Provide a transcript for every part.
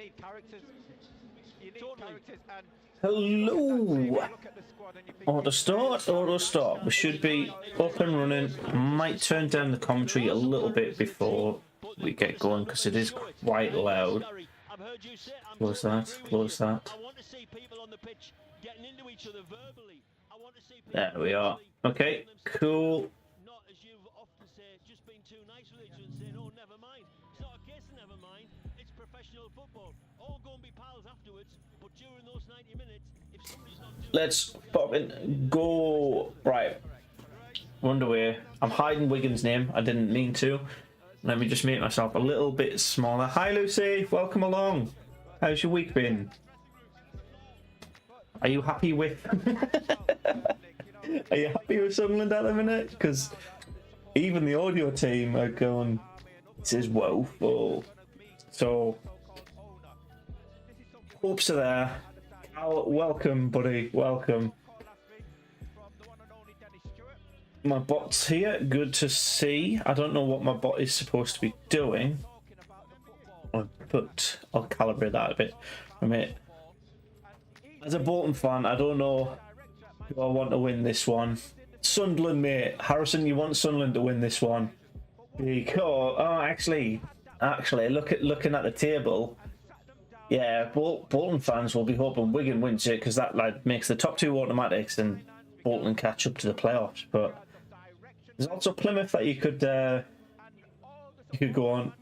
need characters. You need characters and Hello. Auto start. We should be up and running. Might turn down the commentary a little bit before we get going because it is quite loud. Close that. There we are. Okay, cool. Let's pop in. Go. Right. Underway. I'm hiding Wigan's name. I didn't mean to. Let me just make myself a little bit smaller. Hi, Lucy. Welcome along. How's your week been? Are you happy with... Are you happy with Sunderland at the minute? Because even the audio team are going, this is woeful. So, hopes are there. Cal, welcome, buddy. Welcome. My bot's here. Good to see. I don't know what my bot is supposed to be doing, but I'll calibrate that a bit. As a Bolton fan, I don't know who I want to win this one. Sunderland, mate. Harrison, you want Sunderland to win this one? Because actually, looking at the table, yeah, Bolton fans will be hoping Wigan wins it because that like makes the top two automatics and Bolton catch up to the playoffs. But there's also Plymouth that you could go on.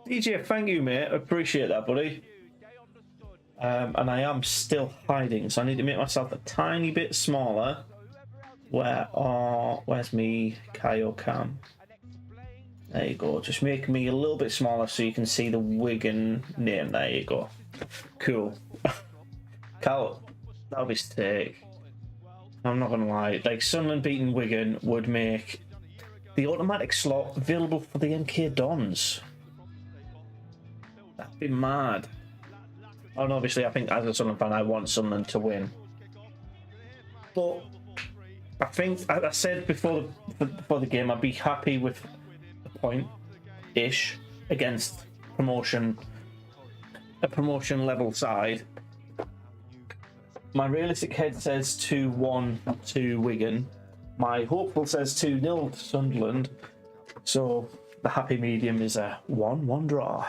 DJ, thank you, mate. I appreciate that, buddy. And I am still hiding, so I need to make myself a tiny bit smaller. Where's me Kaio-cam? There you go. Just make me a little bit smaller so you can see the Wigan name. There you go. Cool. Cal, that'll be sick. I'm not gonna lie. Like Sunderland beating Wigan would make the automatic slot available for the MK Dons. That'd be mad. And obviously, I think as a Sunderland fan, I want Sunderland to win. But I think, as I said before the game, I'd be happy with a point-ish against a promotion level side. My realistic head says 2-1 to Wigan. My hopeful says 2-0 to Sunderland. So the happy medium is a 1-1 draw.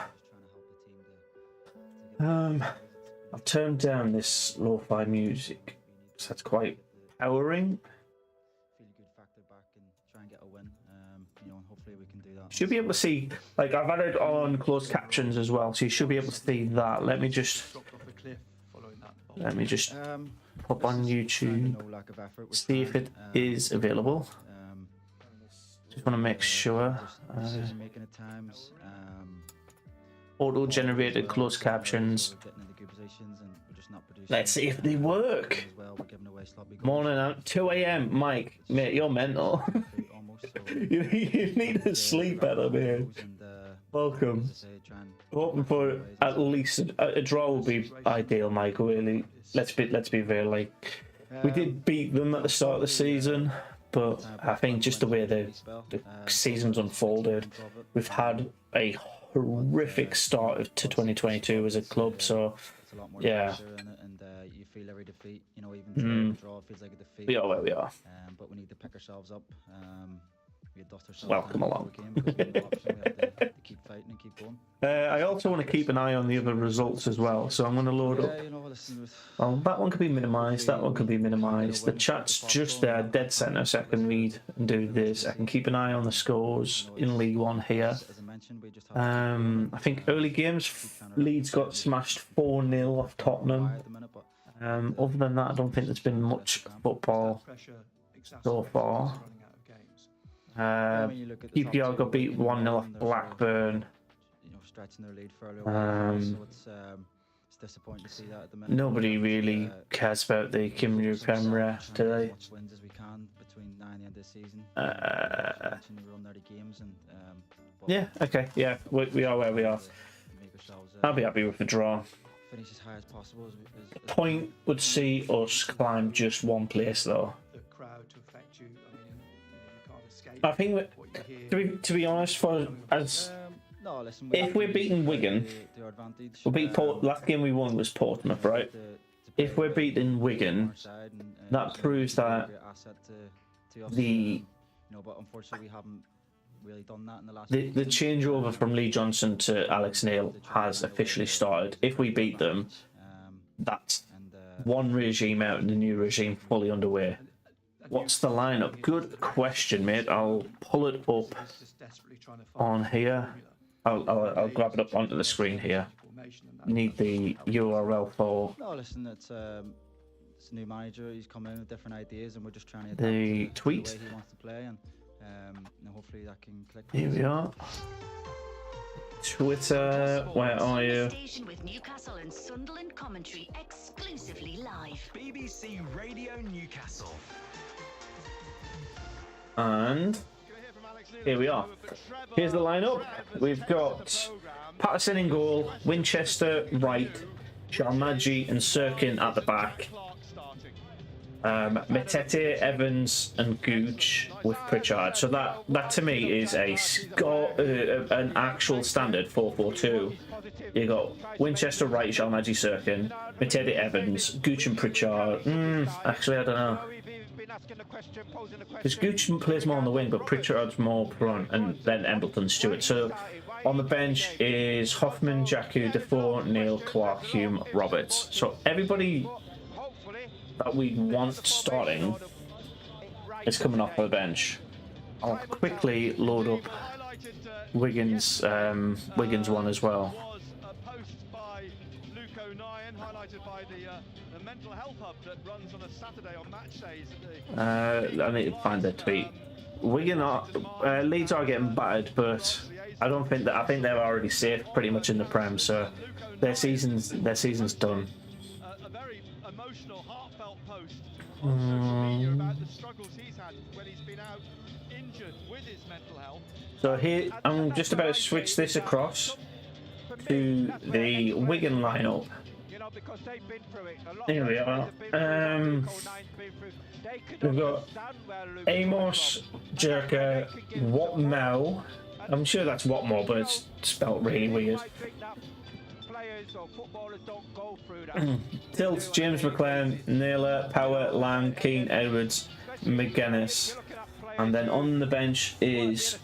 I've turned down this lo-fi music, so that's quite powering. Should be able to see, like I've added on closed captions as well, so you should be able to see that. Let me just pop on YouTube, see if it is available. Just want to make sure. Auto-generated closed captions. Let's see if they work. Morning at 2 AM, Mike. Mate, you're mental. you need to sleep better, man. Welcome. Hoping for at least a draw would be ideal, Mike. Really, let's be real. Like we did beat them at the start of the season, but I think just the way the season's unfolded, we've had a horrific start to 2022 as a club. So yeah. You feel every defeat, you know, even a draw feels like a defeat. We are where we are. But we need to pick ourselves up. We dust ourselves. Welcome along. We have to keep fighting and keep going. I also want to keep an eye on the other results as well, so I'm going to load up. You know, listen, Well, that one could be minimised. That one could be minimised. The chat's just there, dead centre, so I can read and do this. I can keep an eye on the scores in League One here. I think early games, Leeds got smashed 4-0 off Tottenham. Other than that, I don't think there's been much football so far. QPR got beat 1-0 off Blackburn. Nobody really cares about the Cymru Premier, do they? Yeah, okay, yeah, we are where we are. I'll be happy with the draw. The point would see us climb just one place, though. I think, to be honest, for as No, listen, if we're beating Wigan, the advantage. we beat Port. Last game we won was Portsmouth, right? If we're beating Wigan, that proves that the but unfortunately we haven't really done that in the last. The changeover from Lee Johnson to Alex Neil has officially started. If we beat them, that's one regime out and the new regime fully underway. What's the lineup? Good question, mate. I'll pull it up on here. I'll grab it up onto the screen here. Need the URL for. No, listen, it's a new manager. He's come in with different ideas, and we're just trying to adapt the tweet. To the way he wants to play, and hopefully that can click. Here we are. Twitter, where are you? Station with Newcastle and Sunderland commentary exclusively live. BBC Radio Newcastle. And here we are. Here's the lineup. We've got Patterson in goal, Winchester right, Shalmaji and Sirkin at the back. Metete, Evans and Gooch with Pritchard. So that to me is an actual standard 4-4-2. You got Winchester right, Shalmaji, Sirkin, Metete, Evans, Gooch and Pritchard. Actually, I don't know. Because Gooch plays more on the wing, but Pritchard's more front, and then Embleton, Stewart. So on the bench is Hoffman, Jacku, Defoe, Neil, Clark, Hume, Roberts. So everybody that we want starting is coming off the bench. I'll quickly load up Wigan's one as well. I need to find their tweet. Wigan Leeds are getting battered, but I don't think that. I think they're already safe pretty much in the Prem, so their season's done. A very emotional, heartfelt post on social media about the struggles he's had when he's been out injured with his mental health. So here I'm just about to switch this across to the Wigan lineup. Because they've been through it. Here we are. We've got Amos, Jerka, Watmow. I'm sure that's Watmore, but it's spelt really weird. Tilt, James McLean, Naylor, Power, Lang, Keane, Edwards, McGuinness. And then on the bench is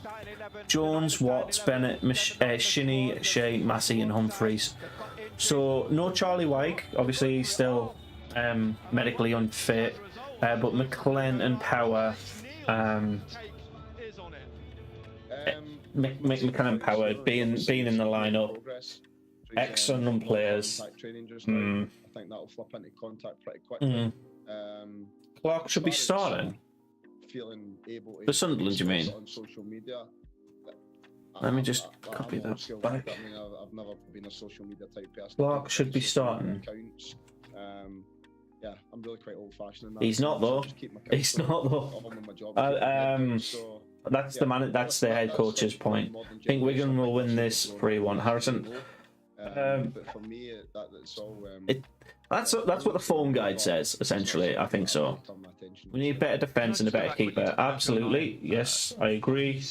Jones, Watts, Bennett, Shinnie, Shea, Massey and Humphreys. So no Charlie Wyke, obviously he's still medically unfit, but McLean and Power, McLean and Power being in the lineup, ex-Sunderland players. I think that'll flip into contact pretty quickly. Clark should be starting. Feeling able to for Sunderland, you mean? On social media. Let me just copy that back. I mean, I've never been a social media type person. Clark should be starting. Yeah, I'm really quite old-fashioned in that. He's not though. He's not though. That's the man. That's the head coach's point. I think Wigan will win this 3-1. Harrison. But for me, that's all. That's what the form guide says. Essentially, I think so. We need better defence and a better keeper. Absolutely, yes, I agree.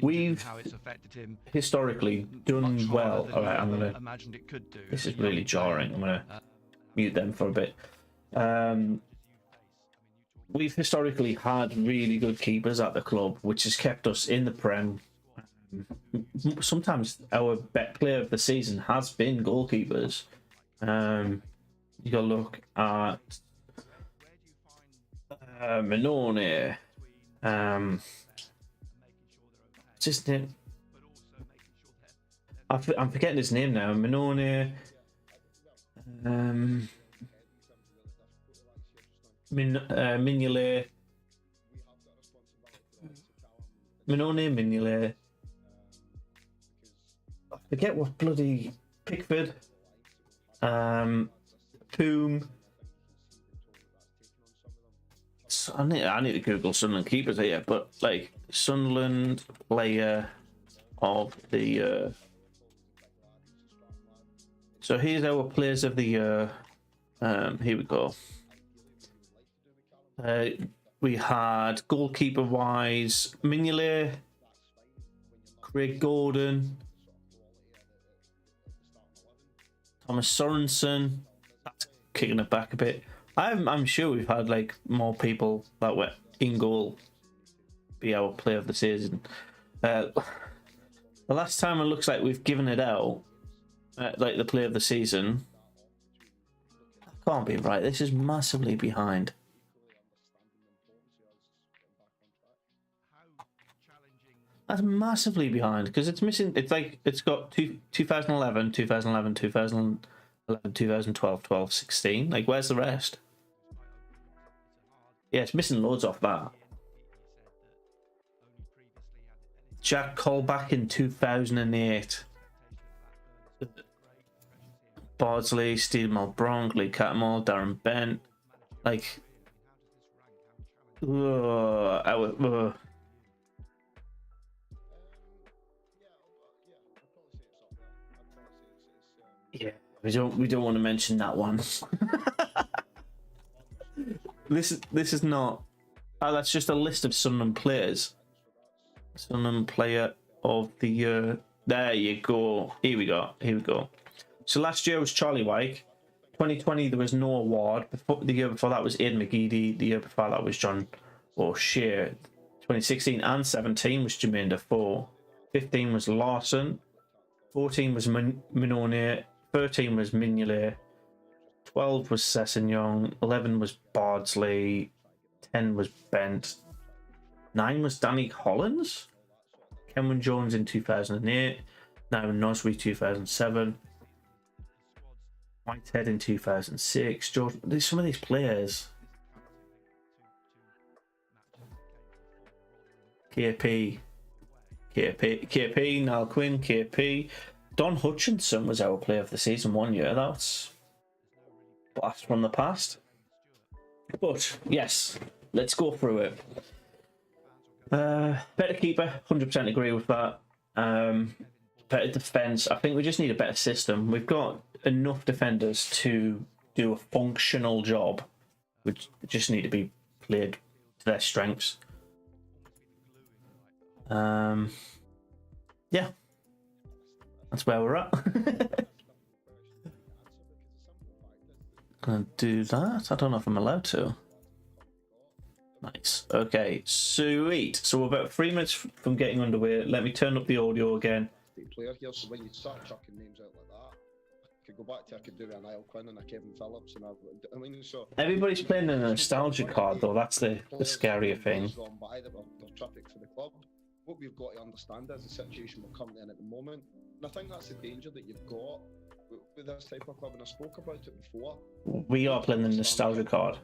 We've historically done well. All right, I'm gonna. This is really jarring. I'm gonna mute them for a bit. We've historically had really good keepers at the club, which has kept us in the Prem. Sometimes our best player of the season has been goalkeepers. You gotta look at Manone. What's his name? I'm forgetting his name now. Manone. Mignolet. Manone, Mignolet. I forget what bloody Pickford. Poom. So I need to Google Sunderland keepers here, but like Sunderland player of the year. So here's our players of the year. Here we go. We had goalkeeper wise Mignolet, Craig Gordon, Thomas Sorensen. That's kicking it back a bit. I'm sure we've had like more people that were in goal be our player of the season. The last time it looks like we've given it out, like the player of the season. That can't be right. This is massively behind. That's massively behind because it's missing. It's like it's got 2011, 2011, 2011, 2012, 12, 16. Like, where's the rest? Yeah, it's missing loads off that. Jack Cole back in 2008. Bardsley, Steve Malbronk, Lee Catmull, Darren Bent. Like, yeah, we don't want to mention that one. This is not. Oh, that's just a list of Sunderland players. Sunderland player of the year. There you go. Here we go. So last year was Charlie Wyke. 2020 there was no award. The year before that was Aidan McGeady. The year before that was John O'Shea. 2016 and 17 was Jermaine Defoe. 15 was Larson. 14 was Minone. 13 was Mignolet. 12 was Sessegnon. 11 was Bardsley. 10 was Bent. 9 was Danny Collins. Cameron Jones in 2008. Now Nosby 2007. Whitehead in 2006. Jordan, there's some of these players. KP, Niall Quinn, KP. Don Hutchinson was our player of the season one year. That's blast from the past. But yes, let's go through it. Better keeper, 100% agree with that. Better defence. I think we just need a better system. We've got enough defenders to do a functional job. We just need to be played to their strengths. Yeah, that's where we're at. Gonna do that. I don't know if I'm allowed to. Nice. Okay, sweet. So we're about 3 minutes from getting underway. Let me turn up the audio again. Player here, so when you start chucking names out like that, I could go back to I could do a Niall Quinn and a Kevin Phillips, and I mean, so everybody's playing in a nostalgia card though. That's the scarier thing. They're traffic for the club. What we've got to understand is the situation we're currently in at the moment, and I think that's the danger that you've got with this type of club. And I spoke about it before. We are playing the nostalgia card.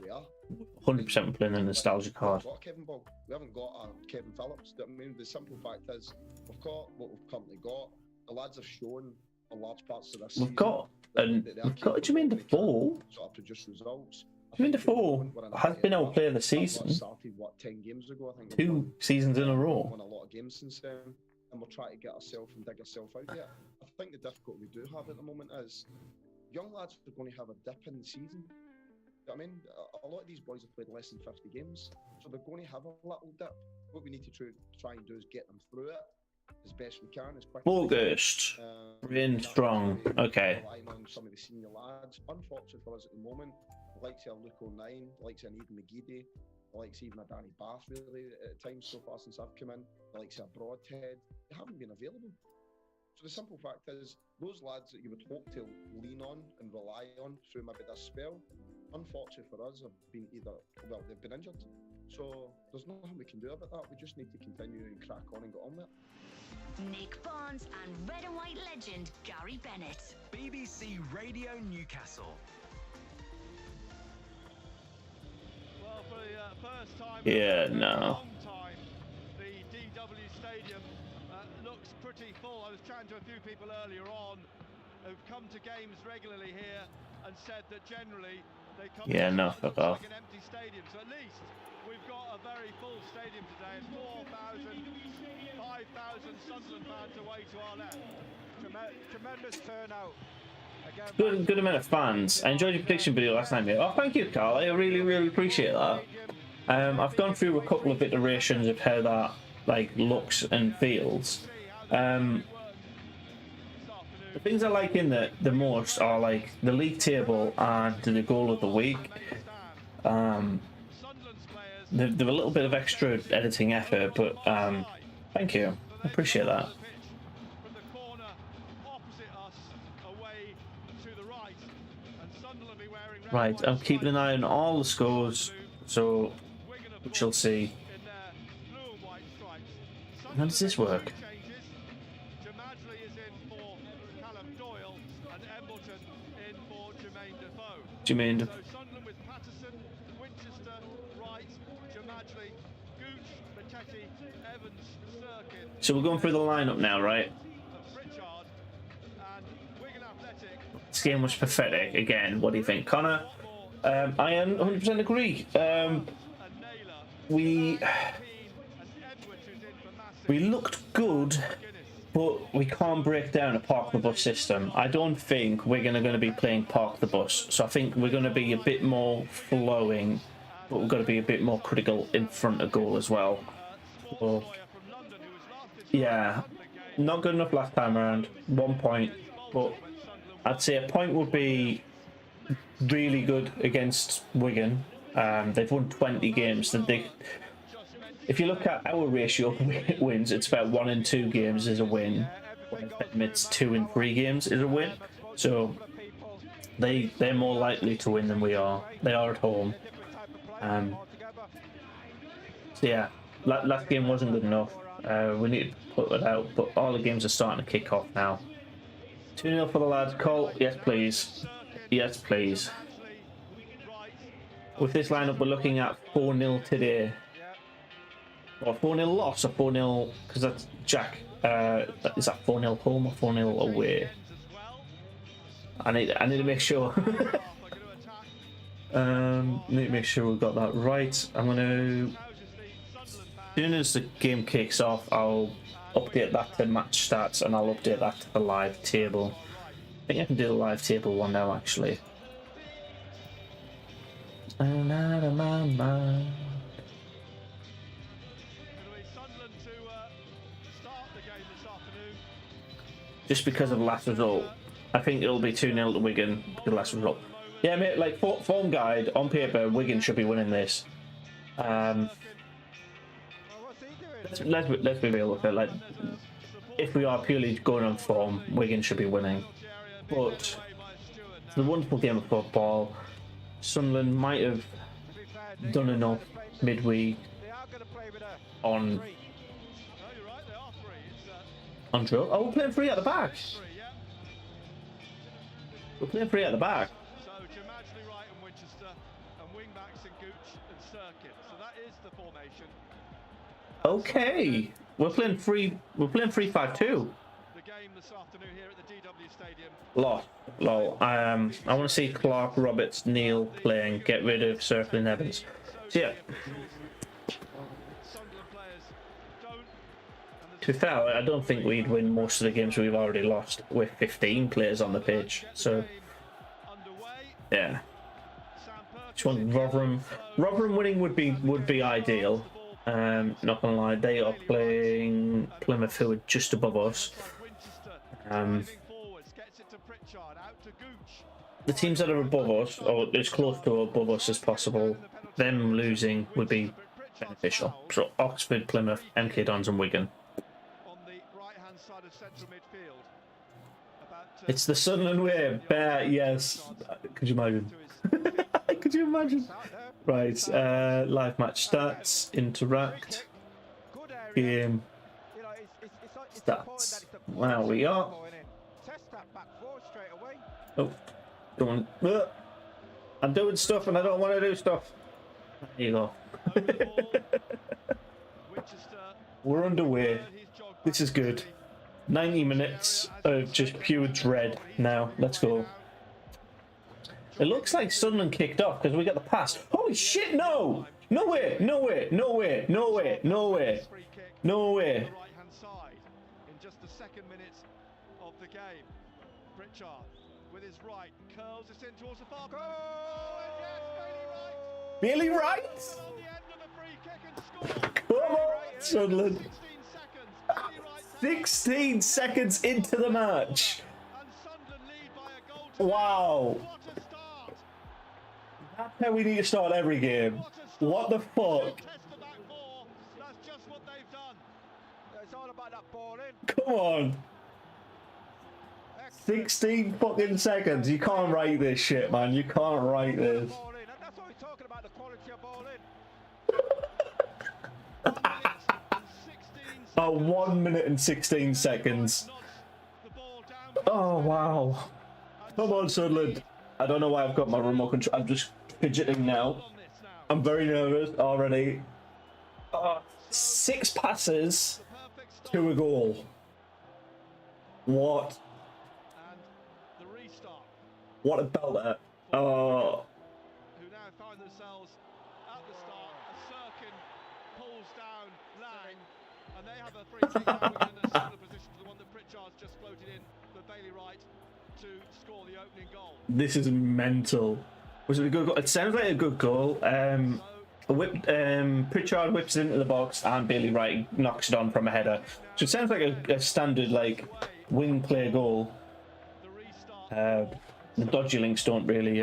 100% playing the nostalgia card. We haven't got a Kevin Ball. We haven't got a Kevin Phillips. I mean, the simple fact is, we've got what we've currently got. The lads have shown a large parts of this season. We've got Jermaine Defoe. Sort of produce results. Jermaine Defoe has been our player of the season. Started 10 games ago, I think. 2 seasons in a row. Won a lot of games since then, and we're trying to get ourselves and dig ourselves out there. I think the difficulty we do have at the moment is young lads are going to have a dip in the season. I mean, a lot of these boys have played less than 50 games, so they're going to have a little dip. What we need to try and do is get them through it as best we can, as quick August. Rain strong. Okay. Relying on some of the senior lads. Unfortunately for us at the moment, the likes of Luke O'Nien, the likes of Aidan McGeady, the likes even of Danny Bath, really, at times so far since I've come in, the likes of Broadhead, they haven't been available. So the simple fact is, those lads that you would hope to lean on and rely on through maybe this spell, unfortunately for us, have been they've been injured. So there's nothing we can do about that. We just need to continue and crack on and get on with it. Nick Barnes and red and white legend Gary Bennett. BBC Radio Newcastle. Well, for the first time in a long time, the DW Stadium looks pretty full. I was chatting to a few people earlier on who've come to games regularly here and said that generally they come to fuck off. like an empty stadium. So at least we've got a very full stadium today. 5,000 Sunderland fans away to our left. Tremendous turnout. Again, Good amount of fans. I enjoyed your prediction video last night, mate. Oh, thank you, Carl. I really appreciate that. I've gone through a couple of iterations of how that looks and feels. The things I like in the most are like the league table and the goal of the week. They're a little bit of extra editing effort, but thank you. I appreciate that. Right, I'm keeping an eye on all the scores, so we shall see. How does this work? Jermaine. So we're going through the lineup now, right? This game was pathetic. Again, what do you think, Connor? I 100% agree. We looked good, but we can't break down a park the bus system. I don't think we're going to be playing park the bus. So I think we're going to be a bit more flowing, but we've got to be a bit more critical in front of goal as well. So, yeah, not good enough last time around. 1 point, but I'd say a point would be really good against Wigan. They've won 20 games. If you look at our ratio of wins, it's about 1 in 2 games is a win. When it's 2 in 3 games is a win. So they're more likely to win than we are. They are at home. So yeah, last game wasn't good enough. We need to put it out, but all the games are starting to kick off now. 2-0 for the lads. Cole, yes please. Yes please. With this lineup, we're looking at 4-0 today. Or 4-0 loss or 4-0, because that's Jack. Is that 4-0 home or 4-0 away? I need to make sure. Need to make sure we've got that right. I'm gonna. As soon as the game kicks off, I'll update that to match stats and I'll update that to the live table. I think I can do the live table one now actually. And out of my mind. Just because of last result, I think it'll be 2-0 to Wigan because of last result. Yeah, mate, like form guide on paper, Wigan should be winning this. Let's be real with it. Like, if we are purely going on form, Wigan should be winning. But it's a wonderful game of football. Sunderland might have done enough midweek on drill. Oh, we're playing 3 at the back. We're playing 3 at the back. So Jamajli, Wright and Winchester, and wing backs in Gooch and Cirkin. So that is the formation. Okay, we're playing 3. We're playing 3-5-2. The game this afternoon here at the DW Stadium. Lol. I want to see Clark, Roberts, Neil playing. Get rid of Circle and Evans. So yeah. To be fair, I don't think we'd win most of the games we've already lost with 15 players on the pitch. So, yeah. Just want Rotherham. Rotherham winning would be ideal. Not gonna lie, they are playing Plymouth, who are just above us. The teams that are above us, or as close to above us as possible, them losing would be beneficial. So Oxford, Plymouth, MK Dons, and Wigan. It's the Sunderland way. Bear, yes. Could you imagine? Could you imagine? Right. Live match stats. Interact. Game. Stats. Wow, we are. Oh, don't. I'm doing stuff and I don't want to do stuff. There you go. We're underway. This is good. 90 minutes of just pure dread now. Let's go. It looks like Sunderland kicked off because we got the pass. Holy shit, no! No way, no way, no way, no way, no way. No way. Right-hand side in just the second minute of the game. Pritchard with his right curls this in towards the far post. Oh, yes, Bailey Wright? On the end of a free kick and score. Come on, Sunderland. 16 seconds. Bailey Wright 16 seconds into the match. And Sunderland lead by a goal to Wow. What a start! That's how we need to start every game. What the fuck? Test the back four. That's just what they've done. It's all about that ball in. Come on. 16 fucking seconds. You can't write this shit, man. You can't write this. Ball in. And that's what we're talking about, the quality of ball in. 1 minute and 16 Oh, 1 minute and 16 seconds. The ball down. Oh, wow. Come on, Sunderland. I don't know why I've got my remote control. I'm just fidgeting now. On this now. I'm very nervous already. 6 passes Perfect start. to a goal. What? And the restart. What a belter. Oh. Who now find themselves at the start. A Sirkin pulls down Lang, and they have a free kick now in a similar position to the one that Pritchard's just floated in for Bailey Wright to score the opening goal. This is mental. Was it a good goal? It sounds like a good goal. Pritchard whips it into the box and Bailey Wright knocks it on from a header. So it sounds like a standard like wing play goal. The restart. The dodgy links don't really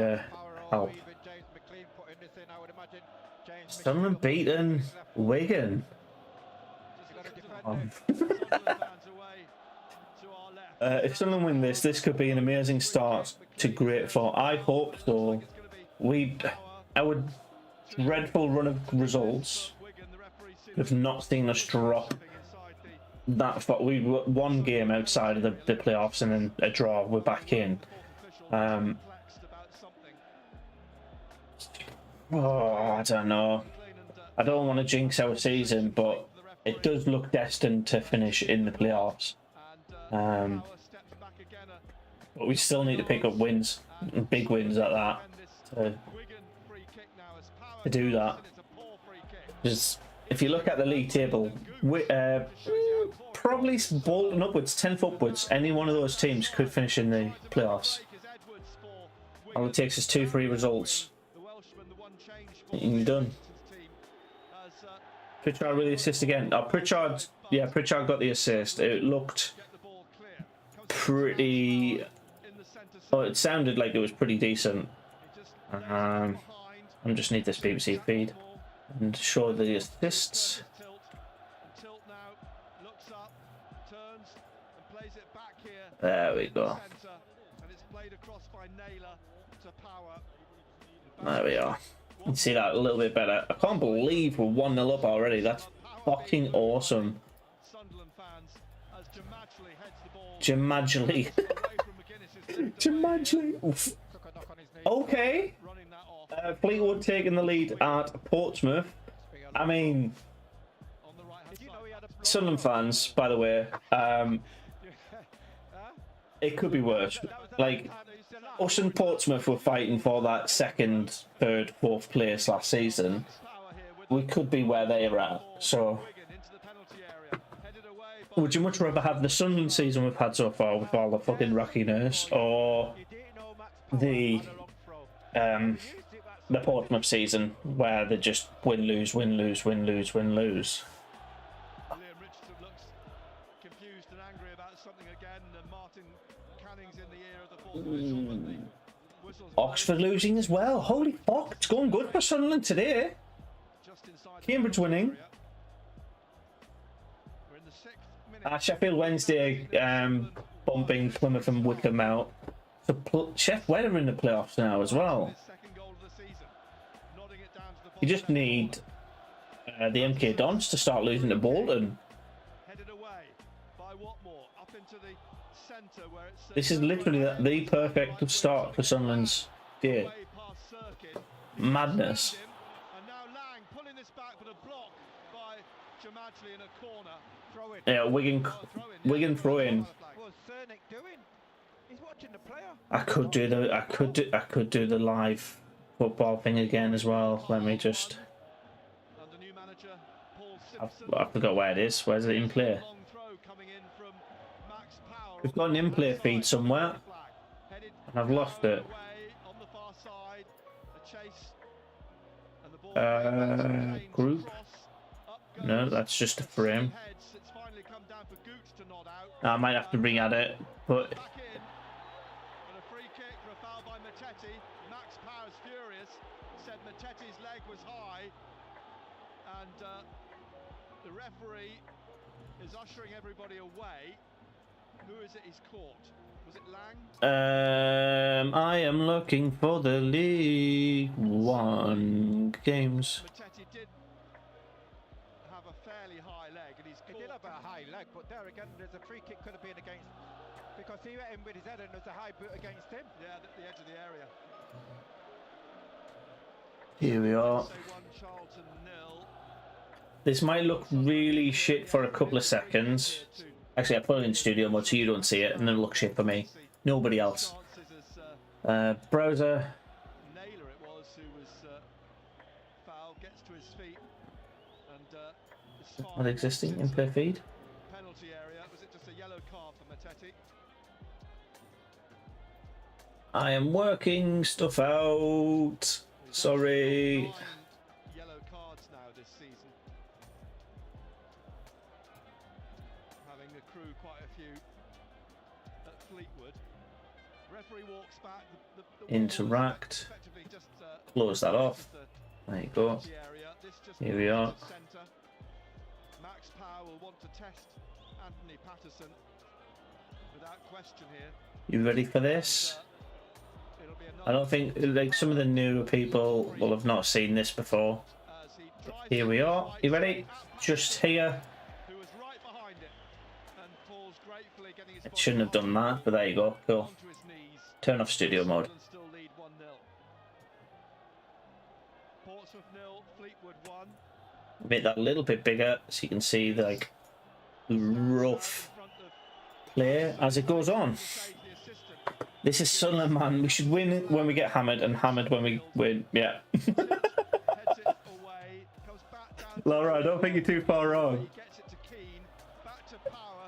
help. Even James McLean putting this in, I would imagine. James Sunderland beaten Wigan. Sunderland fans away to our left. If Sunderland win this could be an amazing start to great form. I hope so. Our dreadful run of results have not seen us drop that far. We were one game outside of the playoffs and then a draw. We're back in. Oh, I don't know. I don't want to jinx our season, but it does look destined to finish in the playoffs. But we still need to pick up wins, big wins at that, to do that. Just if you look at the league table, probably Bolton upwards, 10th upwards, any one of those teams could finish in the playoffs. All it takes is 2-3 results, and you're done. Pritchard really assist again. Pritchard got the assist. It looked pretty. Oh, it sounded like it was pretty decent. I just need this BBC feed and show the assists. There we go. There we are. You can see that a little bit better. I can't believe we're 1-0 up already. That's fucking awesome. Jamajli. Jamajli. Okay. Fleetwood taking the lead at Portsmouth. I mean, Sunderland fans, by the way, it could be worse. Like, us and Portsmouth were fighting for that 2nd, 3rd, 4th place last season. We could be where they are at. So, would you much rather have the Sunderland season we've had so far with all the fucking rockiness, or the Portsmouth season where they just win, lose, win, lose, win, lose, win, lose? Oxford losing as well. Holy fuck, it's going good for Sunderland today. Cambridge winning. Sheffield Wednesday bumping Plymouth and Wickham out. So Sheff Weather in the playoffs now as well. You just need the MK Dons to start losing to Bolton. This is literally the perfect start for Sunderland's day. Madness. Yeah, Wigan throw in. I could do the live football thing again as well. Let me just. I forgot where it is. Where's it in play? We've got an in-play feed somewhere, and I've lost it. Group? No, that's just a frame. for Gooch to nod out. I might have to bring at it, but Back in. And a free kick for a foul by Mattetti. Max Power's furious. Said Mattetti's leg was high. And the referee is ushering everybody away. Who is it he's caught? Was it Lang? I am looking for the League One games. Mattetti did have a fairly high leg, and he's He caught. did have a high leg, but there again, there's a free kick could have been against, because he went in with his head and there's a high boot against him. Yeah, the edge of the area. Here we are. Say 1, Charlton 0. This might look really shit for a couple of seconds. Actually, I put it in studio mode so you don't see it, and it'll look shit for me. Nobody else. Browser. Naylor it was who was fouled, gets to his feet, and it's Not existing in per feed. penalty area. Was it just a yellow card for Mattetti? I am working stuff out. Sorry. 9 yellow cards now this season, having accrued quite a few at Fleetwood. Referee walks back. The Interact. effectively just, Close that off. the There you go. penalty area. This just Here we are. Centre. Max Power will want to test Anthony Patterson without question here. You ready for this? It'll be I don't think like some of the newer people will have not seen this before. as he drives Here we it are. right You ready? at Patterson, Just here. who was right behind it and falls gratefully, getting his It body shouldn't have done that, but there you go. Cool. onto his knees. Turn off studio mode. Sunderland still lead 1-0. Portsmouth 0, Fleetwood 1. Make that a little bit bigger so you can see the like rough play as it goes on. This is Sunderland, man. We should win it when we get hammered and hammered when we win. Yeah. Laura, I don't think you're too far wrong.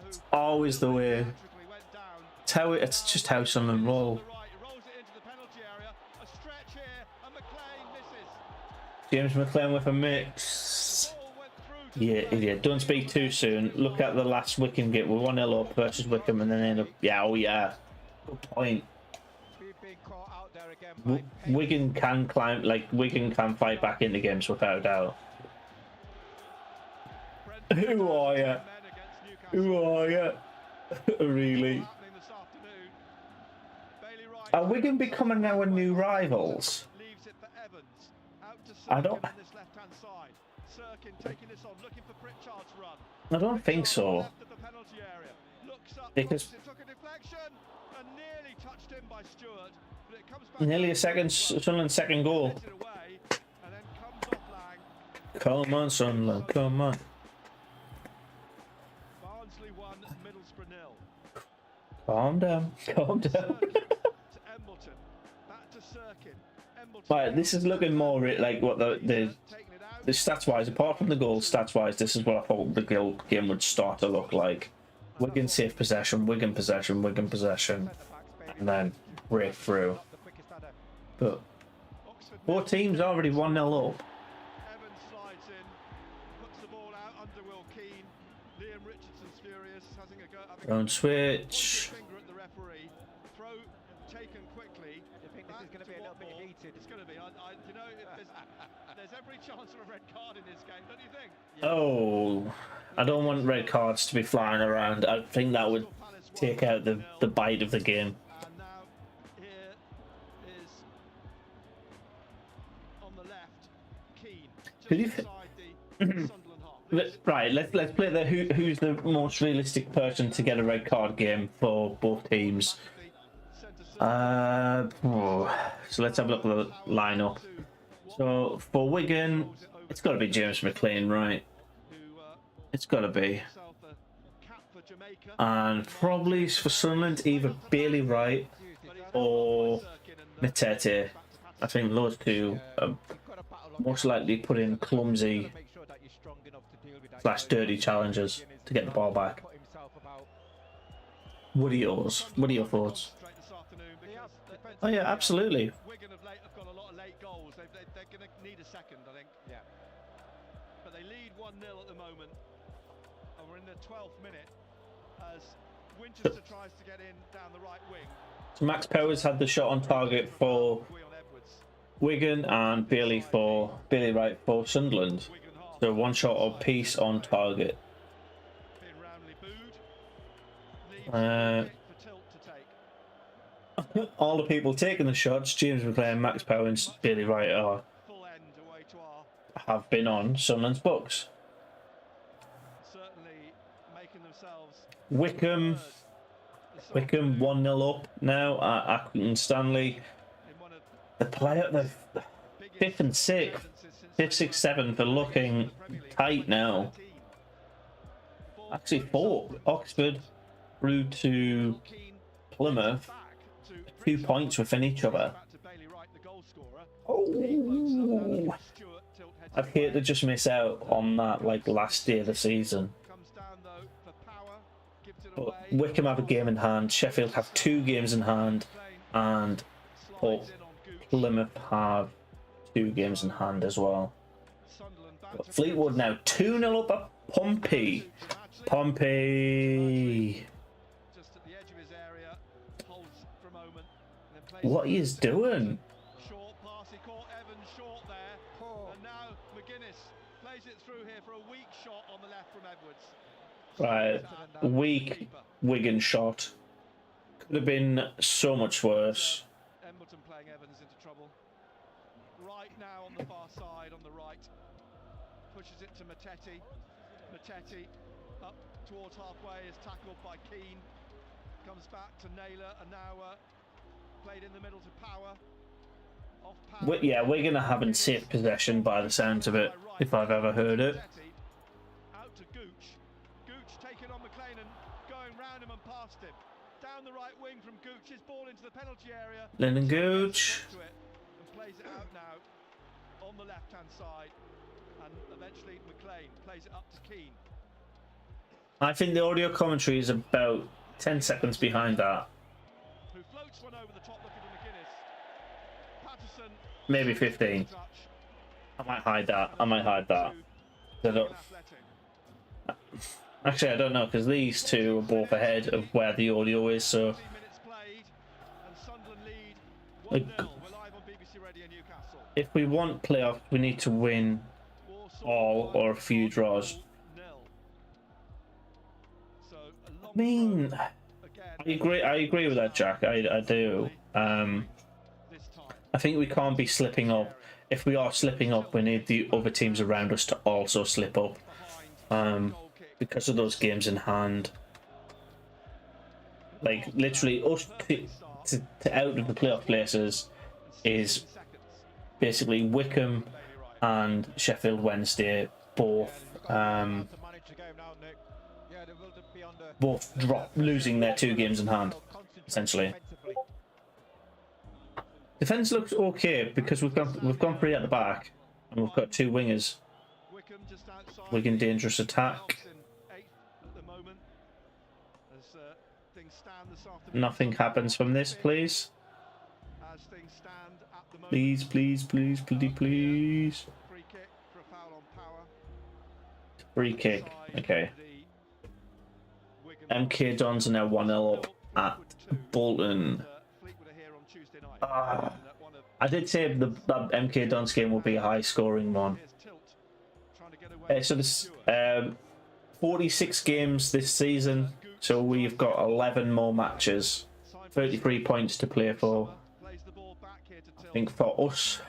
It's always the way. It's just how Sunderland roll. James McLean with a mix. Yeah, idiot. Don't speak too soon. Look at the last Wigan game. We're 1-0 up versus Wickham and then end up. Yeah, oh yeah. Good point. Wigan can climb, like, Wigan can fight back into games without a doubt. Who are you? Who are you? Really? Are Wigan becoming our new rivals? I don't think so. Because nearly a second, Sunderland's second goal. Come on, Sunderland, come on. Calm down, calm down. Right, this is looking more like what the stats wise, apart from the goals, stats wise, this is what I thought the game would start to look like. Wigan safe possession, Wigan possession, Wigan possession, and then break through. But both teams already 1-0 up. Don't switch. Oh, I don't want red cards to be flying around. I think that would take out the bite of the game. And now here is on the left, Keane, just inside the Sunderland half. Right, let's play the who's the most realistic person to get a red card game for both teams. So let's have a look at the lineup. So for Wigan, it's got to be James McLean, right? It's got to be. And probably for Sunderland, either Bailey Wright or Mattetti. I think those two are most likely put in clumsy / dirty challenges to get the ball back. What are yours? What are your thoughts? Oh yeah, absolutely. Wigan of late have got a lot of late goals. They're going to need a second, I think. Yeah. But they lead 1-0 at the moment, and we're in the 12th minute. as Winchester tries to get in down the right wing. So Max Powers had the shot on target for Wigan and Bailey Wright for Sunderland. So one shot apiece on target. All the people taking the shots, James McLean, Max Powers, Bailey Wright, have been on Sunderland's books. Wickham 1-0 up now at Accrington Stanley. The player, the 5th and 6th, 5th, 6th, 7th are looking tight now. Actually, 4. Oxford through to Plymouth, 2 points within each other. Oh, I'd hate to just miss out on that like last day of the season. But Wickham have a game in hand, Sheffield have 2 games in hand, and Plymouth have 2 games in hand as well. But Fleetwood now 2-0 up at Pompey. What he is doing? Short pass, he caught Evans short there, and now McGuinness plays it through here for a weak shot on the left from Edwards. Right, weak Wigan shot. Could have been so much worse. Embleton playing Evans into trouble. Right now on the far side, on the right, pushes it to Mattetti. Mattetti up towards halfway is tackled by Keane. Comes back to Naylor, and now played in the middle to Power. Off Power. Yeah, we're gonna have safe possession by the sounds of it, if I've ever heard it. Out to Gooch. Gooch taking on McLean and going round him and past him. Down the right wing from Gooch, his ball into the penalty area. Lyndon Gooch. And plays it out now on the left-hand side. And eventually McLean plays it up to Keane. I think the audio commentary is about 10 seconds behind that. Who floats one over the top looking to McGuinness. Patterson. Maybe 15. I might hide that. I don't... Actually, I don't know, because these two are both ahead of where the audio is, so... Like, if we want playoffs, we need to win all or a few draws. I mean, I agree with that, Jack. I do. I think we can't be slipping up. If we are slipping up, we need the other teams around us to also slip up. Because of those games in hand. Like, literally, us to out of the playoff places is basically Wickham and Sheffield Wednesday both losing their 2 games in hand, essentially. Defence looks okay because we've gone 3 at the back and we've got 2 wingers. Wigan dangerous attack. Nothing happens from this, please. Please, please, please, please, please. Free kick. Okay. MK Dons are now 1-0 up at Bolton. I did say that MK Dons game will be a high-scoring one. So this 46 games this season. So we've got 11 more matches, 33 points to play for. I think for us,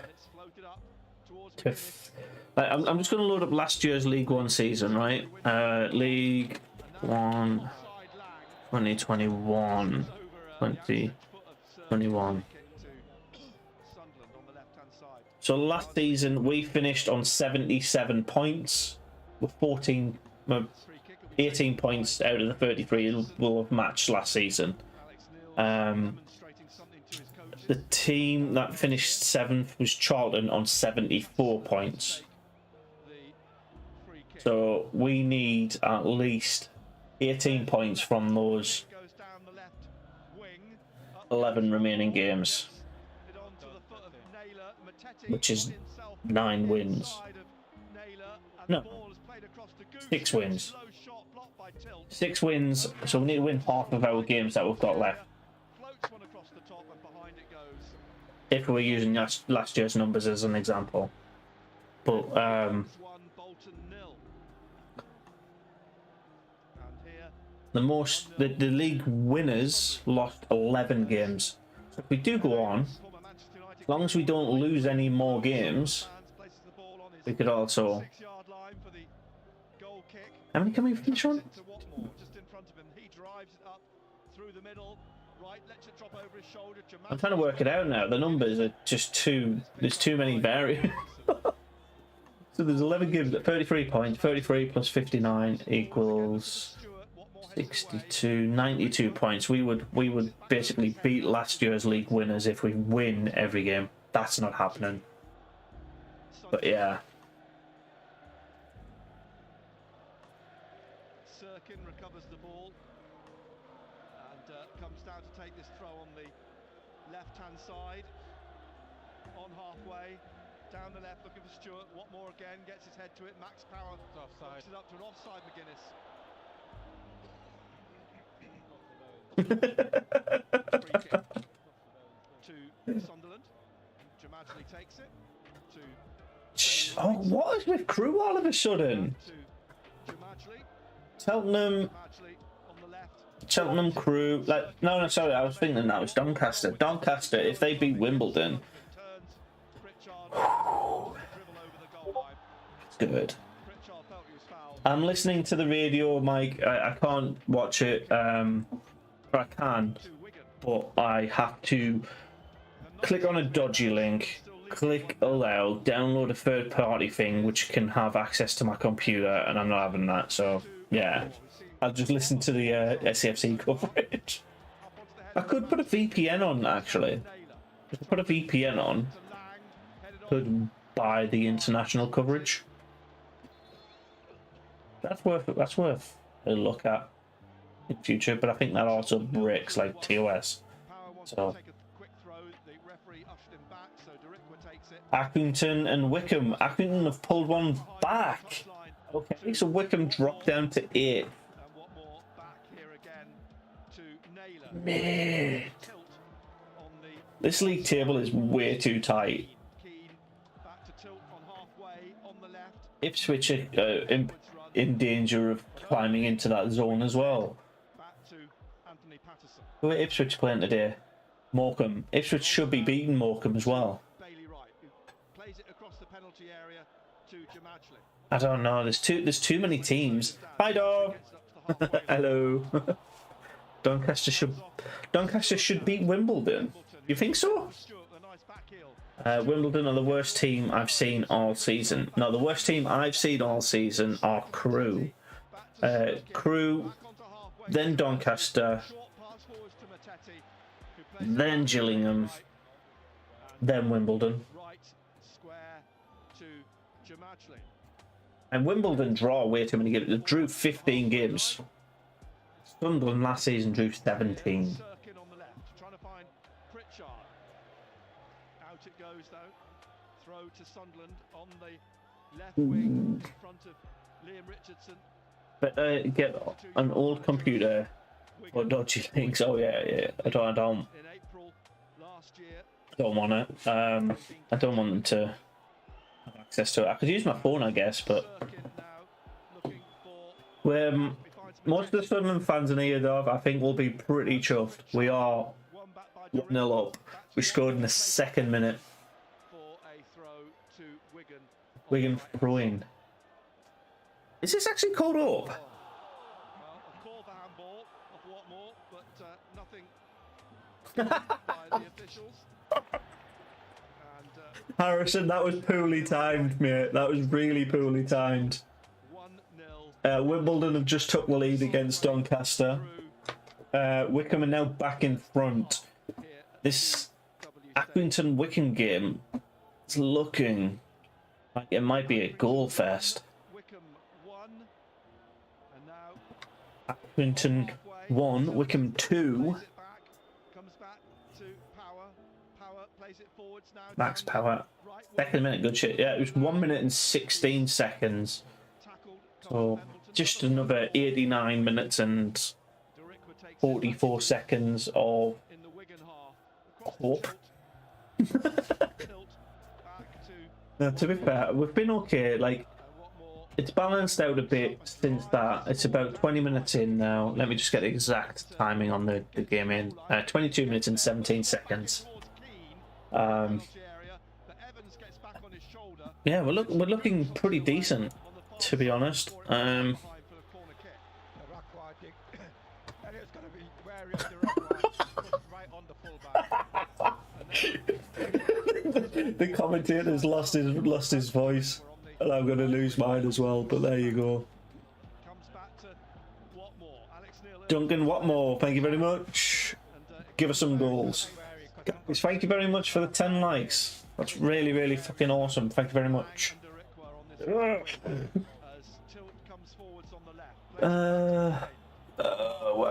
I'm just going to load up last year's League One season, right? League One 2021. 2021. So last season we finished on 77 points with 18 points out of the 33 we'll have matched last season. The team that finished 7th was Charlton on 74 points. So we need at least 18 points from those 11 remaining games, which is 9 wins. No, 6 wins. 6 wins, so we need to win half of our games that we've got left. Floats one across the top and behind it goes. If we're using last year's numbers as an example. But, One, Bolton 0. And here, the league winners lost 11 games. So if we do go on, former Manchester United as long as we don't lose any more games, places the ball on his we could also... 6-yard line for the goal kick. How many can we finish on? To Watmore, just in front of him. He drives it up through the middle. Right, lets it drop over his shoulder. I'm trying to work it out now. The numbers are just too... There's too many variants. So there's 11 games at 33 points. 33 plus 59 equals 62, 92 points. We would basically beat last year's league winners if we win every game. That's not happening. But yeah. Sirkin recovers the ball and comes down to take this throw on the left-hand side. On halfway. Down the left, looking for Stewart. Watmore again, gets his head to it. Max Power knocks it up to an offside McGuinness. Free kick to Sunderland. Jamadli takes it to... Oh, what is with Crew all of a sudden? To Jamadli. Cheltenham, Jamadli on the left. Cheltenham Crew. Like, no, sorry, I was thinking that was Doncaster. Doncaster, if they beat Wimbledon, good. I'm listening to the radio, Mike. I can't watch it. Or I can, but I have to click on a dodgy link, click allow, download a third-party thing which can have access to my computer, and I'm not having that. So yeah, I'll just listen to the SAFSee coverage. I could put a VPN on actually. Just put a VPN on. Could buy the international coverage. That's worth a look at in future, but I think that also breaks like TOS. So Accrington and Wickham. Accrington have pulled one back. Okay, so Wickham dropped down to 8. Man, this league table is way too tight. Ipswich are in danger of climbing into that zone as well. Who are Ipswich playing today? Morecambe. Ipswich should be beating Morecambe as well. I don't know. There's too many teams. Hi, dog. Hello. Doncaster should beat Wimbledon. You think so? Wimbledon are the worst team I've seen all season. No, the worst team I've seen all season are Crew. Crew, then Doncaster, then Gillingham, then Wimbledon. And Wimbledon draw way too many games. They drew 15 games. Sunderland last season drew 17. It goes though. Throw to Sunderland on the left wing in front of Liam Richardson. But get an old computer or dodgy links. Oh yeah. I don't In April last year. Don't want it. I don't want them to have access to it. I could use my phone, I guess, but most of the Sunderland fans in here, though, I think will be pretty chuffed. We are 1-0 up. We scored in the 2nd minute. Wigan throw-in. Is this actually called up? Well, a call for handball of Watmore, but nothing by the officials. And, Harrison, that was poorly timed, mate. That was really poorly timed. 1-0. Wimbledon have just took the lead against Doncaster. Wickham are now back in front. This Accrington-Wickham game is looking like it might be a goal fest. Wickham 1, and now Accrington 1, Wickham 2. Comes back to Power. Power plays it forwards now. Max Power. 2nd minute, good shit. Yeah, it was 1 minute and 16 seconds. So just another 89 minutes and 44 seconds of hope. Now, to be fair, we've been okay. Like, it's balanced out a bit since that. It's about 20 minutes in now. Let me just get the exact timing on the game in. 22 minutes and 17 seconds. Yeah, we're looking pretty decent, to be honest. The commentator's lost his voice, and I'm going to lose mine as well. But there you go. Duncan Watmore, thank you very much. Give us some goals. Guys, thank you very much for the 10 likes. That's really, really fucking awesome. Thank you very much. What are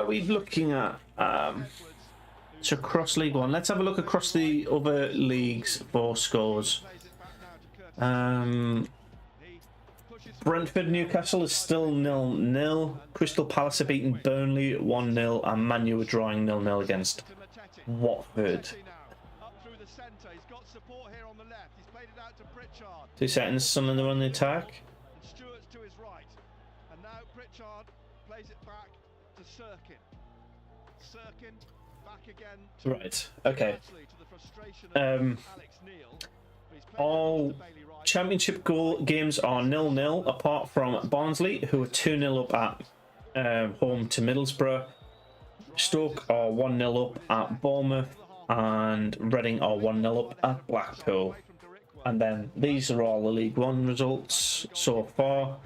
we looking at? So across League One. Let's have a look across the other leagues for scores. Brentford Newcastle is still 0-0. Crystal Palace have beaten Burnley 1-0, and Man U are drawing 0-0 against Watford. 2 seconds, Sunderland are on the attack. Stewart's to his right, and now Pritchard plays it back to Sirkin. Sirkin back again to Right, okay. All Championship games are 0-0, apart from Barnsley, who are 2-0 up at home to Middlesbrough. Stoke are 1-0 up at Bournemouth, and Reading are 1-0 up at Blackpool. And then these are all the League One results so far.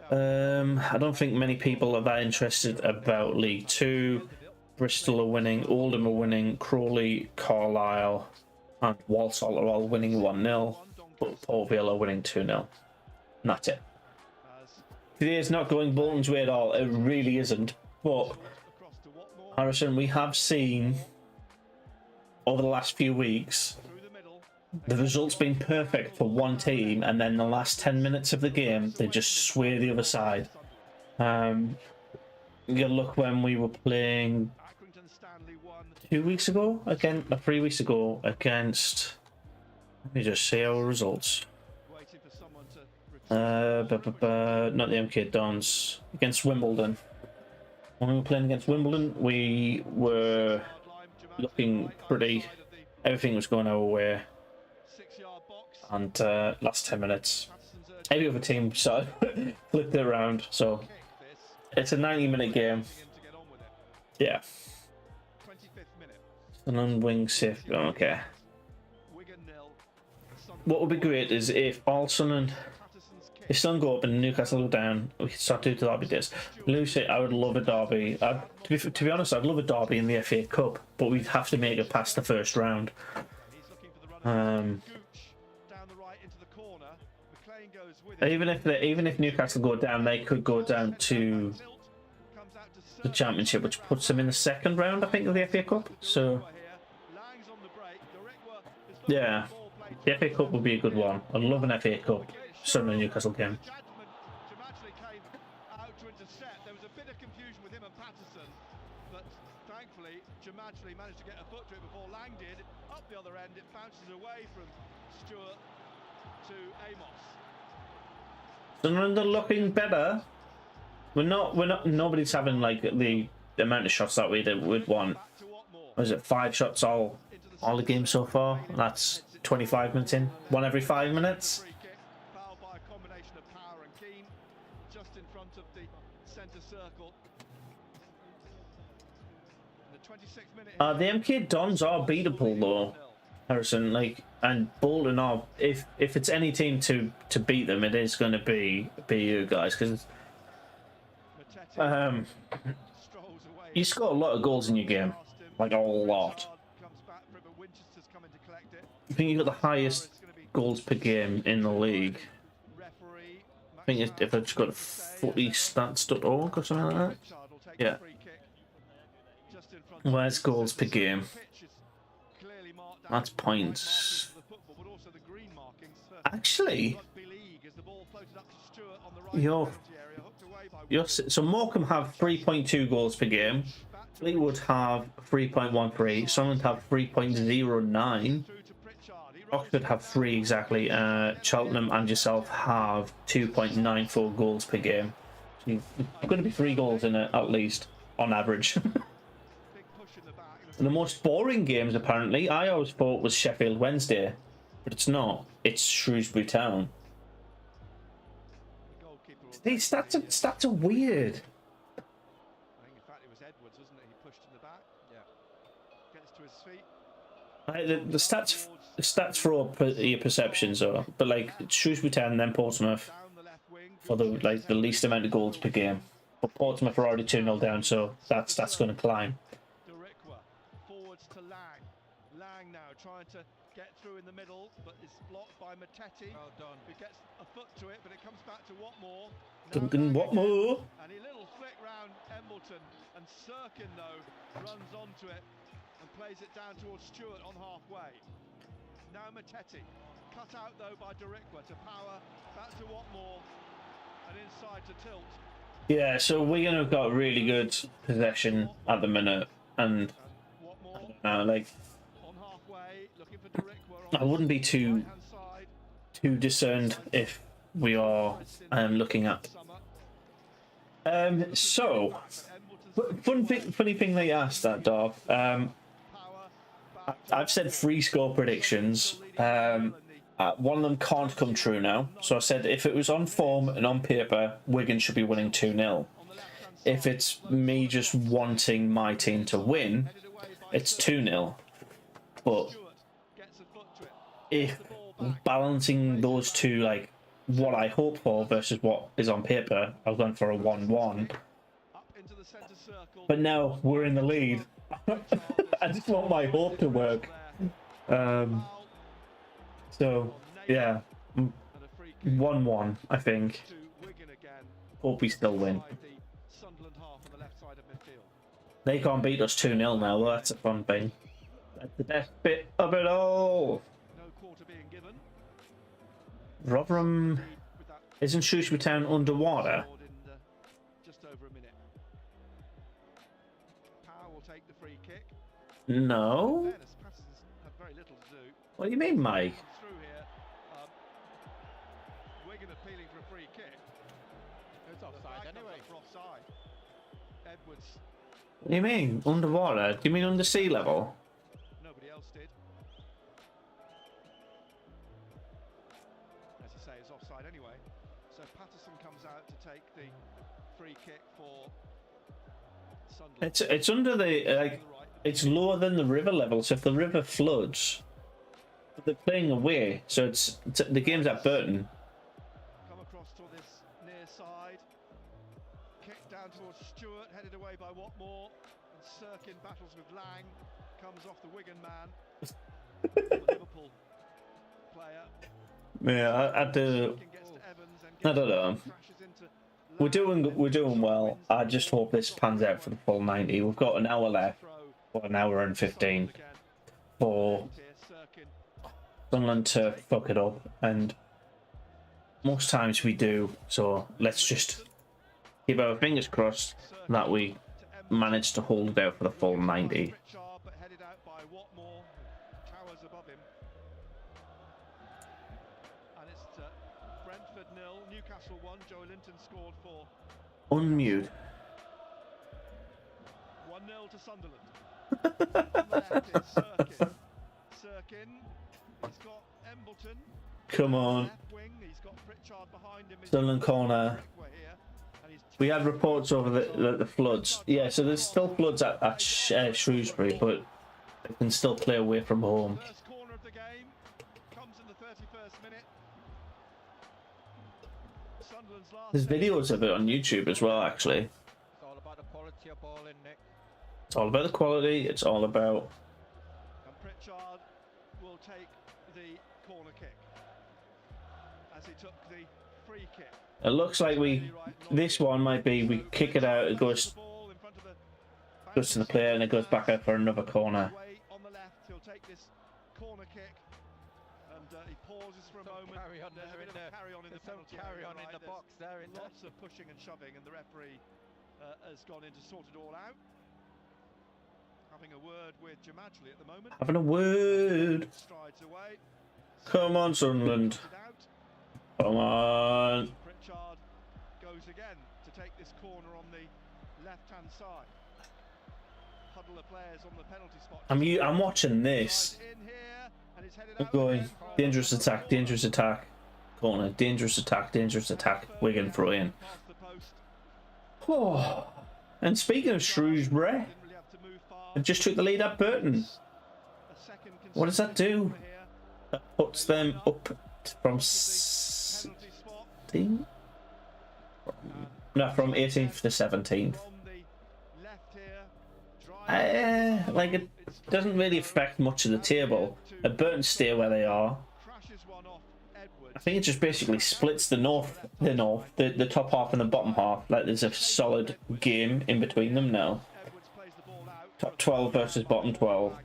I don't think many people are that interested about League Two. Bristol are winning, Oldham are winning, Crawley, Carlisle, and Walsall are all winning 1-0. But Port Vale are winning 2-0. And that's it. Today is not going Bolton's way at all. It really isn't. But Harrison, we have seen over the last few weeks the results been perfect for one team, and then the last 10 minutes of the game they just sway the other side. You look when we were playing 2 weeks ago again, 3 weeks ago against. Let me just see our results. Not the MK Dons, against Wimbledon. When we were playing against Wimbledon, we were looking pretty. Everything was going our way. And last 10 minutes, every other team sort of flipped it around. So it's a 90-minute game. Yeah. And on wing safe. Okay. What would be great is if all Sunderland, if Sun go up and Newcastle go down, we can start doing derby days. Lucy, I would love a derby. To be honest, I'd love a derby in the FA Cup, but we'd have to make it past the first round. Even if Newcastle go down, they could go down to the Championship, which puts them in the second round, I think, of the FA Cup. So, yeah, the FA Cup would be a good one. I'd love an FA Cup Sunderland Newcastle game. There was a bit of confusion with him and Patterson, but thankfully Jamajli managed to get a foot to it before Lang did. Up the other end, it bounces away from Stewart to Amos. Sunderland are looking better. We're not. Nobody's having like the amount of shots that we'd want. Was it 5 shots all the game so far? That's 25 minutes in. 1 every 5 minutes. The MK Dons are beatable though, Harrison. Like, and Bolton are. If it's any team to beat them, it is going to be you guys, because you score a lot of goals in your game, like a lot. I think you got the highest goals per game in the league. I think if I've just got footystats.org or something like that. Yeah. Where's goals per game? That's points. also the green markings. Actually, Rugby league as the ball floated up to Stewart on the right Yo. penalty area, hooked away by so Morecambe have 3.2 goals per game. Fleetwood have 3.13. Sunderland have 3.09. through to Pritchard. He rolls Oxford have 3 exactly. Cheltenham and yourself have 2.94 goals per game. So you're going to be 3 goals in it at least on average. big push in the back. The most boring games, apparently, I always thought was Sheffield Wednesday, but it's not. It's Shrewsbury Town. The goalkeeper will These stats are weird. I think in fact it was Edwards, wasn't it? He pushed in the back. Yeah. Gets to his feet. The stats for all your perceptions are, but like Shrewsbury Town and then Portsmouth Down the left wing. for the least amount of goals per game. But Portsmouth are already 2-0 down, so that's going to climb. Deriqua forwards to Lang. Lang now trying to get through in the middle, but is blocked by Mattetti. Well done. Who gets a foot to it, but it comes back to Watmore. Duncan Watmore. And a little flick round Embleton, and Sirkin though runs onto it and plays it down towards Stewart on halfway. Now Mattetti, cut out though by Deriqua to Power, back to Watmore, and inside to Tilt. Yeah, so Wigan have got really good possession at the minute, and Watmore I don't know, like on halfway, looking for Deriqua. I wouldn't be too Right-hand side. discerned if we are looking at. So funny thing they asked that, Darv. I've said 3 score predictions. One of them can't come true now. So I said if it was on form and on paper, Wigan should be winning 2-0. If it's me just wanting my team to win, it's 2-0. But if balancing those two, like what I hope for versus what is on paper, I've gone for a 1-1. But now we're in the lead. I just want my hope to work. So yeah, 1-1. I think. Hope we still win. They can't beat us 2-0 now. Well, that's a fun thing. That's the best bit of it all. Rotherham, isn't Shrewsbury Town underwater? Just over a minute. Power will take the free kick. No. Patterson's had very little to do. What do you mean, Mike? Through here. Wigan appealing for a free kick. It's offside anyway. For offside. Edwards. What do you mean underwater? Do you mean under sea level? Nobody else did. As you say, it's offside anyway. So Patterson comes out to take the free kick for Sunderland. It's under the like. It's lower than the river level. So if the river floods, they're playing away. So it's the game's at Burton. Come across to this near side. Kick down towards Stewart, headed away by Watmore. And Sirkin battles with Lang. Comes off the Wigan man. The Liverpool player. Yeah, I do. I don't know. We're doing well. I just hope this pans out for the full 90. We've got an hour left, or an hour and 15, for Sunderland to fuck it up, and most times we do. So let's just keep our fingers crossed that we manage to hold it out for the full 90. Unmute. 1-0 to Sunderland. On the left is Sirkin. Sirkin. He's got Embleton. Come on. Left wing. He's got Pritchard behind him. Sunderland corner. We had reports over the floods. Yeah, so there's still floods at Shrewsbury, but they can still play away from home. First corner of the game comes in the 31st minute. Sunderland's last. There's videos of it on YouTube as well, actually. It's all about the quality of ball in, Nick. It's all about the quality. It's all about. And Pritchard will take the corner kick as he took the free kick. It looks like this one might be we kick it out, it goes to the player, and it goes back out for another corner. On the left, he'll take this corner kick. And he pauses for a moment. Carry on There's a there bit in of the carry on in the some penalty carry area, on in right? the box there. In Lots of pushing and shoving, and the referee has gone in to sort it all out. Having a word with Jamajli at the moment. Having a word. Strides away. Come on, Sunderland. Come on. Pritchard goes again to take this corner on the left-hand side. Huddle of players on the penalty spot. I'm watching this. I'm going dangerous attack, dangerous attack. Corner, dangerous attack, dangerous attack. Wigan throw in. Oh. And speaking of Shrewsbury, I just took the lead at Burton. What does that do? That puts them up from 16th? No, from 18th to 17th. Like, it doesn't really affect much of the table. Burton stay where they are. I think it just basically splits the top half and the bottom half. Like, there's a solid game in between them now. Top 12 versus bottom 12.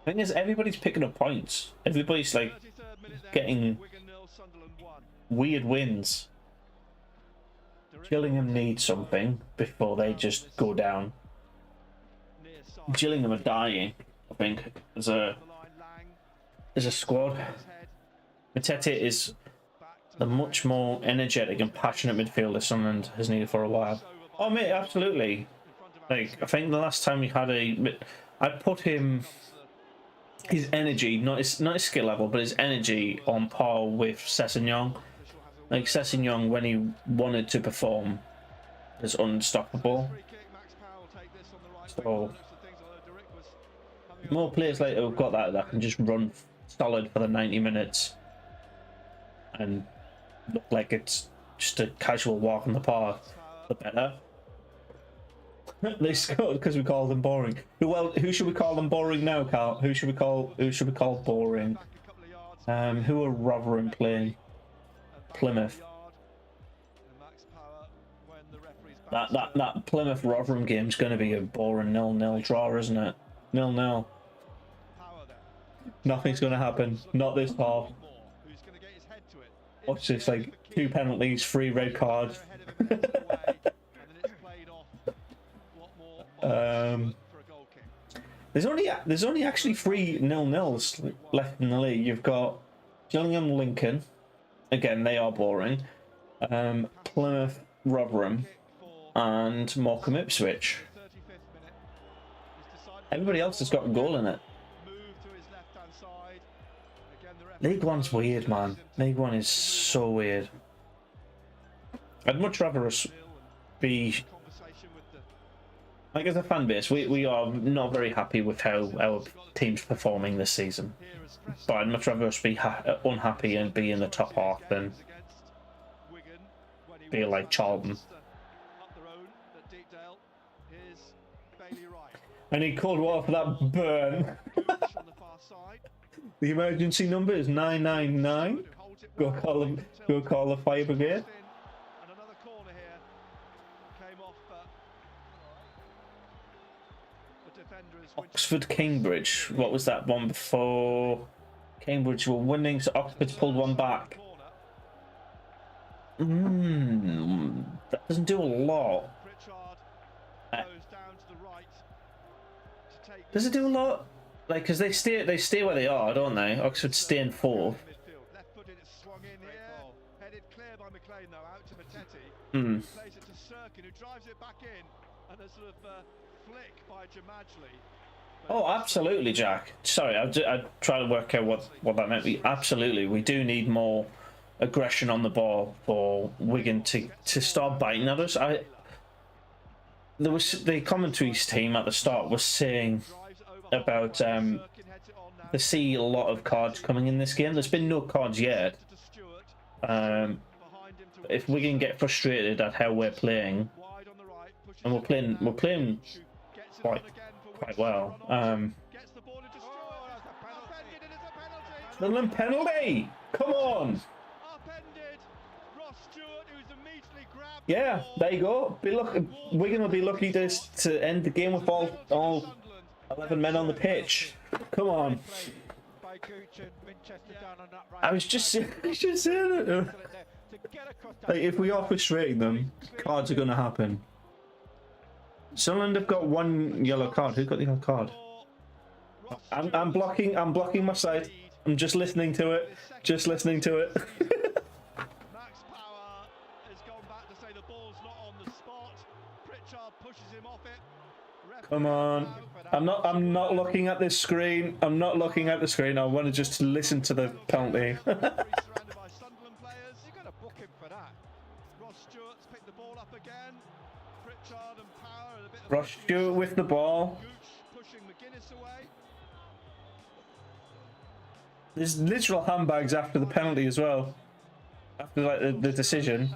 The thing is, everybody's picking up points. Everybody's like getting weird wins. Gillingham needs something before they just go down. Gillingham are dying, I think, as a squad. Matete is the much more energetic and passionate midfielder Sunderland has needed for a while. Oh mate, absolutely. Like, I think the last time we had I'd put him, his energy, not his skill level, but his energy on par with Sessegnon. Like, Sessegnon, when he wanted to perform, is unstoppable. So, more players like who've got that can just run solid for the 90 minutes and look like it's just a casual walk in the park, the better. They scored because we called them boring. Who should we call them boring now, Carl? Who should we call boring? Who are Rotherham playing? Plymouth. That Plymouth Rotherham game's going to be a boring 0-0 draw, isn't it? 0-0. Nothing's going to happen. Not this half. Watch this, like 2 penalties, 3 red cards. There's only actually 3 0-0s left in the league. You've got Gillingham, Lincoln. Again, they are boring. Plymouth, Rotherham, and Mackem, Ipswich. Everybody else has got a goal in it. League One's weird, man. League One is so weird. I'd much rather us be, like, as a fan base, we are not very happy with how our team's performing this season. But I'd much rather us be unhappy and be in the top half than be like Charlton. I need cold water for that burn. The emergency number is 999. Go call the fire brigade. Oxford, Cambridge. What was that one before? Cambridge were winning, so Oxford's pulled one back. That doesn't do a lot. Does it do a lot? Like, because they stay where they are, don't they? Oxford stay in 4th. Oh, absolutely, Jack. Sorry, I try to work out what that meant. Absolutely, we do need more aggression on the ball for Wigan to start biting at us. There was the commentaries team at the start was saying about they see a lot of cards coming in this game. There's been no cards yet. If Wigan get frustrated at how we're playing, and we're playing quite well. Sunderland penalty! Come on! Yeah, there you go. Wigan will be lucky to end the game with all 11 men on the pitch. Come on. By Gooch and Winchester down on that right. I was just saying it. Like, if we are frustrating them, cards are going to happen. Sunderland have got one yellow card. Who got the yellow card? I'm blocking my side. I'm just listening to it. Just listening to it. Max Power has gone back to say the ball's not on the spot. Pritchard pushes him off it. Come on. I'm not looking at this screen. I'm not looking at the screen. I want to just listen to the penalty. Surrounded by Sunderland players. You got to book him for that. Ross Stewart's picked the ball up again. Pritchard and Power and a bit of Ross Stewart with the ball. Gooch pushing McGuinness away. There's literal handbags after the penalty as well. After like the decision.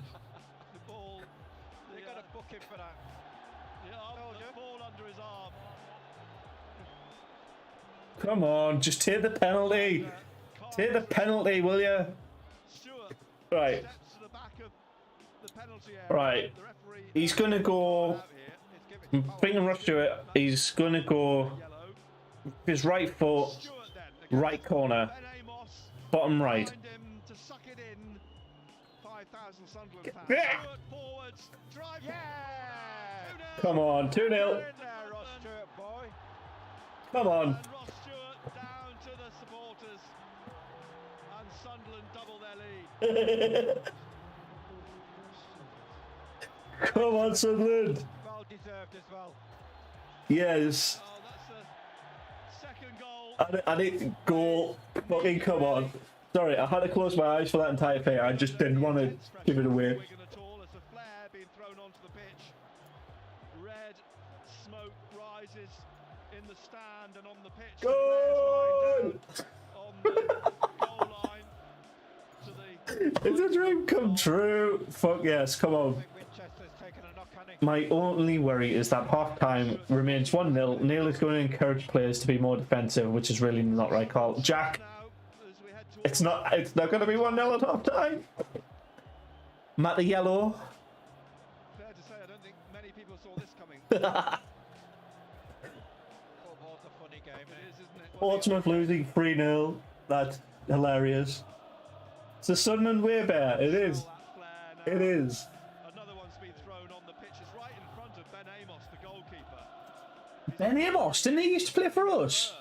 The ball. You got to book him for that. The ball under his arm. Come on, just take the penalty. Take the penalty, will you? Stewart Right. steps to the back of the penalty area. Right. The referee He's gonna go. out here. Thinking Ross Stewart. He's gonna go. Yellow. His right foot, Stewart then. right corner, Ben Amos. bottom right. Behind him to suck it in. 5,000 Sunderland fans. Yeah. Stewart forwards. Drive. Yeah. Come on, 2-0. In there, Ross Stewart, boy. Come on. And Ross Stewart down to the supporters. And Sunderland double their lead. Come on, Sunderland. Well deserved as well. Yes. Oh, that's the second goal. I need goal. Fucking come on. Sorry, I had to close my eyes for that entire thing. I just didn't want to give it away. Wigan at all as a flare being thrown onto the pitch. Red smoke rises in the stand and on the pitch. The Goal! players lined up on the goal line to the. It's a dream come true. Fuck yes, come on. I think Winchester's taken a knock on it. My only worry is that half time remains 1-0. Neil is going to encourage players to be more defensive, which is really not right call. Jack, Now, as we head towards it's not going to be 1-0 at half time. Matt the yellow. fair to say, I don't think many people saw this coming. Football's a funny game. It is, isn't it? Portsmouth losing 3-0. That's hilarious. It's the Sunderland way bear. It is. That flare now. It is. Another one's been thrown on the pitch. It's right in front of Ben Amos, the goalkeeper. Ben Amos, didn't he used to play for us?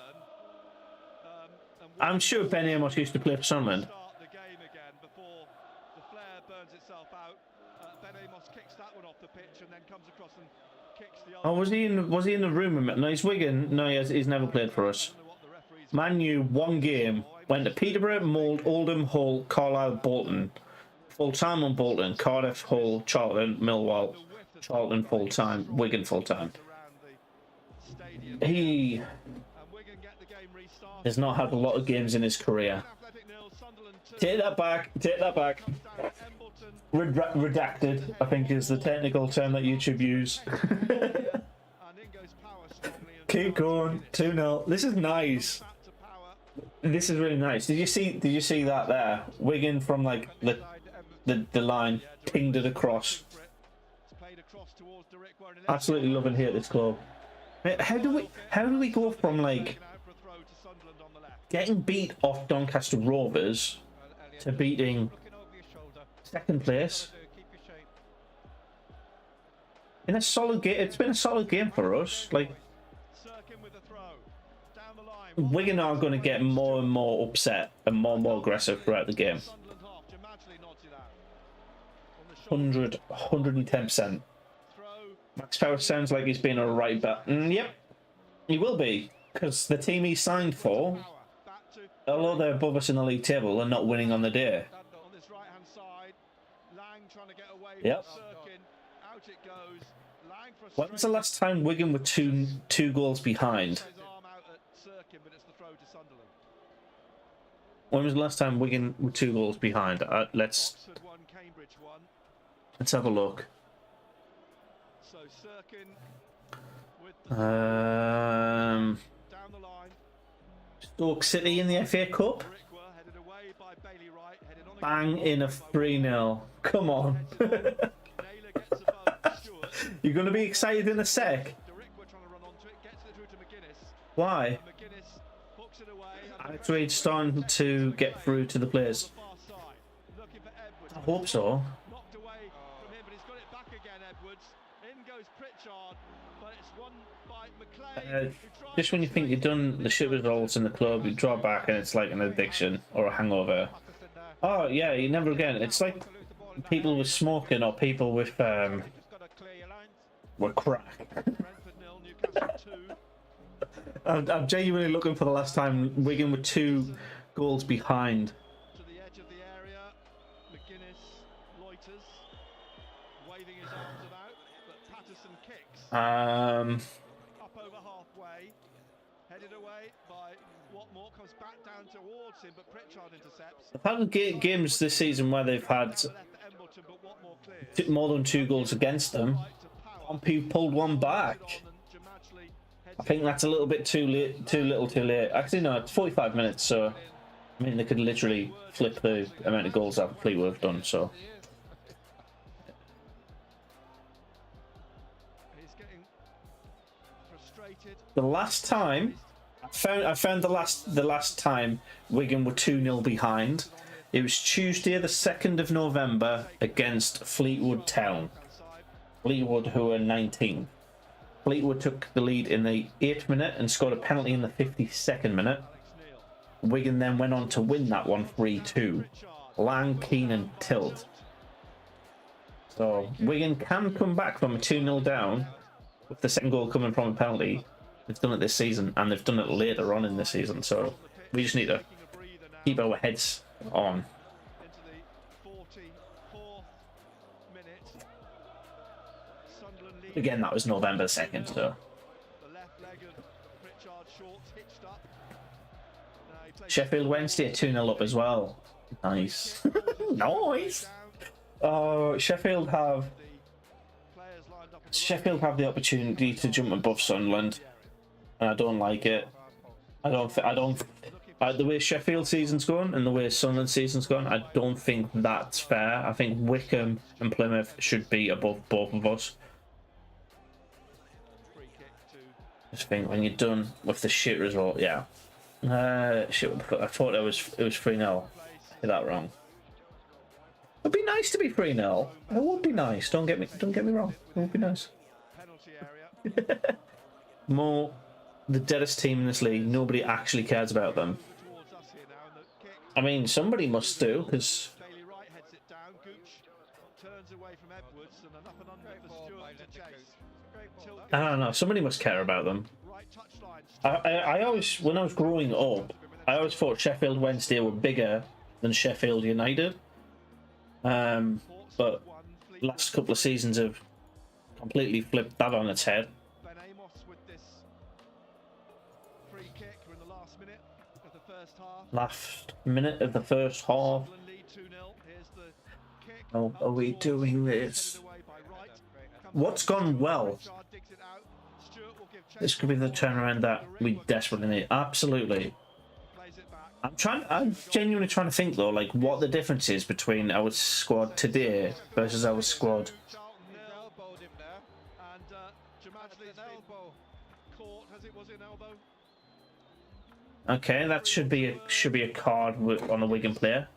And I'm sure Ben Amos used to play for Sunderland. start the game again before the flare burns itself out. Ben Amos kicks that one off the pitch and then comes across and kicks the other. Oh, was he in the room? No, he's Wigan. No, he's never played for us. I don't know what the referee's Man U, one game. Went to Peterborough, Mould, Oldham, Hull, Carlisle, Bolton. Full time on Bolton, Cardiff, Hull, Charlton, Millwall, Charlton full time, Wigan full time. around the stadium. He And Wigan get the game restarted. has not had a lot of games in his career. Athletic nil, Sunderland 2. Take that back. Take that back. Comes down to Embleton. Redacted, I think, is the technical term that YouTube use. And in goes Power strongly. And Keep going. 2-0. This is nice. back to Power. This is really nice. Did you see that there? Wigan from like the line pinged it across. It's played across towards Derrickwa, and Absolutely love and hate this club. How do we go from like out for a throw to Sunderland on the left. getting beat off Doncaster Rovers to beating Looking over your shoulder. second place Keep your shape. in a solid game? It's been a solid game for us. Like Sirkin with a throw. Down the line. Wigan are going to get more and more upset and more aggressive throughout the game. Sunderland half. Jamajli nods it out. On the shoulder 110%. throw. Max Power sounds like he's been a right back. Yep, he will be, because the team he signed for, Power. Back to although they're above us in the league table, are not winning on the day. on this right hand side. Lang trying to get away Yep. from Sirkin. Out it goes. Lang for a When was the straight- last time Wigan were two goals behind? His arm out at Sirkin, but it's the throw to Sunderland. When was the last time Wigan were 2 goals behind? Let's Oxford won, Cambridge won. have a look. So Sirkin with the Um, down the line. Stoke City in the FA Cup. Derrickwa headed away by Bailey Wright. Headed on Bang again. in a 3-0. Come on. Naylor gets above Stewart. You're going to be excited in a sec. Derrickwa trying to run onto it. Gets it through to McGuinness. Why? McGuinness hooks it away. Alex Reid's starting to get through to the players. Looking for Edwards. I hope so. Knocked away from him, but he's got it back again, Edwards. In goes Pritchard, but it's won by McLean. Just when you think you've done the shit results in the club, you draw back and it's like an addiction or a hangover. Oh yeah, you never again. It's like people with smoking or people with crack. I'm genuinely looking for the last time Wigan were 2 goals behind. To the edge of the area, McGuinness loiters, waving his arms about, but Patterson kicks. Up over halfway, headed away by Watmore, comes back down towards him, but Pritchard intercepts. I've had games this season where they've had more than 2 goals against them. Pompey pulled one back. I think that's a little bit too late, too late. Actually, no, it's 45 minutes, so I mean they could literally flip the amount of goals that Fleetwood have done. So He's getting frustrated. the last time I found the last time Wigan were 2-0 behind. It was Tuesday, the 2nd of November against Fleetwood Town. Fleetwood, who are 19th. Fleetwood took the lead in the 8th minute and scored a penalty in the 52nd minute. Wigan then went on to win that one 3-2. Lang, Keane and Tilt. So Wigan can come back from a 2-0 down with the second goal coming from a penalty. They've done it this season and they've done it later on in the season. So we just need to keep our heads on. Into the 44th minute. Sunderland lead. Again, that was November 2nd, so. The left leg of Pritchard Shorts hitched up. Now he plays Sheffield Wednesday 2-0 up as well. Nice. Nice. Oh, Sheffield have the opportunity to jump above Sunderland, and I don't like it. The way Sheffield season's going and the way Sunderland season's going, I don't think that's fair. I think Wickham and Plymouth should be above both of us. I just think when you're done with the shit result, yeah. Shit, I thought it was 3-0. I did that wrong. It'd be nice to be 3-0. It would be nice. Don't get me wrong. It would be nice. More the deadest team in this league. Nobody actually cares about them. I mean, somebody must do, because I don't know. Somebody must care about them. I always, when I was growing up, I always thought Sheffield Wednesday were bigger than Sheffield United. But last couple of seasons have completely flipped that on its head. Last minute of the first half. How are we doing this? What's gone well? This could be the turnaround that we desperately need. Absolutely. I'm genuinely trying to think though, like what the difference is between our squad today versus our squad. Okay, that should be a card on a Wigan player.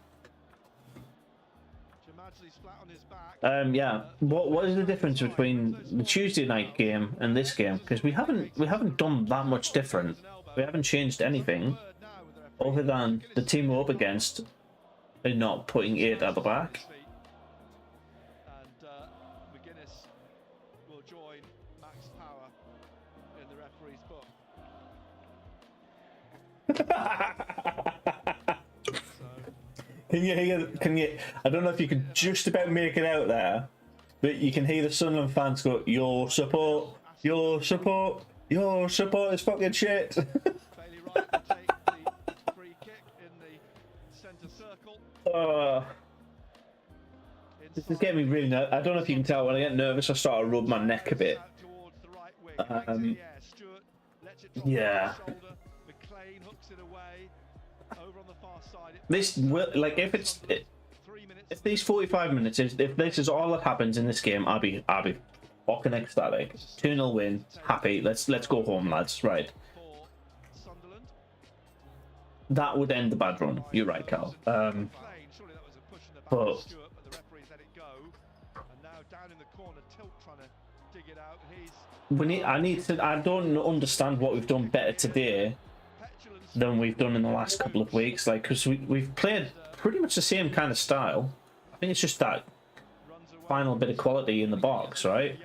Yeah. What is the difference between the Tuesday night game and this game? Because we haven't done that much different. We haven't changed anything other than the team we're up against are not putting 8 at the back. And McGuinness will join Max Power in the referee's book. Can you? I don't know if you could just about make it out there, but you can hear the Sunderland fans go, "Your support, your support, your support is fucking shit." Bailey Wright will take the free kick in the centre circle. This is getting me really nervous. I don't know if you can tell, when I get nervous I start to rub my neck a bit. Yeah. McLean hooks it away over on the far side. This will, like, if these 45 minutes, if this is all that happens in this game, I'll be fucking ecstatic. 2-0 win, happy. Let's go home, lads. Right. that would end the bad run. You're right, Cal. But I don't understand what we've done better today than we've done in the last couple of weeks. Like, because we've played pretty much the same kind of style. I think it's just that final bit of quality in the box, right?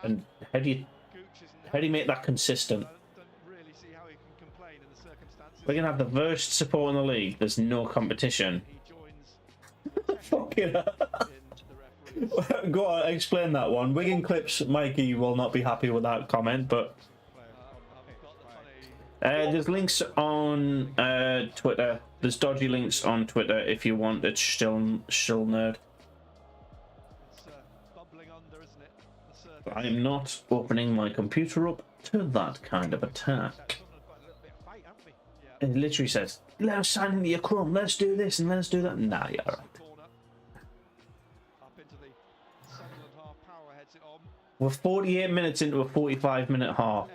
And how do you make that consistent? We're gonna have the worst support in the league. There's no competition. Fucking hell. Go on, explain that one. Wigan Clips Mikey will not be happy with that comment, but there's links on Twitter. There's dodgy links on Twitter if you want. It's still nerd. I am not opening my computer up to that kind of attack. It literally says, "Let us sign into your Chrome. Let's do this and let's do that." Nah, yeah. Right. We're 48 minutes into a 45-minute half.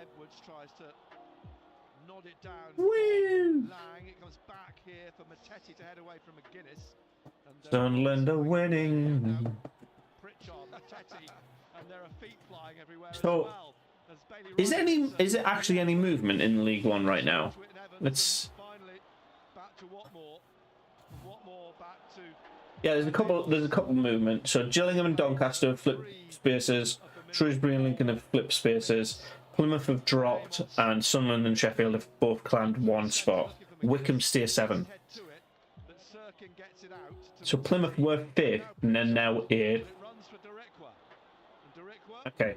Woo! Sunderland are winning. So, is it actually any movement in League One right now? Let's. Yeah, there's a couple movement. So Gillingham and Doncaster have flipped spaces. Shrewsbury and Lincoln have flipped spaces. Plymouth have dropped, and Sunderland and Sheffield have both claimed one spot. Wycombe stay 7th. So Plymouth were 5th, and then now 8th. Okay.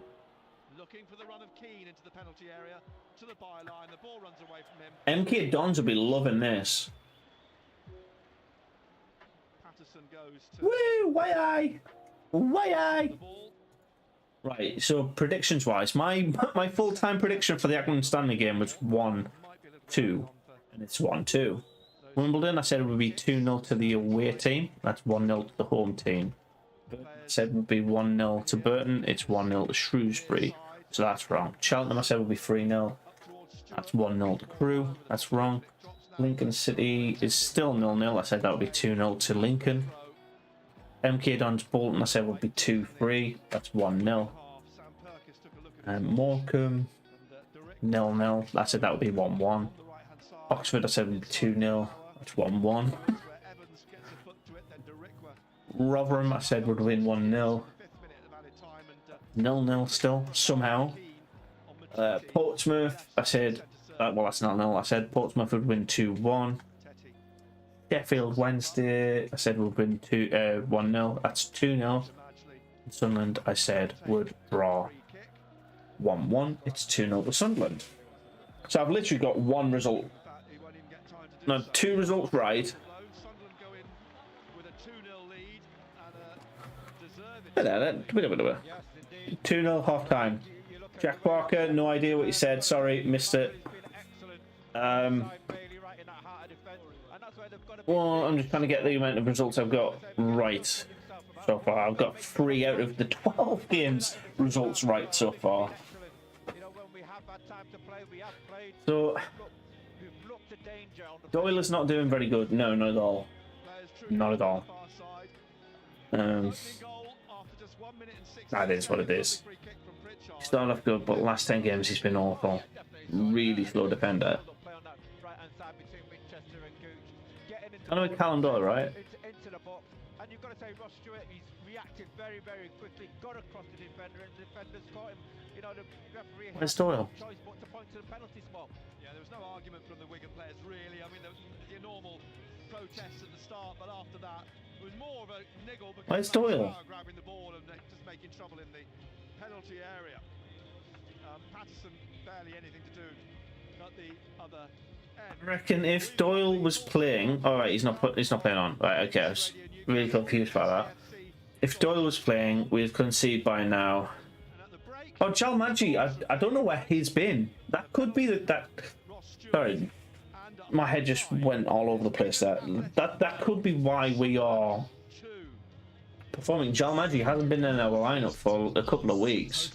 MK Dons will be loving this. Woo! Way I. Right, so predictions wise, my full-time prediction for the Ackland Stanley game was 1-2, and it's 1-2. Wimbledon, I said it would be 2-0 to the away team. That's 1-0 to the home team. Burton, I said it would be 1-0 to Burton. It's 1-0 to Shrewsbury. So that's wrong. Cheltenham, I said would be 3-0. That's 1-0 to Crewe. That's wrong. Lincoln City is still 0-0. I said that would be 2-0 to Lincoln. MK Dons Bolton, I said would be 2-3. That's 1-0. And Morecambe, 0-0. I said that would be 1-1. Oxford, I said would be 2-0. That's 1-1. Rotherham, I said would win 1-0. 0-0 still, somehow. Portsmouth, I said, well, that's not 0. I said Portsmouth would win 2-1. Sheffield Wednesday, I said would win 1-0. That's 2-0. Sunderland, I said, would draw 1-1. It's 2-0 to Sunderland. So I've literally got one result. No, 2 results right. 2-0 half time. Jack Parker, no idea what he said. Sorry, missed it. Well, I'm just trying to get the amount of results I've got right so far. I've got 3 out of the 12 games results right so far. So Doyle is not doing very good. No, not at all. Not at all. That is what it is. He started off good, but last 10 games he's been awful. Really slow defender. I know Callum Doyle, right? And you've got to say Ross Stewart, he's reacted very, very quickly, got across the defender, and the defender's caught him. You know, the referee has no choice but to point to the penalty spot. Yeah, there was no argument from the Wigan players, really. I mean, the normal protests at the start, but after that, it was more of a niggle because Doyle grabbing the ball and just making trouble in the penalty area. Patterson barely anything to do at the other end. I reckon if Doyle was playing, all right, he's not playing on. Right, okay, I was really confused by that. If Doyle was playing, we'd concede by now. Oh, Jalmadji, I don't know where he's been. That could be that. Sorry, my head just went all over the place there. That could be why we are performing. Jalmadji hasn't been in our lineup for a couple of weeks.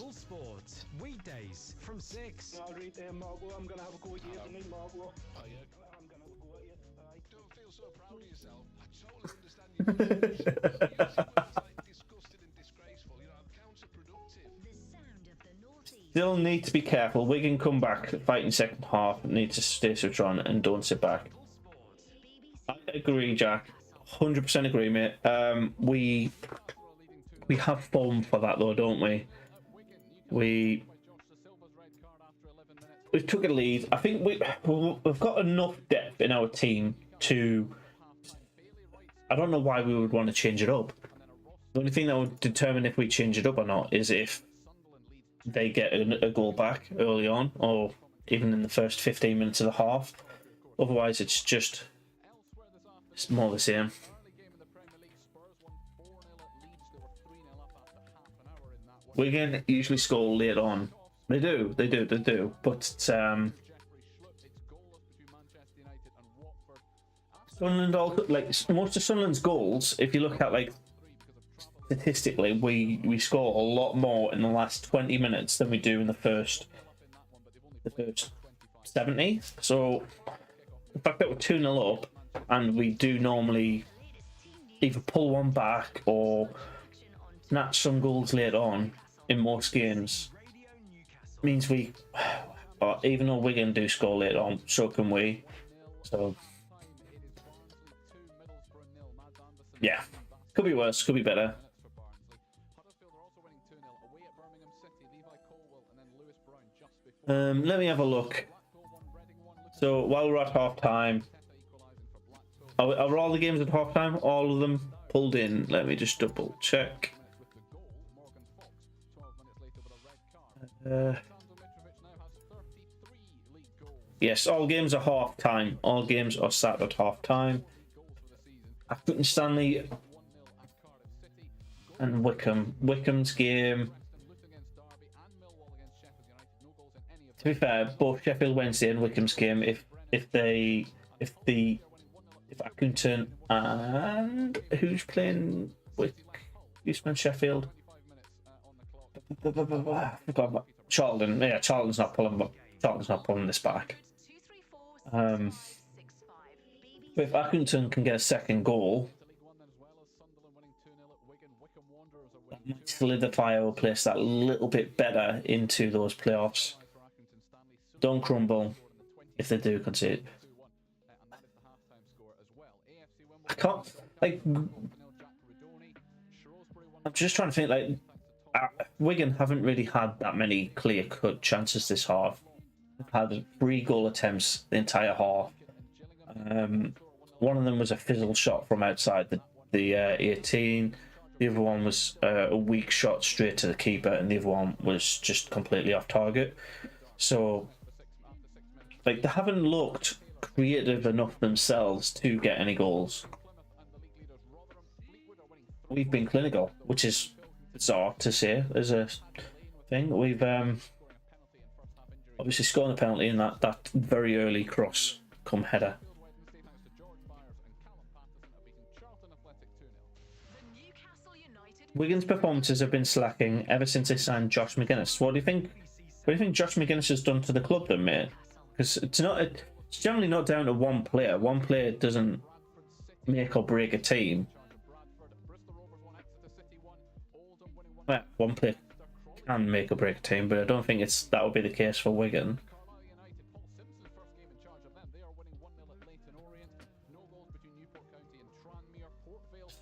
right there, Margot. I'm gonna have a go at you tonight, Margot. Are you? I'm gonna have a go at you. Aye. Don't feel so proud of yourself. I totally understand your feelings. Using words like disgusted and disgraceful, you know, counterproductive. The sound of the northeast. Still need to be careful. Wigan come back, fighting second half. Need to stay switch on and don't sit back. I agree, Jack. 100% agree, mate. We have form for that though, don't we? We took a lead. I think we've got enough depth in our team to. I don't know why we would want to change it up. The only thing that would determine if we change it up or not is if they get a goal back early on, or even in the first 15 minutes of the half. Otherwise, it's more the same. Wigan usually score late on. They do. But Sunderland, like most of Sunderland's goals, if you look at like statistically, we score a lot more in the last 20 minutes than we do in the first 70. So the fact that we're 2-0 up and we do normally either pull one back or snatch some goals later on in most games means we, even though Wigan do score later on, so can we. So yeah, could be worse, could be better. Let me have a look. So while we're at half time, are all the games at half time? All of them pulled in. Let me just double check. Yes, all games are half time. All games are sat at half time. Accrington Stanley and Wycombe. Wycombe's game. To be fair, both Sheffield Wednesday and Wycombe's game, if Accrington and who's playing who's playing Sheffield? Charlton. Yeah, Charlton's not pulling this back. If Accrington can get a second goal, that might solidify our place that little bit better into those playoffs. Don't crumble if they do concede. I can't, like, I'm just trying to think, like, Wigan haven't really had that many clear-cut chances this half. They've had 3 goal attempts the entire half. One of them was a fizzle shot from outside the 18. The other one was a weak shot straight to the keeper, and the other one was just completely off target. So, like, they haven't looked creative enough themselves to get any goals. We've been clinical, which is bizarre to say as a thing. We've obviously scored a penalty in that very early cross come header. Wigan's performances have been slacking ever since they signed Josh McGuinness. What do you think? What do you think Josh McGuinness has done to the club, then, mate? Because it's generally not down to one player. One player doesn't make or break a team. Well, one player can make or break a team, but I don't think that would be the case for Wigan.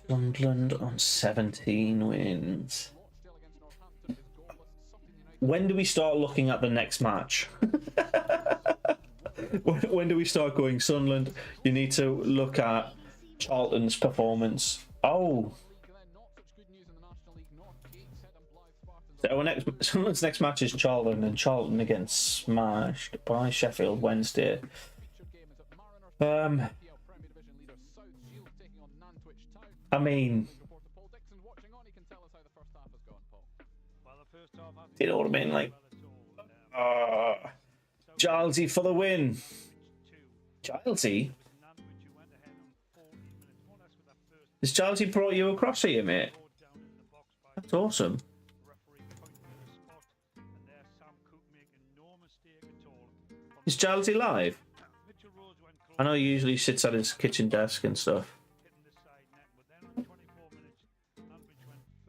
Sunderland on 17 wins. When do we start looking at the next match? when do we start going, Sunderland, you need to look at Charlton's performance? Oh. So Sunderland's next match is Charlton, and Charlton again smashed by Sheffield Wednesday. I mean, you know what I mean? Like, Gilesy for the win. Gilesy? Has Gilesy brought you across here, mate? That's awesome. Is Jalsy live? I know he usually sits at his kitchen desk and stuff.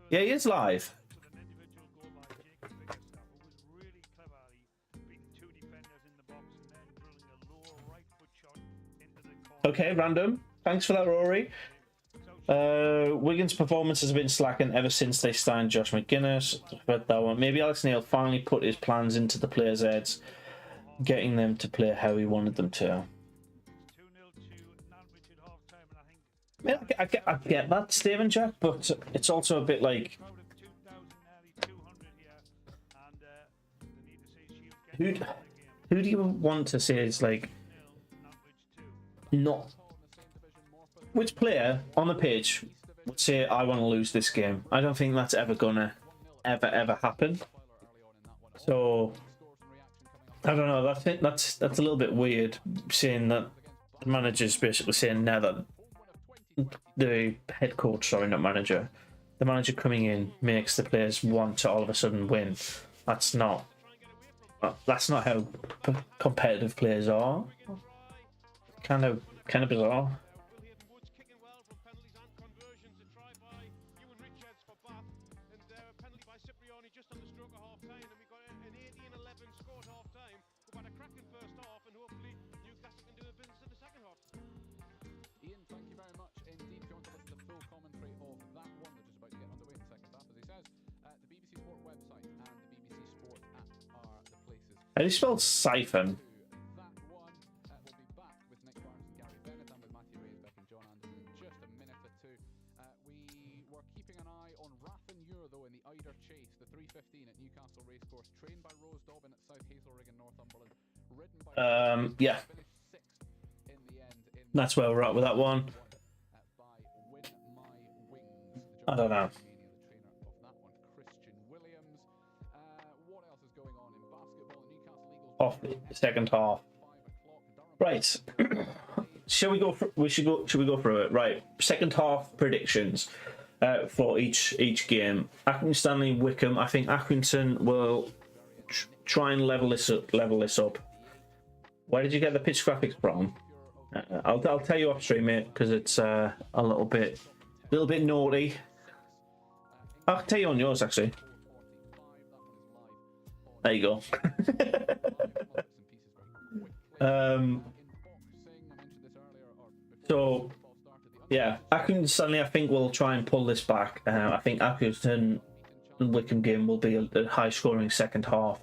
Yeah, he is live. Okay, random. Thanks for that, Rory. Wigan's performance has been slacking ever since they signed Josh McGuinness. Read that one. Maybe Alex Neil finally put his plans into the players' heads, getting them to play how he wanted them to. I mean, I get that, Stephen Jack, but it's also a bit like who do you want to say is like not which player on the pitch would say I want to lose this game? I don't think that's ever gonna ever happen. So I don't know. That's a little bit weird saying that the manager's basically saying now that the head coach, sorry, not manager, the manager coming in makes the players want to all of a sudden win. That's not how competitive players are. Kind of bizarre. How do you spell siphon? Yeah. That's where we're at with that one. I don't know. Off the second half. Right. Shall we go through it? Right. Second half predictions for each game. Accrington, Stanley, Wycombe. I think Accrington will try and level this up. Where did you get the pitch graphics from? I'll tell you off stream, mate, because it's a little bit naughty. I'll tell you on yours actually. There you go. So yeah, Accrington Stanley I think will try and pull this back. I think Accrington and Wycombe game will be a high scoring second half.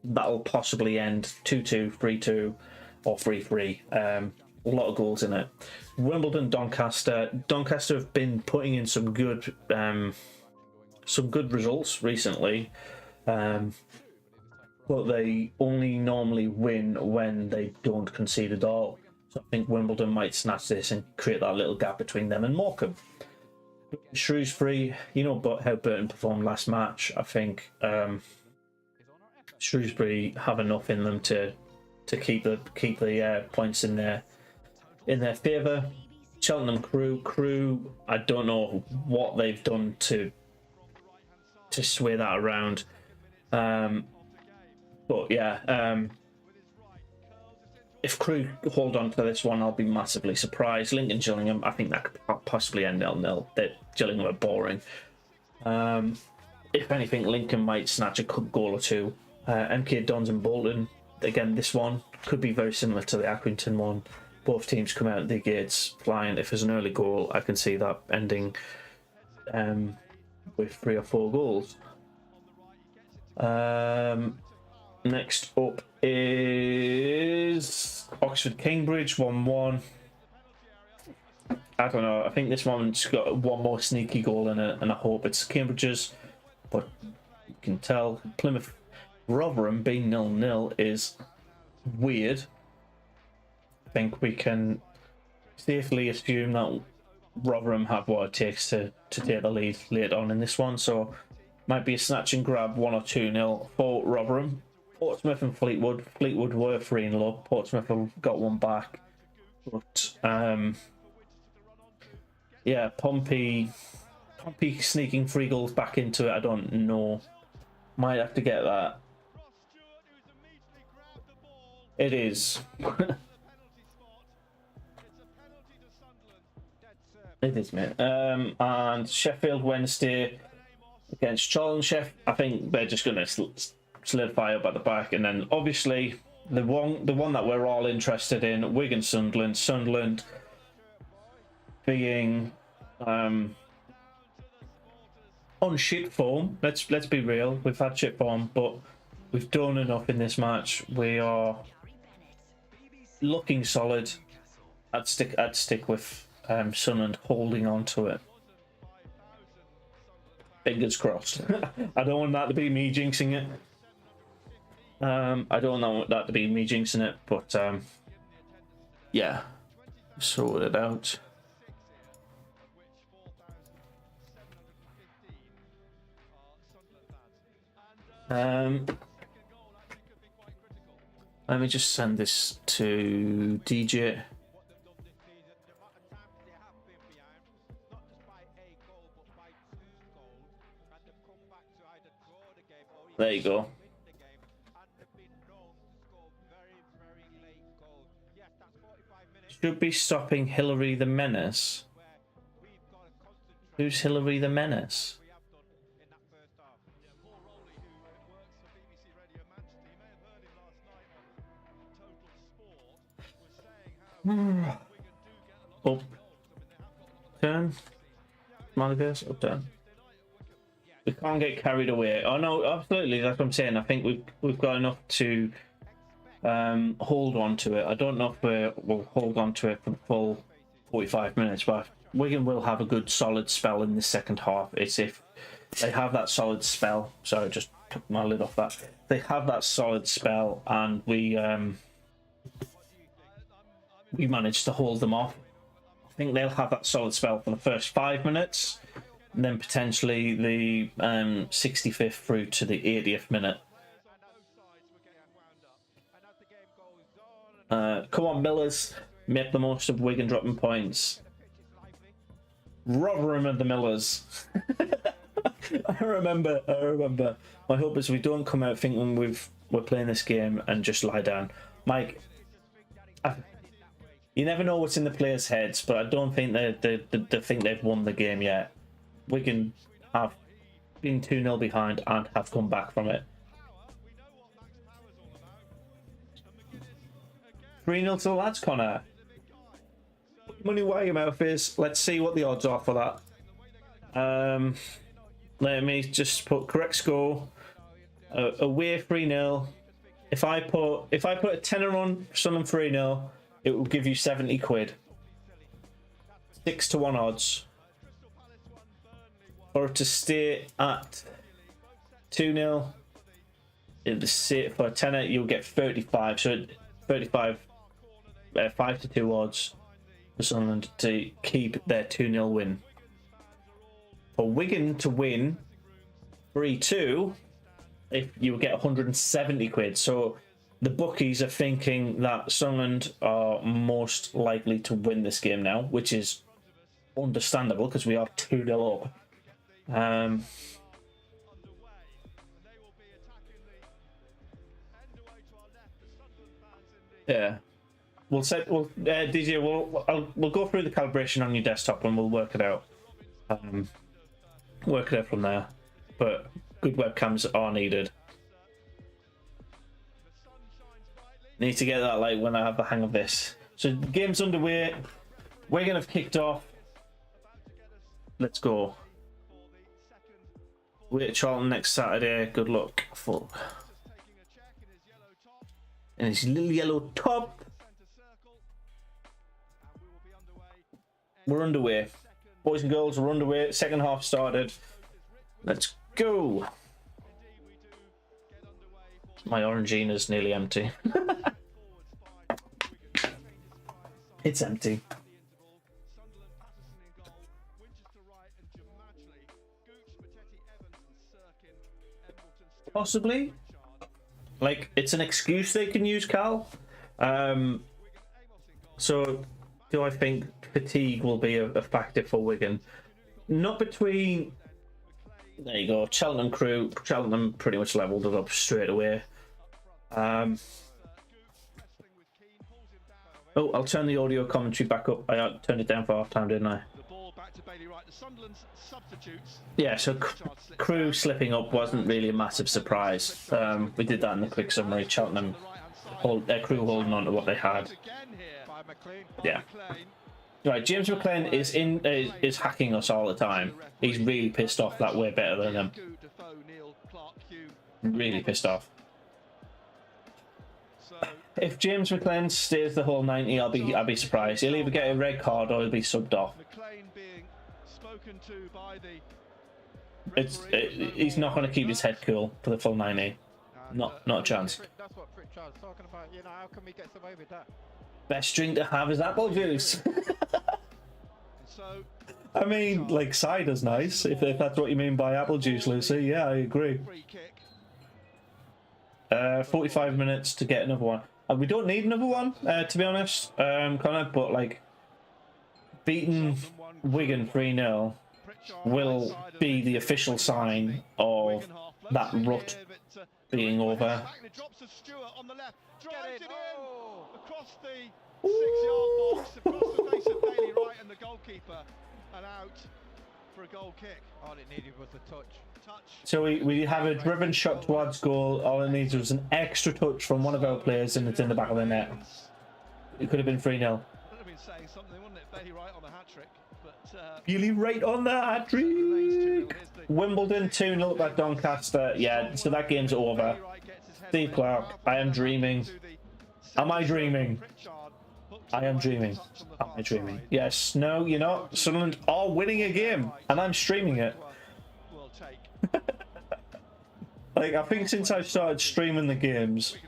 That'll possibly end 2-2, 3-2 or 3-3. A lot of goals in it. Wimbledon, Doncaster have been putting in some good results recently. But they only normally win when they don't concede at all. So I think Wimbledon might snatch this and create that little gap between them and Morecambe. Shrewsbury, you know how Burton performed last match. I think Shrewsbury have enough in them to keep the points in their favour. Cheltenham Crew, I don't know what they've done to sway that around. But yeah, if Crew hold on to this one, I'll be massively surprised. Lincoln Gillingham, I think that could possibly end 0-0. Gillingham are boring. If anything, Lincoln might snatch a goal or two. MK Dons and Bolton, again, this one could be very similar to the Accrington one. Both teams come out of the gates flying. If there's an early goal, I can see that ending with 3 or 4 goals. Next up is Oxford Cambridge 1-1. I don't know. I think this one's got one more sneaky goal in it, and I hope it's Cambridge's. But you can tell Plymouth Rotherham being 0-0 is weird. I think we can safely assume that Rotherham have what it takes to take the lead later on in this one. So might be a snatch and grab 1 or 2-0 for Rotherham. Portsmouth and Fleetwood. Fleetwood were 3-0. Portsmouth have got one back. But yeah, Pompey sneaking 3 goals back into it. I don't know. Might have to get that. It is. It is, mate. And Sheffield Wednesday against Charlton. I think they're just going to solidify up at the back, and then obviously the one that we're all interested in, Wigan Sunderland. Sunderland being on shit form. Let's be real. We've had shit form, but we've done enough in this match. We are looking solid. I'd stick with Sunderland holding on to it. Fingers crossed. I don't want that to be me jinxing it. I don't want that to be me jinxing it, but yeah, sort it out. Let me just send this to DJ. There you go. Should be stopping Hillary the Menace. Who's Hillary the Menace? Up. Turn. Smiley face. Up, turn. We can't get carried away. Oh no, absolutely. That's what I'm saying. I think we've got enough to hold on to it. I don't know if we'll hold on to it for the full 45 minutes, but Wigan will have a good solid spell in the second half. It's if they have that solid spell. Sorry, just took my lid off that. They have that solid spell, and we managed to hold them off. I think they'll have that solid spell for the first 5 minutes, and then potentially the 65th through to the 80th minute. Come on, Millers. Make the most of Wigan dropping points. Rotherham and the Millers. I remember. My hope is we don't come out thinking we're playing this game and just lie down. Mike, you never know what's in the players' heads, but I don't think they think they've won the game yet. Wigan have been 2-0 behind and have come back from it. 3-0 to the lads, Connor. Money where your mouth is. Let's see what the odds are for that. Let me just put correct score. Away 3-0. If I put a tenner on Sunderland 3-0, it will give you 70 quid. 6-1 odds. For it to stay at 2-0, for a tenner you'll get 35. So 35, 5-2 odds for Sunderland to keep their 2-0 win. For Wigan to win 3-2, if you get 170 quid. So the bookies are thinking that Sunderland are most likely to win this game now, which is understandable because we are 2-0 up. Yeah, DJ, we'll go through the calibration on your desktop and we'll work it out. Work it out from there. But good webcams are needed. Need to get that like when I have the hang of this. So the game's underway. We're gonna have kicked off. Let's go. We're at Charlton next Saturday. Good luck. Full. And his little yellow top. We're underway. Boys and girls, we're underway. Second half started. Let's go. My Orangina's nearly empty. It's empty. Possibly. Like, it's an excuse they can use, Cal. So, do I think fatigue will be a factor for Wigan? Not between... There you go. Cheltenham crew. Cheltenham pretty much levelled it up straight away. Oh, I'll turn the audio commentary back up. I turned it down for half time, didn't I? The ball back to Bailey Wright. The Sunderland's substitutes. Yeah, so Crew slipping up wasn't really a massive surprise. We did that in the quick summary. Cheltenham, their Crew holding on to what they had. Yeah. Right, James McLean is hacking us all the time. He's really pissed off that we're better than him. Really pissed off. If James McLean stays the whole 90, I'll be surprised. He'll either get a red card or he'll be subbed off. He's not going to keep his head cool for the full 90. Not a chance. That's what Pritchard's talking about. You know, how can we get away with that? Best drink to have is apple juice. I mean, like, cider's nice, if that's what you mean by apple juice, Lucy. Yeah, I agree. 45 minutes to get another one. We don't need another one, to be honest, Connor, but, like, beating Wigan 3-0 will be the official sign of that rut being over. Across the 6-yard box, across the face of Bailey Wright and the goalkeeper, and out for a goal kick. All it needed was a touch. So we have a driven shot towards goal. All it needs was an extra touch from one of our players, and it's in the back of the net. It could have been 3-0. Would have been saying something, wouldn't it? Bailey Wright on a hat-trick. Bailey Wright on the hat-trick. Wimbledon 2-0 at Doncaster. Yeah, so that game's over. Steve Clark, I am dreaming. Am I dreaming? I am dreaming. Am I dreaming? Yes. No, you're not. Sunderland are winning a game, and I'm streaming it. Like, I think since I started streaming the games,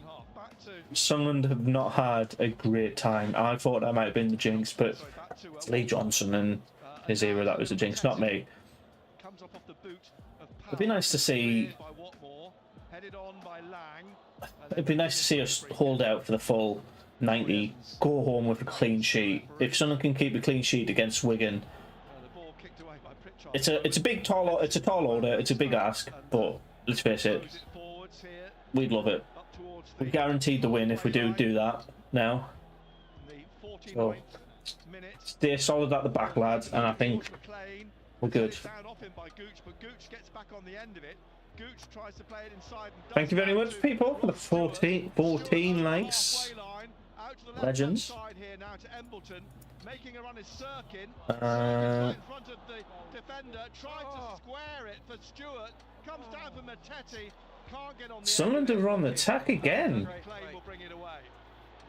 Sunderland have not had a great time. I thought that might have been the jinx, but it's Lee Johnson and his era that was the jinx, not me. It'd be nice to see. It'd be nice to see us hold out for the full 90, go home with a clean sheet. If Sunderland can keep a clean sheet against Wigan, it's a tall order. It's a big ask, but let's face it, we'd love it. We're guaranteed the win if we do that now. So stay solid at the back, lads, and I think we're good. Thank you very much, people, for the 14 likes. Legends. Making a run is Sirkin. In front of the defender, tried to square it for Stewart. Comes down for Mattetti. Can't get on the Sunderland are on the attack again. Will bring it away.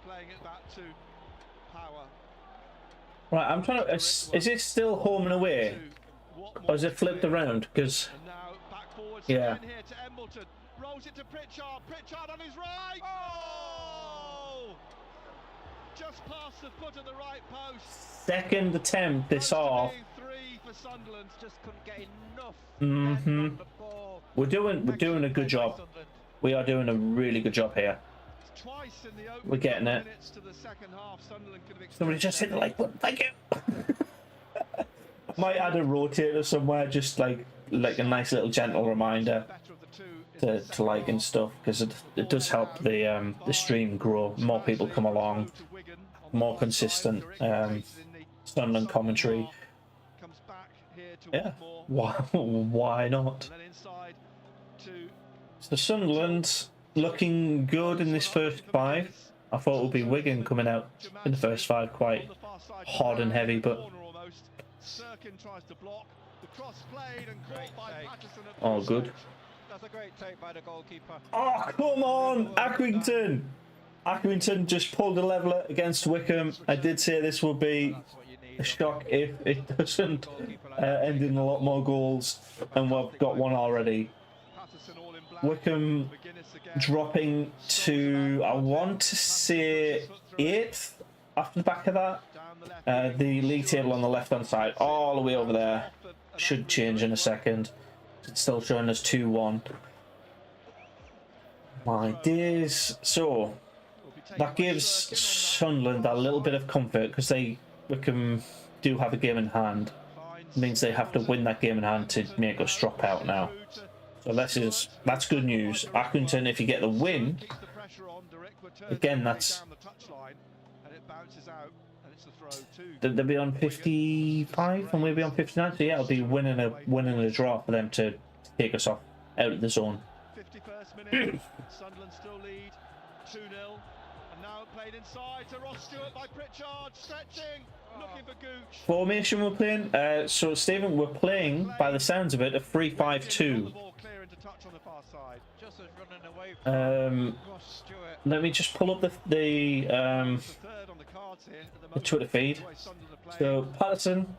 Playing it back to Power. Right, I'm trying to. Is it still home and away, or is it flipped around? Because yeah. Here to Embleton. Rolls it to Pritchard. Pritchard on his right. Oh! Just past the foot of the right post. Second attempt this off. Just couldn't get enough. We're doing a good job. We are doing a really good job here. We're getting it. Somebody just hit the like button. Thank you. Might add a rotator somewhere, just like a nice little gentle reminder to like and stuff, because it does help the stream grow. More people come along, more consistent Sunderland commentary. Yeah, why not? So Sunderland looking good in this first 5. I thought it would be Wigan coming out in the first 5 quite hard and heavy, but all good. That's a great take by the goalkeeper. Oh, come on, Accrington! Accrington just pulled a leveller against Wickham. I did say this would be a shock if it doesn't end in a lot more goals, and we've got one already. Wickham dropping to, I want to say, 8th after the back of that. The league table on the left hand side, all the way over there, should change in a second. It's still showing us 2-1. My days. So that gives Sunderland a little bit of comfort, because Wickham do have a game in hand. It means they have to win that game in hand to make us drop out now. So that's good news. Accrington, if you get the win, again, that's bounces out, and it's a throw to. They'll be on 55 and we'll be on 59. So yeah, it'll be winning a draw for them to take us off out of the zone. 51st minute, Sunderland still lead 2-0, and now played inside to Ross Stewart by Pritchard, stretching, looking for Gooch. Formation we're playing. So Stephen, we're playing by the sounds of it a 3-5-2. Let me just pull up the Twitter feed. So Patterson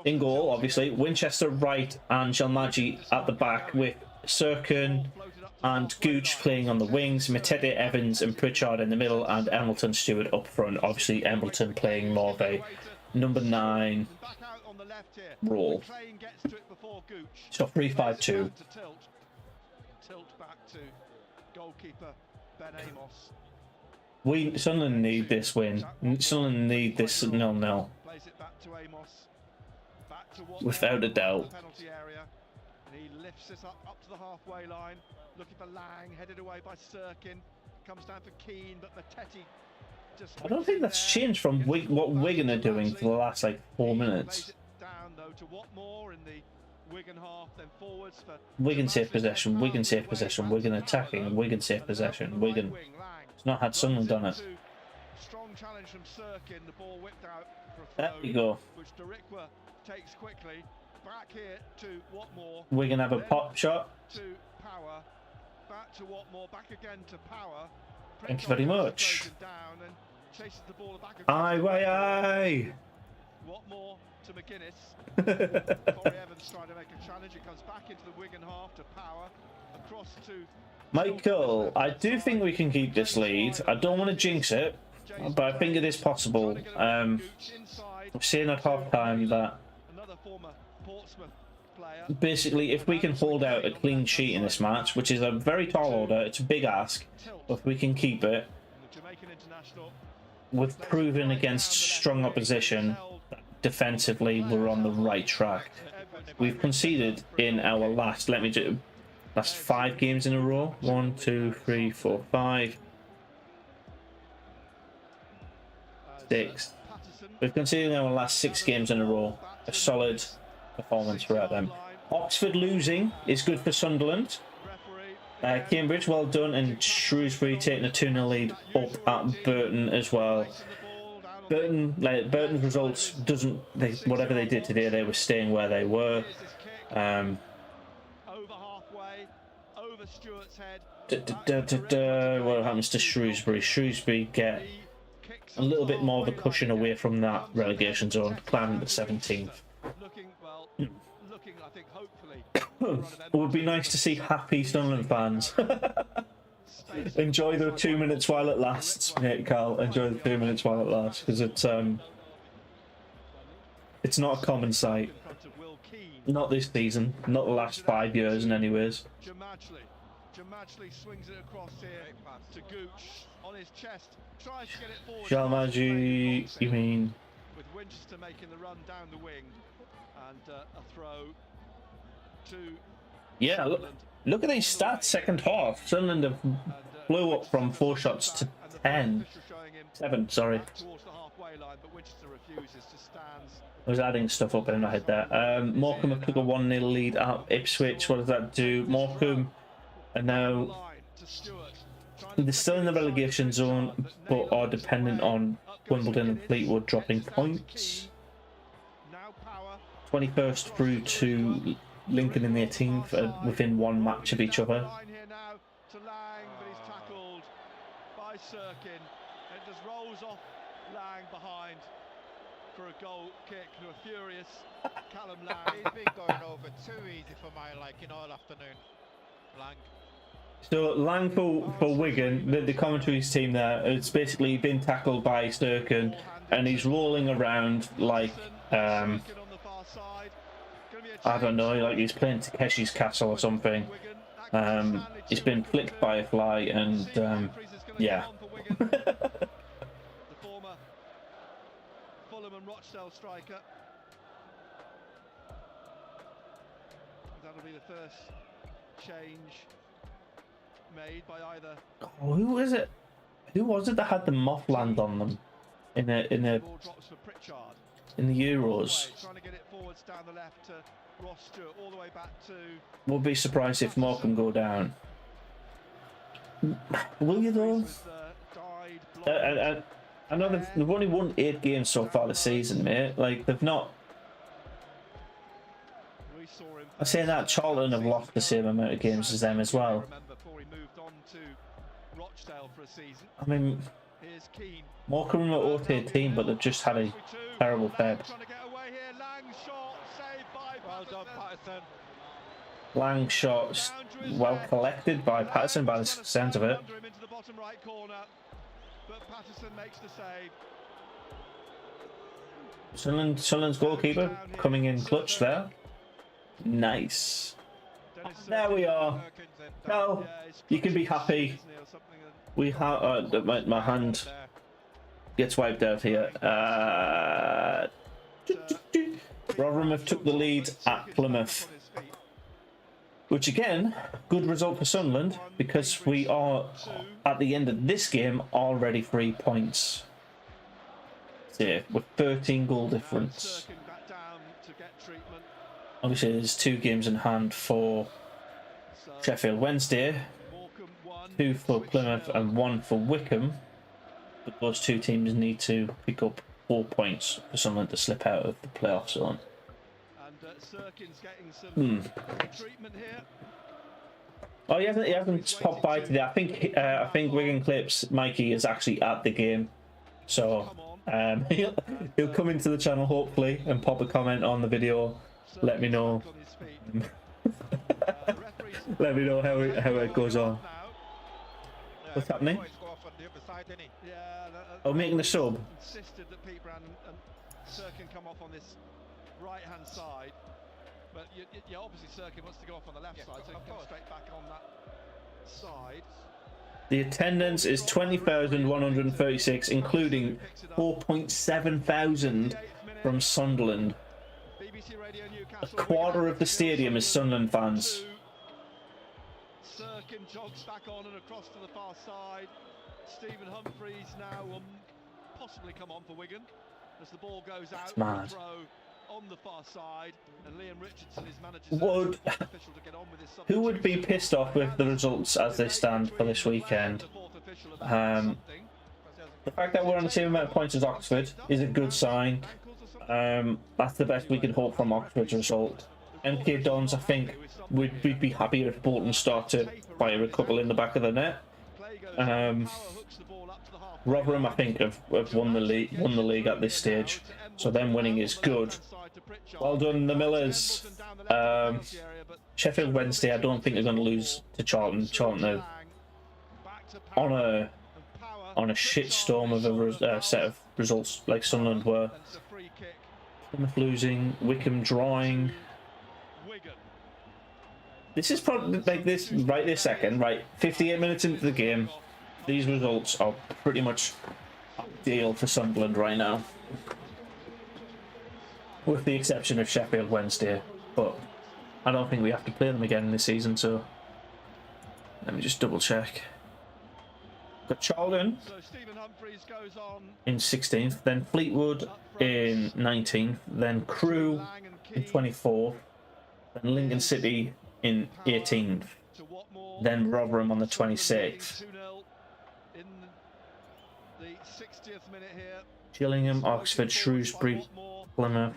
in goal, obviously. Winchester right and Shalmaji at the back with Sirkin and Gooch playing on the wings, Matete, Evans and Pritchard in the middle, and Embleton Stewart up front. Obviously Embleton playing more of a number 9 role. So 3-5-2. Tilt back to goalkeeper Ben Amos. Sunderland need this win. Sunderland need this 0-0. Plays it back to Amos. Back to Without a doubt. Penalty area. And he lifts it up to the halfway line. Looking for Lang, headed away by Sirkin. Comes down for Keane, but Matete just. I don't think that's changed from what Wigan are doing for the last like 4 minutes. Down though to Watmore in the Wigan half, then forwards for Wigan safe possession, Wigan safe possession, Wigan attacking, Wigan safe possession, Wigan. It's not had Sunderland on it. Strong challenge from Sirkin, the ball whipped out for a There throw, you go. which Deriqua takes quickly. Back here to Watmore. Wigan have a pop shot. To Power. Back to Watmore, back again to Power. Thank you very much. Down and chases the ball back. Aye. Watmore to McGuinness. Corey Evans trying to make a challenge. It comes back into the Wigan half to Power. Across to Michael, I do think we can keep this lead. I don't want to jinx it, but I think it is possible. I've seen at half time that another former Portsmouth player. basically if we can hold out a clean sheet in this match, which is a very tall order, it's a big ask, but if we can keep it, with proving against strong opposition, defensively we're on the right track. We've conceded in our last 5 games in a row. 1, 2, 3, 4, 5, 6. We've conceded in our last 6 games in a row. A solid performance throughout them. Oxford losing is good for Sunderland. Cambridge, well done, and Shrewsbury taking a 2-0 lead up at Burton as well. Burton's results whatever they did today, they were staying where they were. Over halfway, over Stewart's head. What happens to Shrewsbury? Shrewsbury get a little bit more of a cushion away from that relegation zone, climbing to 17th. Looking, I think, hopefully. It would be nice to see happy Sunderland fans. Enjoy the 2 minutes while it lasts, mate, Carl. Enjoy the 2 minutes while it lasts, because it's not a common sight. Not this season, not the last 5 years in any ways. Jamadli swings it across here to Gooch on his chest. Tries to get it forward. Shalmaji, you mean? With Winchester making the run down the wing, and a throw to. Yeah, look at these stats. Second half, Sunderland have blew up from 4 shots to 10. 7, sorry. I was adding stuff up in my head there. Morecambe have took a 1-0 lead at Ipswich. What does that do? Morecambe are now they're still in the relegation zone, but are dependent on Wimbledon and Fleetwood dropping points. 21st through to Lincoln in the 18th are within 1 match of each other. To Lang, but he's tackled by Sirkin. It just rolls off Lang behind for a goal kick to a furious Callum Lang. He's been going over too easy for my liking all afternoon. Lang. So Lang for Wigan, the commentary's team there, it's basically been tackled by Sturkin, and he's rolling around like I don't know, like he's playing Takeshi's Castle or something. He's been flicked by a fly, and yeah. The former Fulham and Rochdale striker. That'll be the first change made by either. Oh, who was it? Who was it that had the moth land on them? in the Ball drops for Pritchard. Euros. Trying to get it forwards down the left to Ross Stewart, all the way back to. Would be surprised if Mackem go down. Will you though? I know they've only won 8 games so far this season, mate. Like they've not. I say that Charlton have lost the same amount of games as them as well. I mean, Mackem are an okay team, but they've just had a terrible Feb. Lang shots well collected by Patterson by the sounds of it. Sunderland's goalkeeper coming in clutch there. Nice. There we are. Now you can be happy. We have my hand gets wiped out here. Rotherham have took the lead at Plymouth, which again, good result for Sunderland because we are at the end of this game already 3 points. So with 13 goal difference. Obviously, there's 2 games in hand for Sheffield Wednesday, 2 for Plymouth and 1 for Wigan. But those 2 teams need to pick up 4 points for Sunderland to slip out of the playoff zone. Oh, he hasn't popped by today. I think Wigan Clips Mikey is actually at the game, so he'll come into the channel hopefully and pop a comment on the video. Let me know. Let me know how it goes on. What's happening? Oh, making the sub. Insisted that Pete Brand and Sirkin come off on this right-hand side, but obviously Sirkin wants to go off on the left side, so he can come straight back on that side. The attendance is 20,136, including 4.7 thousand from Sunderland. A quarter of the stadium is Sunderland fans. Sirkin jogs back on and across to the far side. Stephen Humphreys now will possibly come on for Wigan as the ball goes out. Mad. Throw on the far side, and Liam Richardson is manager's official to get on with his who would be pissed off with the results as they stand for this weekend? The fact that we're on the same amount of points as Oxford is a good sign. That's the best we can hope from Oxford's result. MK Dons, I think, we'd be happy if Bolton start to fire a couple in the back of the net. Rotherham, I think, have won the league at this stage, so them winning is good. Well done, the Millers. Sheffield Wednesday, I don't think they're going to lose to Charlton. Charlton are on a shitstorm of a set of results like Sunderland were. Plymouth losing, Wickham drawing. This is probably like this right this second, right? 58 minutes into the game, these results are pretty much ideal for Sunderland right now, with the exception of Sheffield Wednesday. But I don't think we have to play them again this season, so let me just double check. Got Charlton in 16th, then Fleetwood in 19th, then Crewe in 24th, then Lincoln City in 18th, then Rotherham on the 26th. Gillingham, Oxford, Shrewsbury, Plymouth.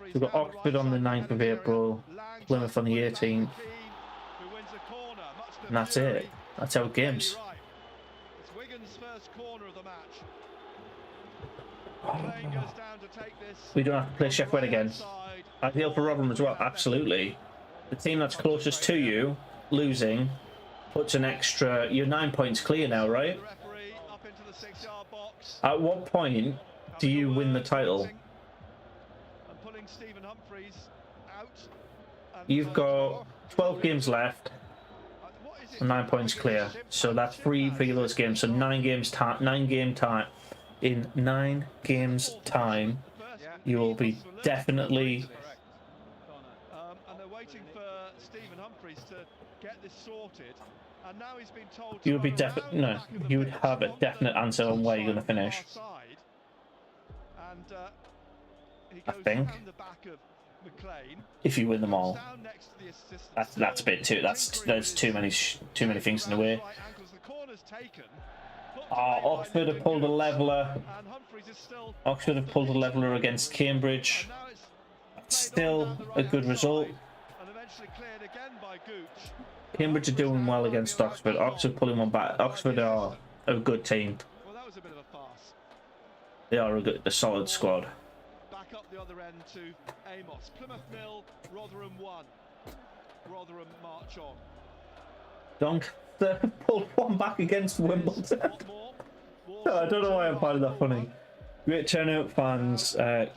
We've got Oxford on the 9th of April, Plymouth on the 18th, and that's it. That's our games. We don't have to play Sheffield again. Ideal for Rotherham as well, absolutely. The team that's closest to you losing puts an extra. You're 9 points clear now, right? At what point do you win the title? You've got 12 games left, 9 points clear. So that's free for those games. So 9 games time. 9 game time. In 9 games time, you will be definitely. And they're waiting for Stephen Humphreys to get this sorted. And now he's been told You would be definite. No, you would have a definite answer on where you're going to finish. he goes think. down the back of McLean. If you win them all, Down next to the assistant that's a bit too. That's too many things in the way. right ankles. The corner's taken. Oxford have pulled a leveler. And Humphreys is still Oxford have pulled a leveler against Cambridge. and now it's That's played still on down the a right-hand good result. side, and eventually cleared again by Gooch. Cambridge are doing well against Oxford. Oxford pulling one back. Oxford are a good team. Well, that was a bit of a farce. They are a solid squad. Back up the other end to Amos. Plymouth 0, Rotherham 1. Rotherham march on. Doncaster pulled one back against Wimbledon. I don't know why I'm finding that funny. Great turnout, fans.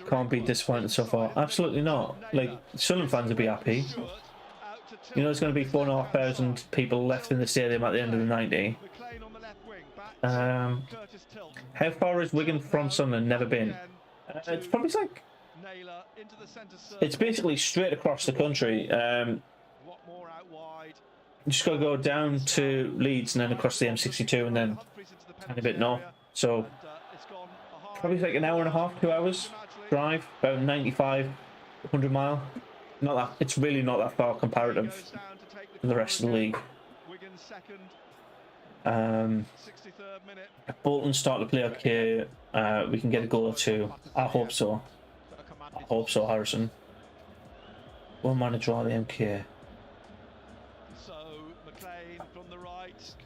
Can't be disappointed so far. Absolutely not. Like, Sunderland fans would be happy. You know, there's going to be 4,500 people left in the stadium at the end of the 90. How far is Wigan from Sunderland? Never been. It's probably like... It's basically straight across the country. You just got to go down to Leeds and then across the M62 and then a tiny bit north. So, probably like an hour and a half, 2 hours drive, about 95, 100 mile. Not that, it's really not that far comparative to the rest of the league. If Bolton start to play okay, we can get a goal or two. I hope so. I hope so, Harrison. We'll manage to draw the MK.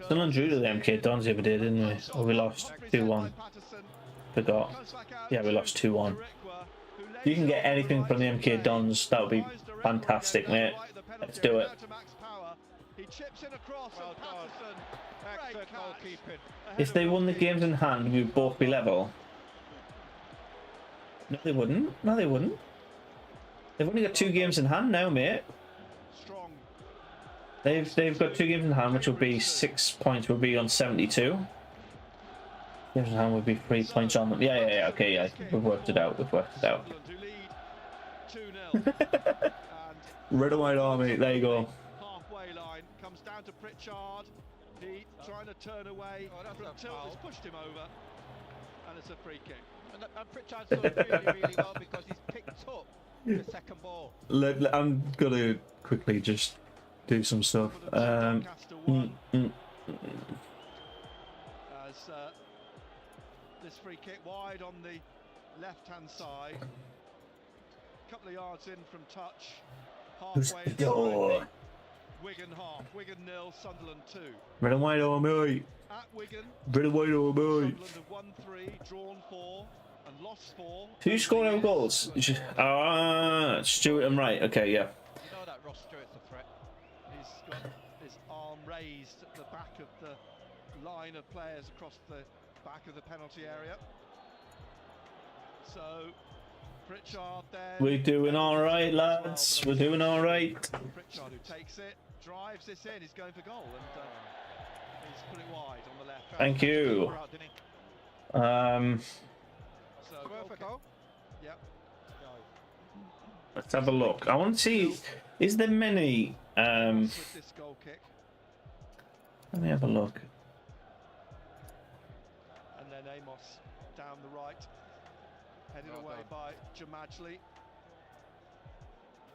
Sunderland drew to the MK Dons the other day, didn't we? Or we lost 2-1. Forgot. Yeah, we lost 2-1. If you can get anything from the MK Dons, that would be fantastic, mate. Let's do it. If they won the games in hand, we would both be level. No, they wouldn't. No, they wouldn't. They've only got 2 games in hand now, mate. They've got 2 games in hand, which will be 6 points. Will be on 72. Games in hand would be 3 points on them. Yeah. Okay, yeah. We've worked it out. Red and White Army. There you go. Halfway line comes down to Pritchard. He trying to turn away. Tilt has pushed him over, and it's a free kick. And Pritchard's done really well because he's picked up the second ball. I'm gonna quickly just do some stuff. As this free kick wide on the left-hand side, a couple of yards in from touch, halfway inside. Wigan half, Wigan 0, Sunderland 2. Red and White Army. At Wigan, Red and White Army. Sunderland have won 3, drawn 4, and lost 4. Who scored our goals? Stuart and Wright. Okay, yeah. You know that Ross Stewart's a threat. He's got his arm raised at the back of the line of players across the back of the penalty area. So Pritchard then. We're doing all right, lads. We're doing all right. Pritchard who takes it, drives this in. He's going for goal, and he's put it wide on the left. Thank you. So goal. Yep. Let's have a look. I want to see. Is there many? With this goal kick, Let me have a look. and then Amos down the right, headed away by Jamajli,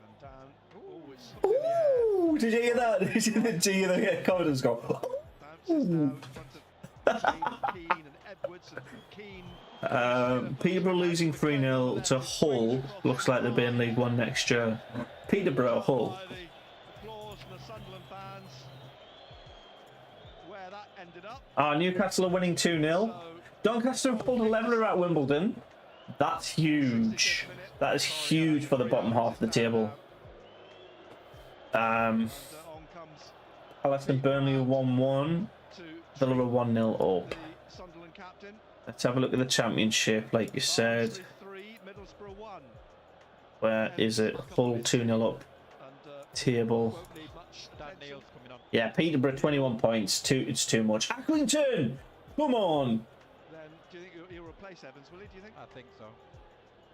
and down. Oh, it's up in the air. Ooh, did you hear that? Did you hear the commentators go? Bounces now in front of Keane and Edwards and Keane. Peterborough losing 3-0 to Hull. Looks like they'll be in League One next year. Peterborough, Hull. By the applause from the Sunderland fans. Where that ended up. Newcastle are winning 2-0. Doncaster have pulled a leveller at Wimbledon. That's huge. That is huge for the bottom half of the table. On comes Palace and Burnley 1-1. Villa are 1-0 up. the Sunderland captain. Let's have a look at the championship, like you said. Barnsley 3, Middlesbrough 1. Where is it? Hull 2-0 up. And Table. won't need much Dan attention. Neil's coming on. Yeah, Peterborough 21 points. It's too much. Accrington! Come on! Then do you think he'll replace Evans, will he? Do you think? I think so.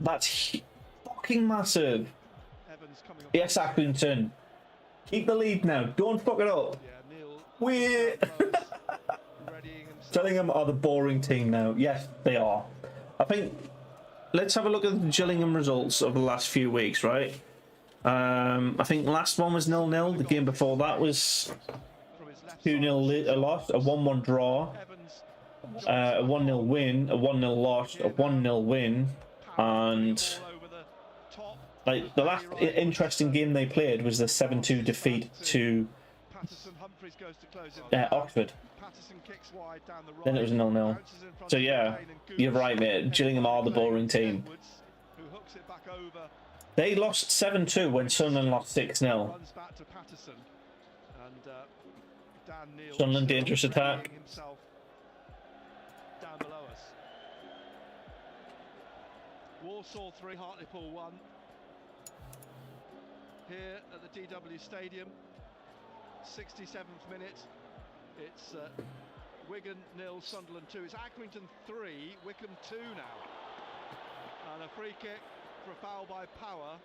That's fucking massive. Evans coming up. Yes, Accrington. Keep the lead now. Don't fuck it up. Yeah, Neil. We're Readying himself. Gillingham are the boring team now. Yes, they are. I think let's have a look at the Gillingham results of the last few weeks, right? I think last one was 0-0. The game before that was 2-0 a loss, a 1-1 draw, a 1-0 win, a 1-0 loss, a 1-0 win, and like the last interesting game they played was the 7-2 defeat to Oxford. Then it was 0-0. So yeah, you're right, mate. Gillingham are the boring team. They lost 7-2 when Sunderland lost 6-0. Sunderland dangerous attack. Warsaw 3, Hartlepool 1. Here at the DW Stadium, 67th minute. It's Wigan 0, Sunderland 2. It's Accrington 3, Wickham 2 now. And a free kick for a foul by Power.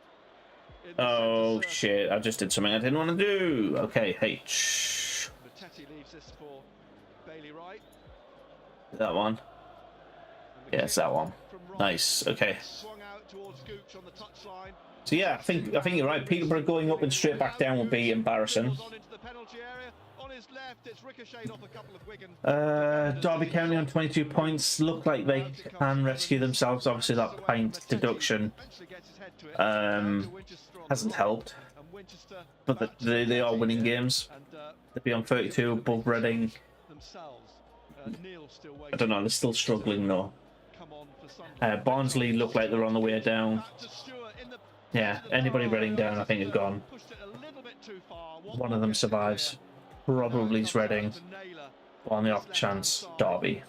Oh shit, I just did something I didn't want to do. Okay, H. Mattetti leaves this for Bailey Wright. That one. Yes, that one. Nice. Okay. Swung out towards Gooch on the touchline. So yeah, I think you're right. Peterborough going up and straight back down would be embarrassing. Derby County on 22 points. Look like they can rescue themselves. Obviously that pint deduction hasn't helped, but they are winning games. They'll be on 32 above Reading. I don't know, they're still struggling though. Barnsley look like they're on the way down. Yeah, anybody Reading down I think is gone. One of them survives. Probably is Reading. On the off chance, Derby.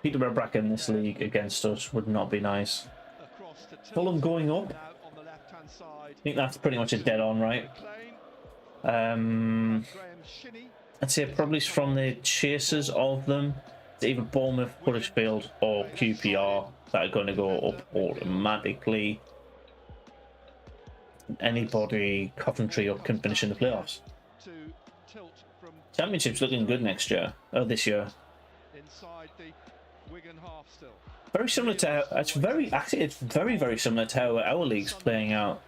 Peterborough back in this league against us would not be nice. Fulham going up. I think that's pretty much a dead on, right? I'd say probably from the chasers of them. It's either Bournemouth, Huddersfield, or QPR that are going to go up automatically. Anybody, Coventry up, can finish in the playoffs. Championship's looking good next year. Oh, this year. Very similar to how, it's very very similar to how our league's playing out.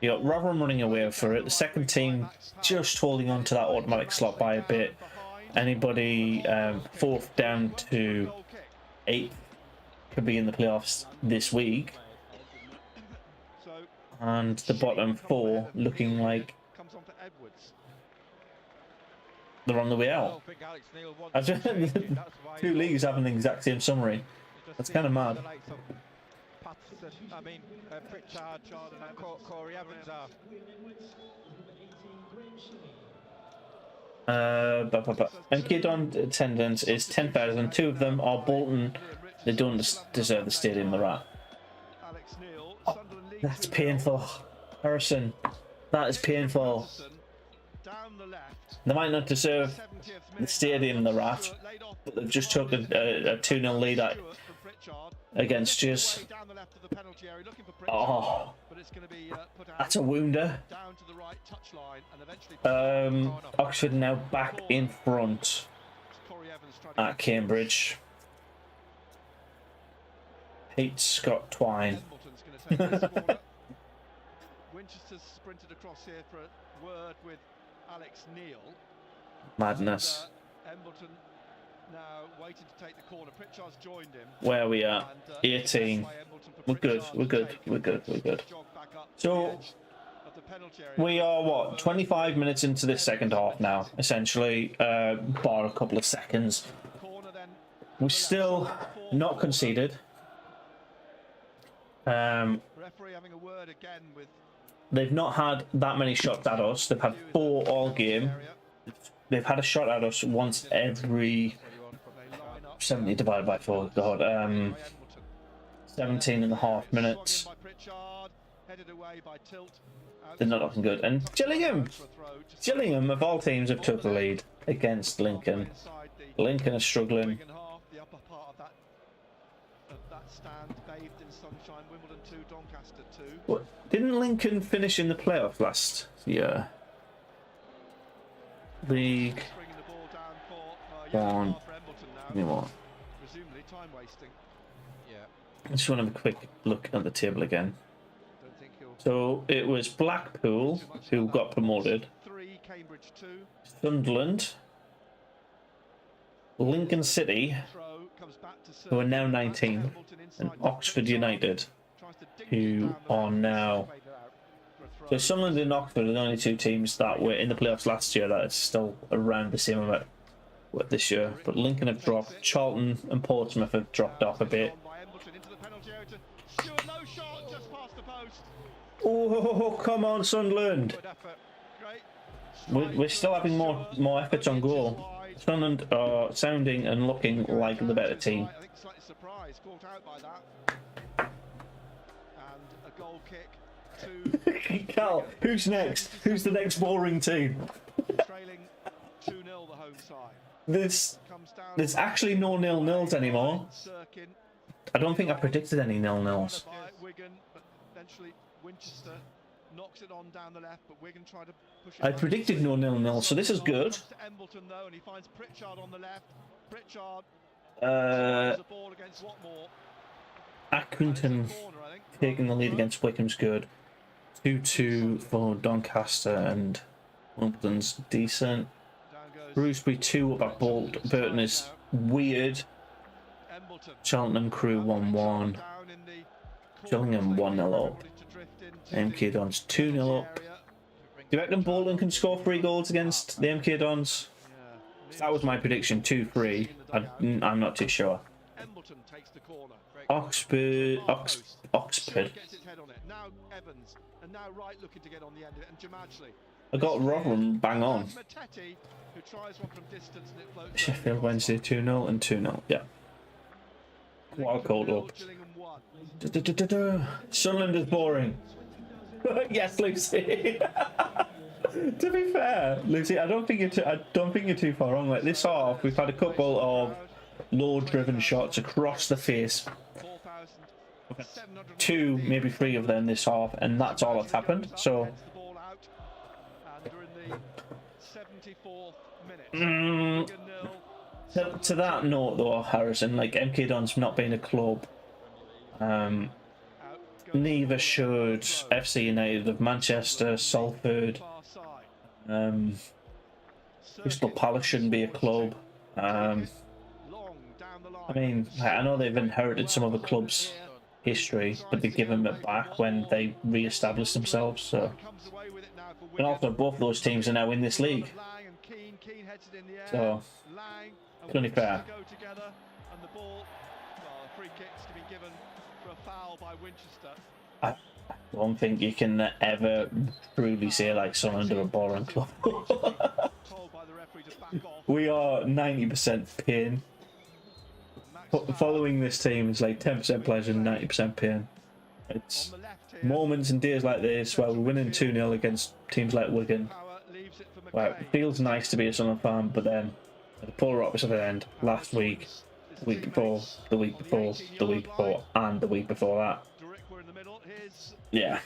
You got Rotherham running away for it. The second team just holding on to that automatic slot by a bit. Anybody fourth down to eighth could be in the playoffs this week. And the bottom four looking like they're on the way out. Two leagues having the exact same summary. That's kind of mad. Pritchard and Corey Evans are. MK Don attendance is 10,000. Two of them are Bolton. They don't deserve the stadium they're at. Oh, that's painful. Harrison, that is painful. They might not deserve the stadium they're at, but they've just took a 2-0 lead against us. Oh, that's a wounder. Oxford now back in front at Cambridge. Hate Scott Twine. Winchester's sprinted across here for a word with Alex Neil. Madness. Embleton now waiting to take the corner. Pritchard's joined him. Where we are, 18. We're good. We're good. We're good. We're good. So we are what 25 minutes into this second half now, essentially, bar a couple of seconds. We're still not conceded. They've not had that many shots at us. They've had 4 all game. They've had a shot at us once every 70 divided by 4. God, 17 and a half minutes. They're not looking good. And Gillingham of all teams have took the lead against Lincoln. Lincoln are struggling. What? Didn't Lincoln finish in the playoff last year? League 1. Give me one. Yeah. I just want to have a quick look at the table again. Don't think he'll So it was Blackpool too much who about got that. promoted, 3, Cambridge 2. Sunderland, Lincoln City, Throw comes back to who are now Back to 19, Embleton and inside to Oxford Pritchard. United, Tries to dink it who down the are left. now. Played it out for a So throw. Sunderland and Oxford are the only two teams that were in the playoffs last year that are still around the same amount this year. But Lincoln have dropped, Charlton and Portsmouth have dropped off a bit. By Embleton into the penalty area to Stewart, no shot, just past the post. Oh, come on, Sunderland! Good effort. Great. We're still having more efforts on goal. Sunderland are sounding and looking like the better team. I think slightly surprised, caught out by that. And a goal kick to Cal, who's next? Who's the next boring team? trailing 2-0 the home side. There's Comes down actually no nil-nils anymore. Sirkin I don't think I predicted any nil-nils. by Wigan, but eventually Winchester knocks it on down the left, but Wigan tried to push it I home. predicted no nil-nils, so this is good. Comes to Embleton though, and he finds Pritchard on the left. Pritchard Uh, drives the ball against Watmore. Accrington Corner, I think. taking the lead against Wickham's good. 2-2 for Doncaster, and Wimbledon's decent. Down goes Shrewsbury 2 up at Burton is weird. Embleton. Cheltenham Crew 1-1. Down in the Gillingham corner, 1-0 up. everybody to drift into MK Dons 2-0 up. the area. Do you reckon Bolton can score 3 goals against the MK Dons? Yeah. That was my prediction, 2-3. I'm not too sure. Embleton takes the corner. Oxford. Stewart gets his head on it. Now Evans, and now Wright looking to get on the end of it, and Jamadsley. I got Rotherham bang on. Mattetti, who tries one from distance and it floats. Sheffield Wednesday 2-0 and 2-0. Yeah. Wild called up. Gillingham 1. Sunderland is boring. Yes, Lucy. To be fair, Lucy, I don't think you're too far wrong. Like this half, we've had a couple of low-driven shots across the face. 2, maybe 3 of them this half, and that's all that's happened. So. To that note, though, Harrison, like MK Dons not being a club, neither should FC United of Manchester, Salford, Crystal Palace shouldn't be a club. I mean, I know they've inherited some of the club's history, but they give them it back when they re-establish themselves. So, and also both those teams are now in this league. So, it's only fair. I don't think you can ever truly say like Sunderland are a boring club. We are 90% pain. Following this team is like 10% pleasure and 90% pain. It's moments and days like this where we're winning 2-0 against teams like Wigan. Well, it feels nice to be a Sunderland fan, but then at the polar opposite end, last week, the week before, the week before, the week before, and the week before that. Yeah.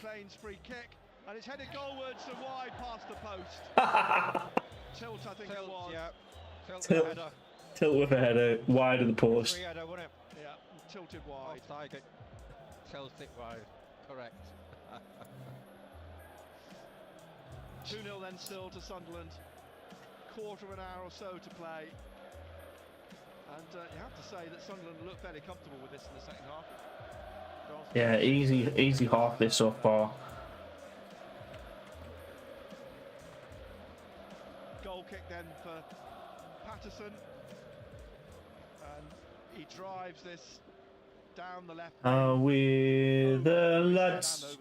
And it's headed goalwards and wide past the post. Tilt, I think it was. Yeah. Tilt with a header, wide of the post. Free header, wasn't it? Yeah, tilted wide. Offside. Tilted wide. Correct. 2-0 then still to Sunderland. Quarter of an hour or so to play. And you have to say that Sunderland look fairly comfortable with this in the second half. Yeah, easy half this so far. Goal kick then for Patterson. And he drives this down the left. With the lads.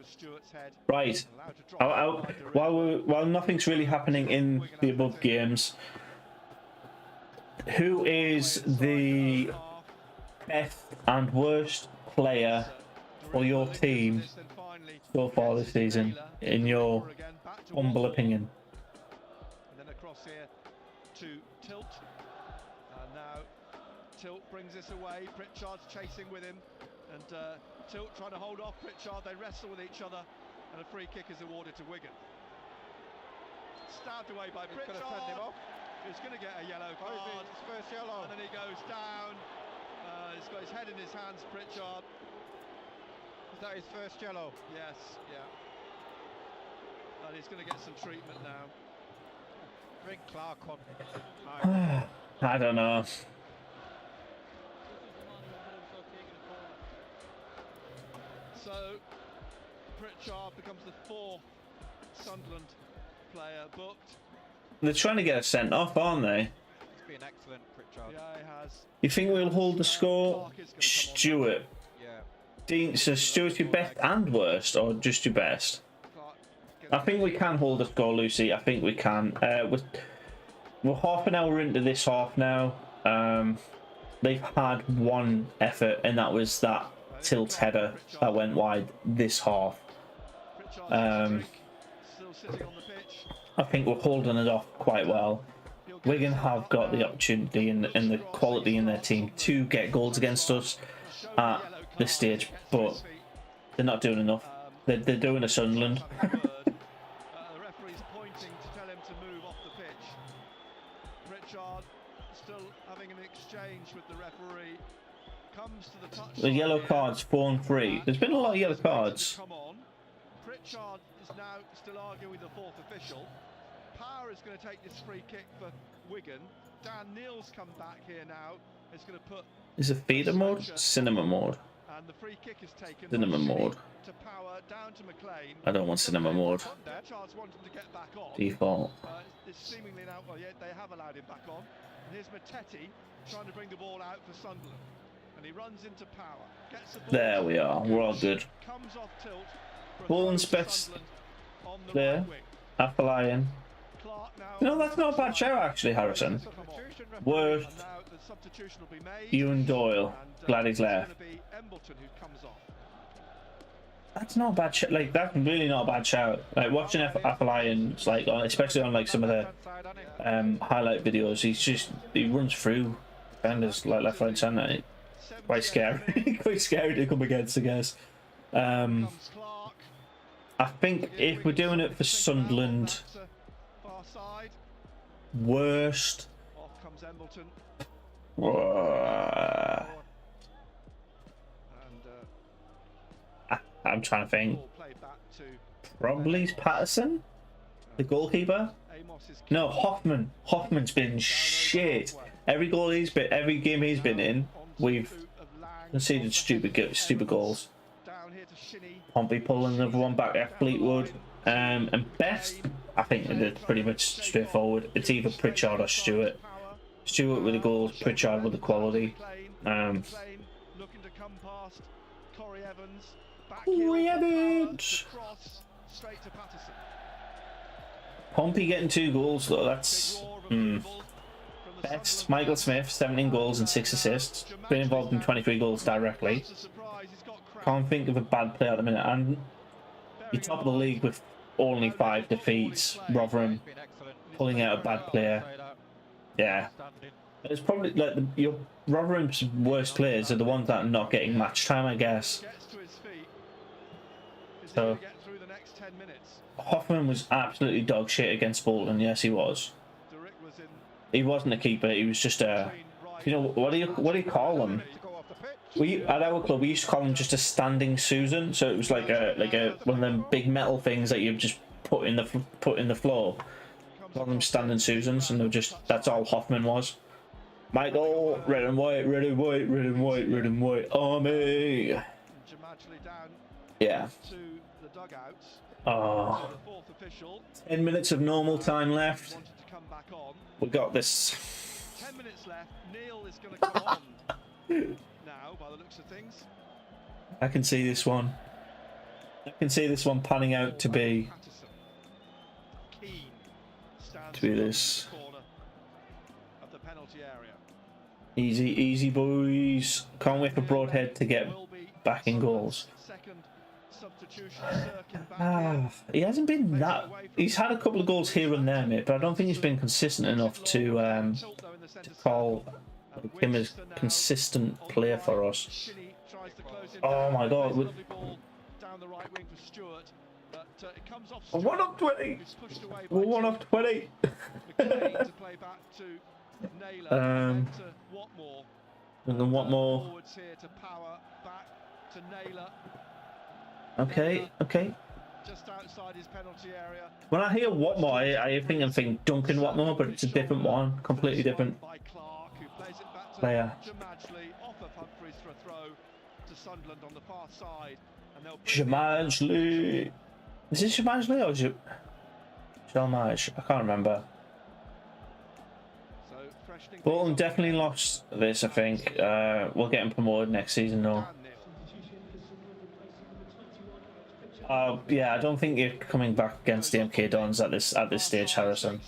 Right. While nothing's really happening in the above games, who is the best and worst player for your team so far this season, in your humble opinion? And then across here to Tilt. And now Tilt brings this away. Pritchard's chasing with him. And Tilt trying to hold off Pritchard. They wrestle with each other. And a free kick is awarded to Wigan. Stabbed away by Pritchard. He's going to get a yellow card. His first yellow. And then he goes down. He's got his head in his hands, Pritchard. Is that his first yellow? Yes, yeah. And he's going to get some treatment now. Bring Clark on. I don't know. So Pritchard becomes the 4th Sunderland player booked. They're trying to get us sent off, aren't they? He's been excellent, Pritchard. Yeah, he has. You think we'll hold the score? Clark is gonna come on. Stuart. Yeah. Dean, so Stuart's your best and worst, or just your best? Clark I think we can hold the score, Lucy. I think we can. We're half an hour into this half now. They've had one effort, and that was that tilt header that went wide this half. Pritchard's still sitting on the pitch. I think we're holding it off quite well. Wigan have got the opportunity and the quality in their team to get goals against us at this stage, but they're not doing enough. They're doing a Sunderland. The referee's pointing to tell him to move off the pitch. Pritchard still having an exchange with the referee. Comes to the touch. The yellow cards 4 and 3. There's been a lot of yellow cards. Come on. Pritchard is now still arguing with the 4th official. Power is going to take this free kick for Wigan. Dan Neal's come back here now. It's going to put. Is it feeder mode? Cinema mode. And the free kick is taken. Cinema mode. To Power down to McLean. I don't want cinema mode. Pritchard's wanting to get back on. Default. It's seemingly now. Well, yeah, they have allowed him back on. And here's Mattetti trying to bring the ball out for Sunderland. And he runs into Power. Gets the ball. There we are. We're all good. Comes off tilt. Ball's best there. Afterlion. No, that's not a bad show actually, Harrison. Worth. Ewan Doyle. Glad he's left. That's not a bad show. Like, that's really not a bad shout. Like, watching Afterlion, like, especially on like some of the highlight videos, he runs through defenders like left, right, centre. Quite scary. Quite scary to come against, I guess. I think if we're doing it for Sunderland, worst. I'm trying to think. Probably Patterson, the goalkeeper. No, Hoffman. Hoffman's been shit. Every game he's been in, we've conceded stupid goals. Pompey pulling another one back at Fleetwood. And best, I think it's pretty much straightforward. It's either Pritchard or Stewart. Stewart with the goals, Pritchard with the quality. Corey Evans. Pompey getting 2 goals though. That's best. Michael Smith, 17 goals and 6 assists. Been involved in 23 goals directly. Can't think of a bad player at the minute. And you're top of the league with only 5 defeats. Rotherham pulling out a bad player. Yeah, it's probably like your Rotherham's worst players are the ones that are not getting match time, I guess. So Hoffman was absolutely dog shit against Bolton. Yes, he was. He wasn't a keeper. He was just a, you know, what do you call him? At our club we used to call him just a standing Susan. So it was like a one of them big metal things that you just put in the floor. Call them standing Susans, and that's all Hoffman was. Michael, red and white, red and white, red and white, red and white, army. Yeah. Oh. 10 minutes of normal time left. We got this. 10 minutes left. Neal is going to come on now, by the looks of things. I can see this one. I can see this one panning out to be this. Easy boys. Can't wait for Broadhead to get back in goals. He hasn't been that. He's had a couple of goals here and there, mate, but I don't think he's been consistent enough to call him a consistent player for us. Oh my God! We're 1 off 20. We're 1 off 20. And then what more? Forwards here to Power, back to Naylor. Okay, okay. Just outside his penalty area. When I hear Watmore, I think Duncan Watmore, but it's a different one, completely different By Clark, who plays it back to player. Jamajli, off of Humphreys for a throw to Sunderland on the far side. And they'll Jamajli. Is it Jamajli or Jalmaj? I can't remember. So freshening Bolton definitely lost this, I think. We'll get him promoted next season, though. Yeah, I don't think you're coming back against the MK Dons at this stage, Harrison.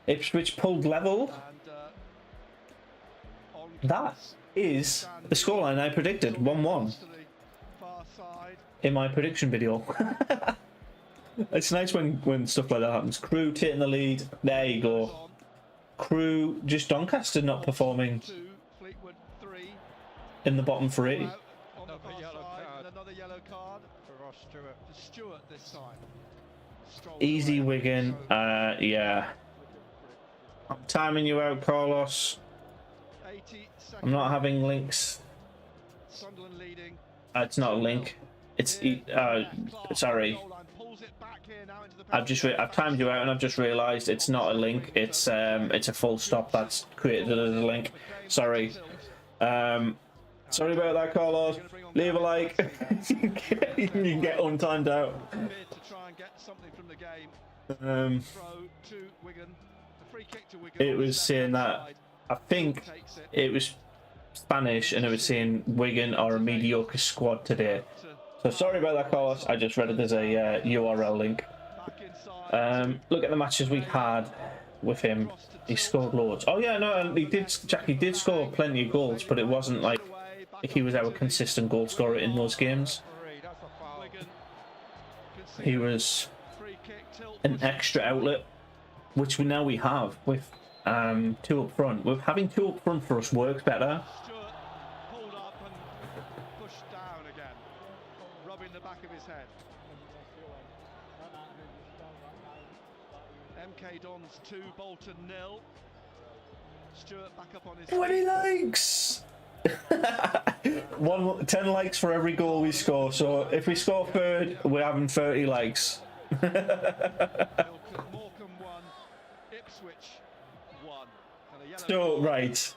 Ipswich pulled level. That is the scoreline I predicted, 1-1. In my prediction video. It's nice when stuff like that happens. Crew taking the lead. There you go. Crew, just Doncaster not performing in the bottom three. Another yellow card for Ross Stewart. For Stewart this time. Easy Wigan. Yeah. I'm timing you out, Carlos. I'm not having links. Sunderland leading. It's not a link. It's sorry. I've timed you out and I've just realised it's not a link. It's a full stop that's created as a link. Sorry. Sorry about that, Carlos. Leave a like. You can get untimed out. It was saying that I think it was Spanish and it was saying Wigan are a mediocre squad today. So sorry about that, Carlos. I just read it as a URL link. Look at the matches we had with him. He scored loads. Oh yeah, no, and Jackie did score plenty of goals, but it wasn't like he was our consistent goal scorer in those games. He was an extra outlet, which we have with two up front. With having two up front for us works better. Pulled up and pushed down again, rubbing the back of his head. MK Dons 2, Bolton 0. Stewart back up on his 20 likes! 10 likes for every goal we score, so if we score third, we're having 30 likes. Morecambe 1, Ipswich 1. So, right.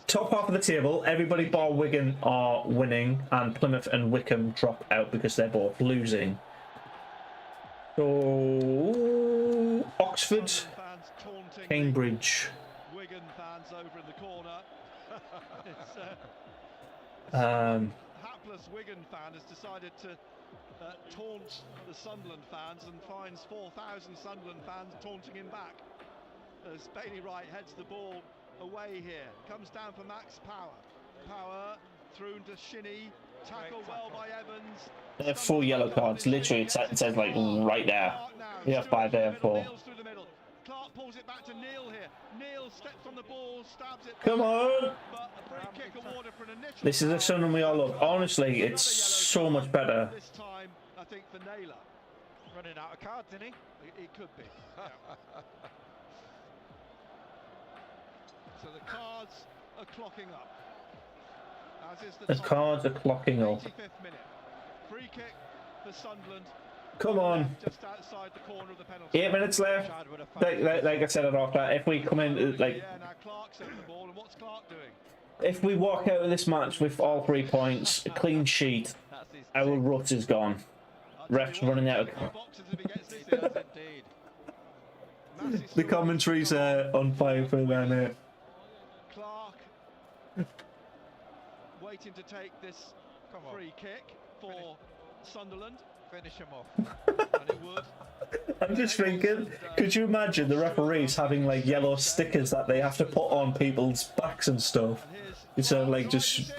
Top half of the table, everybody bar Wigan are winning, and Plymouth and Wycombe drop out because they're both losing. So, Oxford, Cambridge. Wigan fans over in the corner. It's, hapless Wigan fan has decided to taunt the Sunderland fans and finds 4,000 Sunderland fans taunting him back. As Bailey Wright heads the ball away here. Comes down for Max Power. Power through to Shinnie. Tackled well by Evans. They're 4 yellow cards. Literally, it says like right there. Yeah, 5 there, 4. Clark pulls it back to Neil here. Neil steps on the ball, stabs it. Come on! But a free kick awarded for an initial. This is the Sunderland we all love. Honestly, it's so much better. This time, I think for Naylor. Running out of cards, isn't he? It could be. So the cards are clocking up. As is The cards are clocking up. 85th minute. Free kick for Sunderland. Come on. Just outside the corner of the penalty. 8 minutes left. Like I said it after, if we come in, like, Yeah, now Clark's at the ball, and what's Clark doing? if we walk out of this match with all 3 points, a clean sheet, our rut is gone. Refs running out of... The commentary's on fire for that, mate. Clark waiting to take this free kick for Sunderland. Finish him off. And it would. I'm just thinking, could you imagine the referees having like yellow stickers that they have to put on people's backs and stuff? Instead of like just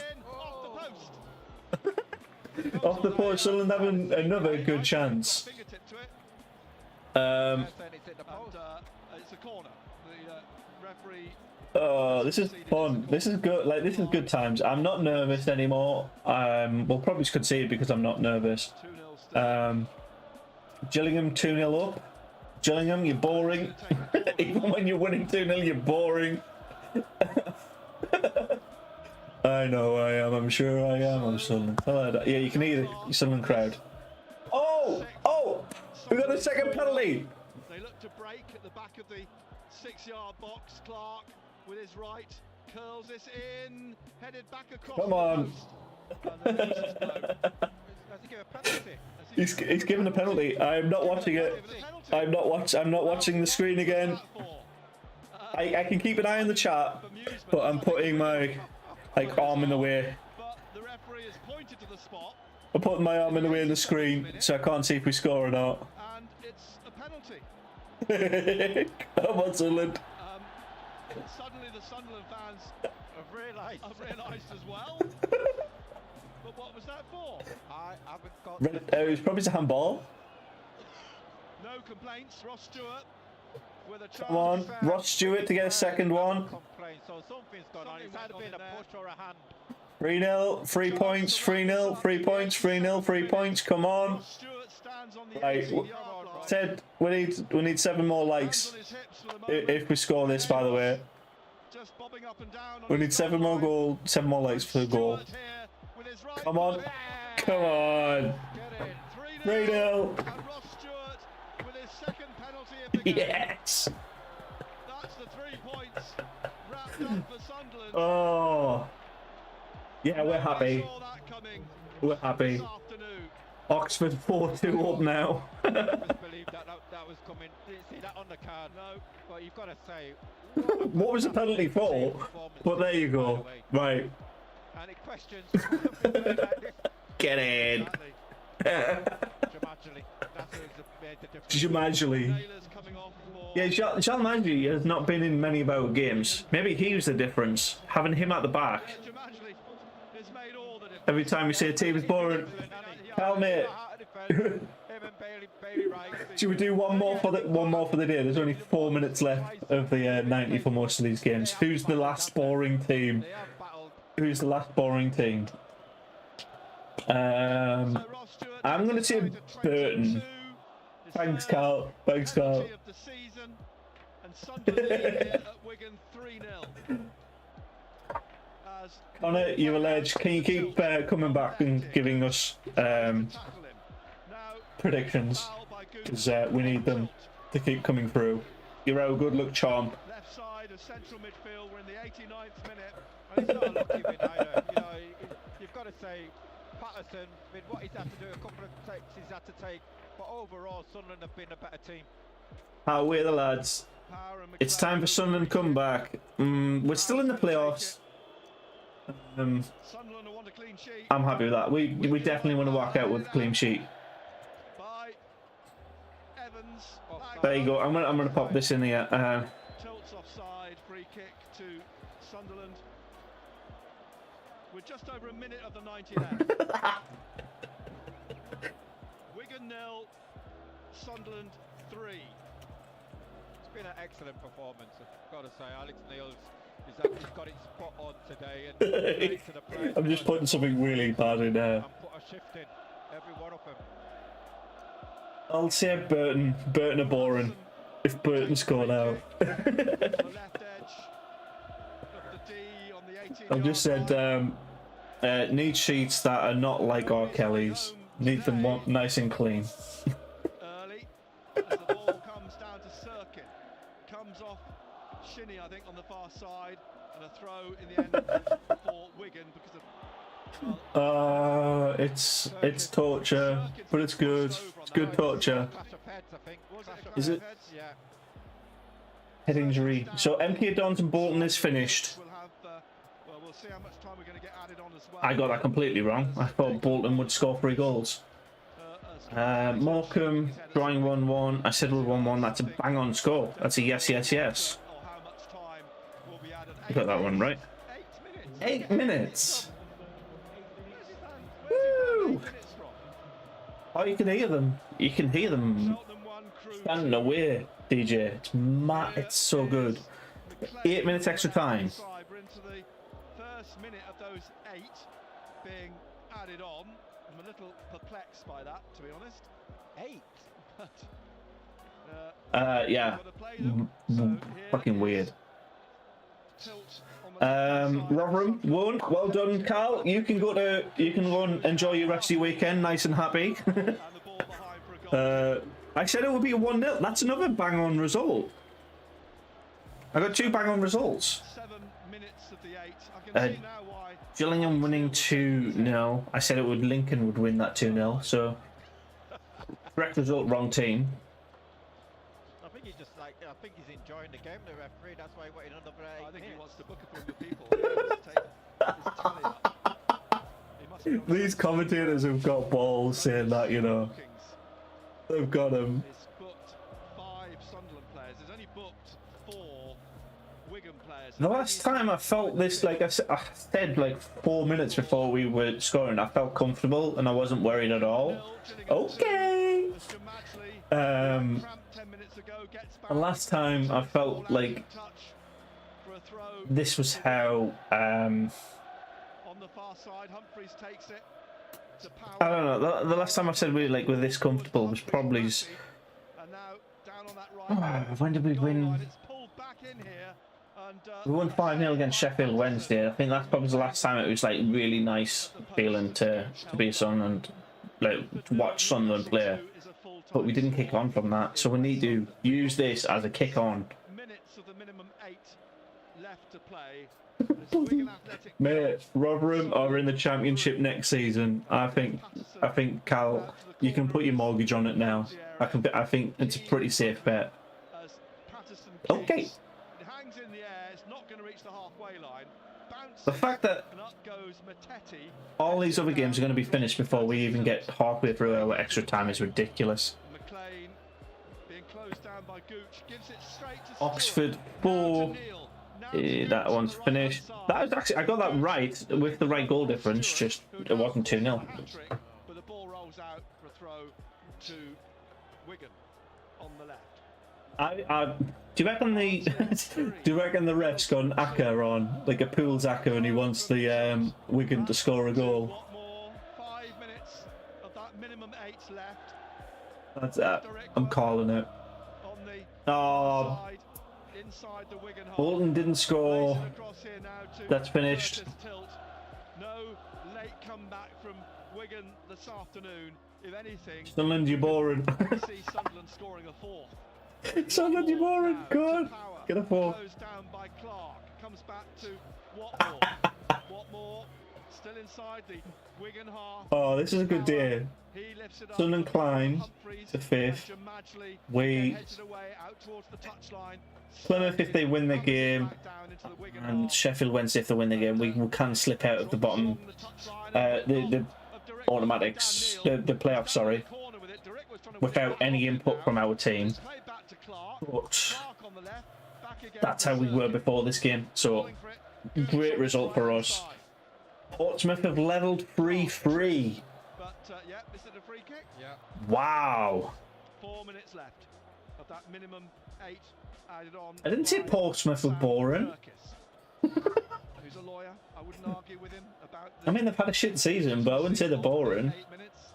off the post, Sunderland having another good chance. It's a corner. The referee. Oh, this is fun. This is good. Like, this is good times. I'm not nervous anymore. We'll probably concede because I'm not nervous. Gillingham 2-0 up. Gillingham, you're boring. Even when you're winning 2-0, you're boring. I know I am. I'm sure I am. I'm Sunderland. Yeah, you can hear the Sunderland crowd. Oh! Oh! We got a second penalty! They look to break at the back of the 6-yard box. Clark with his right curls this in, headed back across. Come on. Does he give a penalty? He's given a penalty. I'm not watching it. I'm not watching the screen again. I can keep an eye on the chat, but I'm putting my arm in the way. But the referee has pointed to the spot, I'm putting my arm in the way of the screen, so I can't see if we score or not. and it's a penalty. Come on, Sunderland. Suddenly the Sunderland fans I've realised. have realised as well. But what was that for? I haven't got. It was probably a handball. No complaints. Ross Stewart with a chance. Come on, Ross Stewart to get a second one. Complaint, so something's gone on. It's either been a push or a hand. 3-0, 3 points, 3-0, 3 points, 3-0, 3 points. Come on. Ross Stewart stands on the Right, 18-yard line. Ted, we need 7 more likes Hands on his hips for the moment. if we score this. By the way, Just bobbing up and down on we his need 7 more goal line. 7 more likes for the goal. Stewart here with his right Come on, foot. come on. Get in. 3-0. And Ross Stewart with his second penalty of the game. Yes. That's the 3 points wrapped up for Sunderland. Oh. Yeah, we're happy. Saw that coming We're happy. this afternoon. Oxford 4-2 up now. Just believe that was coming. Didn't see that on the card. No. But you've got to say. What was the penalty for? But there you go. Right. And it questions. Like this. Get in. Jamajali. That's who's made the difference. Jamajali. Naylor's coming off for Yeah, Jamajali has not been in many of our games. Maybe he was the difference. Having him at the back. Jamajali has made all the difference. Every time we say a team is boring. Helmet. Him and Bailey Wright. Should we do one more for the day? There's only 4 minutes left of the 90 for most of these games. Who's the last boring team? They have battled. Who's the last boring team? I'm going to say Burton. Thanks, Carl. Thanks, Carl. Of the season, and Sunderland here at Wigan 3-0. As Connor, you're a ledge. Can you keep coming back and giving us tackle him. Now, predictions? foul by Because we need them to keep coming through. You're a good luck charm. left side of central midfield. We're in the 89th minute. And it's not a lucky win either. You know, you've got to say, Patterson, with what he's had to do, a couple of takes he's had to take, but overall, Sunderland have been a better team. How are the lads? Power and It's time for Sunderland comeback. We're still in the playoffs. Sunderland want a clean sheet. I'm happy with that. We definitely want to walk out with a clean sheet. By Evans. There you go. I'm gonna pop this in here. Tilts offside, free kick to Sunderland. We're just over a minute of the 90 left. Wigan 0, Sunderland 3. It's been an excellent performance, I've got to say. Alex Neil's he's got it spot on today. And straight to the players. I'm just putting something really bad in there. And put a shift in, every one of them. I'll say Burton. Burton are boring. If Burton scored out. On the left edge of the D on the 18. I've just said need sheets that are not like R. Kelly's. Need them nice and clean. Early as the ball comes down to Cirkin. Comes off Shinnie, I think, on the far side, and a throw in the end for Wigan because of It's torture, but it's good. It's good torture. Clash of heads, I think. Is it? Yeah. Head injury. So MK Dons and Bolton is finished. We'll have, well, we'll see how much time we're going to get added on as well. I got that completely wrong. I thought Bolton would score 3 goals. Morecambe drawing 1-1. I said we're 1-1. That's a bang on score. That's a yes, yes, yes. Or how much time will be added. I got that one right. 8 minutes. 8 minutes. Woo! Woo! Oh, you can hear them. You can hear them standing away, DJ. It's mad. It's so good. 8 minutes extra time. We're into the first minute of those 8 being added on. I'm a little perplexed by that, to be honest. 8? But, Yeah. gotta play them. So here Fucking is weird. Rotherham won. Well done, Carl. You can go and enjoy your rest of your weekend, nice and happy. I said it would be a 1-0. That's another bang-on result. I got 2 bang-on results. 7 minutes of the 8. I can see now why. Gillingham winning 2-0. I said Lincoln would win that 2-0. So correct result, wrong team. I think he's just like, I think he's enjoying the game, the referee. That's why he wanted another 8 I think minutes. he wants to book a few people. He wants to take his tally up. He must be on These commentators have got balls saying that, you know. bookings. They've got him. He's booked 5 Sunderland players. He's only booked 4 Wigan players. The last time I felt this, like I said like 4 minutes before we were scoring, I felt comfortable and I wasn't worried at all. Okay. The last time I felt like this was how on the far side, Humphreys takes it. I don't know. The last time I said we were were this comfortable was probably. When did we win? We won 5-0 against Sheffield Wednesday. I think that's probably the last time it was like really nice feeling to be a Sun and to watch Sunderland play. But we didn't kick on from that, so we need to use this as a kick on. Minutes of the minimum 8 left to play. Mate, Rotherham are in the Championship next season. I think Cal, you can put your mortgage on it now. I think it's a pretty safe bet. Okay. Hangs in the air. It's not going to reach the halfway line. The fact that all these other games are going to be finished before we even get halfway through our extra time is ridiculous. McLean being closed down by Gooch gives it straight to Oxford 4. That one's finished. That was actually, I got that right with the right goal difference, just it wasn't 2-0. But the ball rolls out for a throw to Wigan on the left. Do you reckon the ref's got an acca on, like a pool's acca, and he wants the Wigan to score a goal? What more? 5 minutes of that minimum 8 left. That's that. I'm calling it. On the Oh, inside the Wigan half. Bolton didn't score. That's finished. No late comeback from Wigan this afternoon. If anything, Sunderland, you're boring. see Sunderland scoring a 4th. Sunderland, you're boring. Good. Get a 4. Closed down by Clark. Comes back to Watmore. Watmore still inside the Wigan half. Oh, this is a good day. He lifts it up. Sunderland climb to 5th. We Plymouth if they win the game, and Sheffield Wednesday if they win the game, we can slip out of the bottom. The automatics, the playoffs. Sorry, without any input from our team. But that's how we were before this game. So great result for us. Portsmouth have levelled 3-3. Yeah, is it a free kick? Yeah. Wow. 4 minutes left of that minimum 8 added on. I didn't say Portsmouth were boring. Who's a lawyer? I wouldn't argue with him about. I mean, they've had a shit season, but I wouldn't say they're boring. 8 minutes.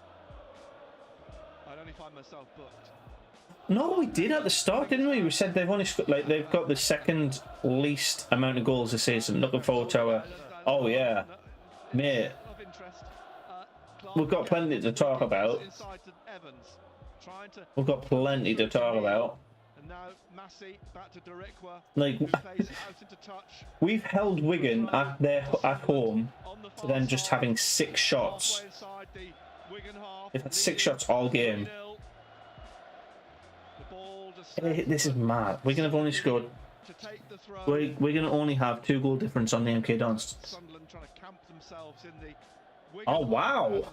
I'd only find myself booked. No, we did at the start, didn't we? We said they've only they've got the second least amount of goals this season. Looking forward to our. Oh yeah, mate. We've got plenty to talk about. We've got plenty to talk about. Like, we've held Wigan at home to them just having 6 shots. They've had 6 shots all game. This is mad. Wigan have only scored. We're going to only have 2 goal difference on the MK Dons. Oh wow!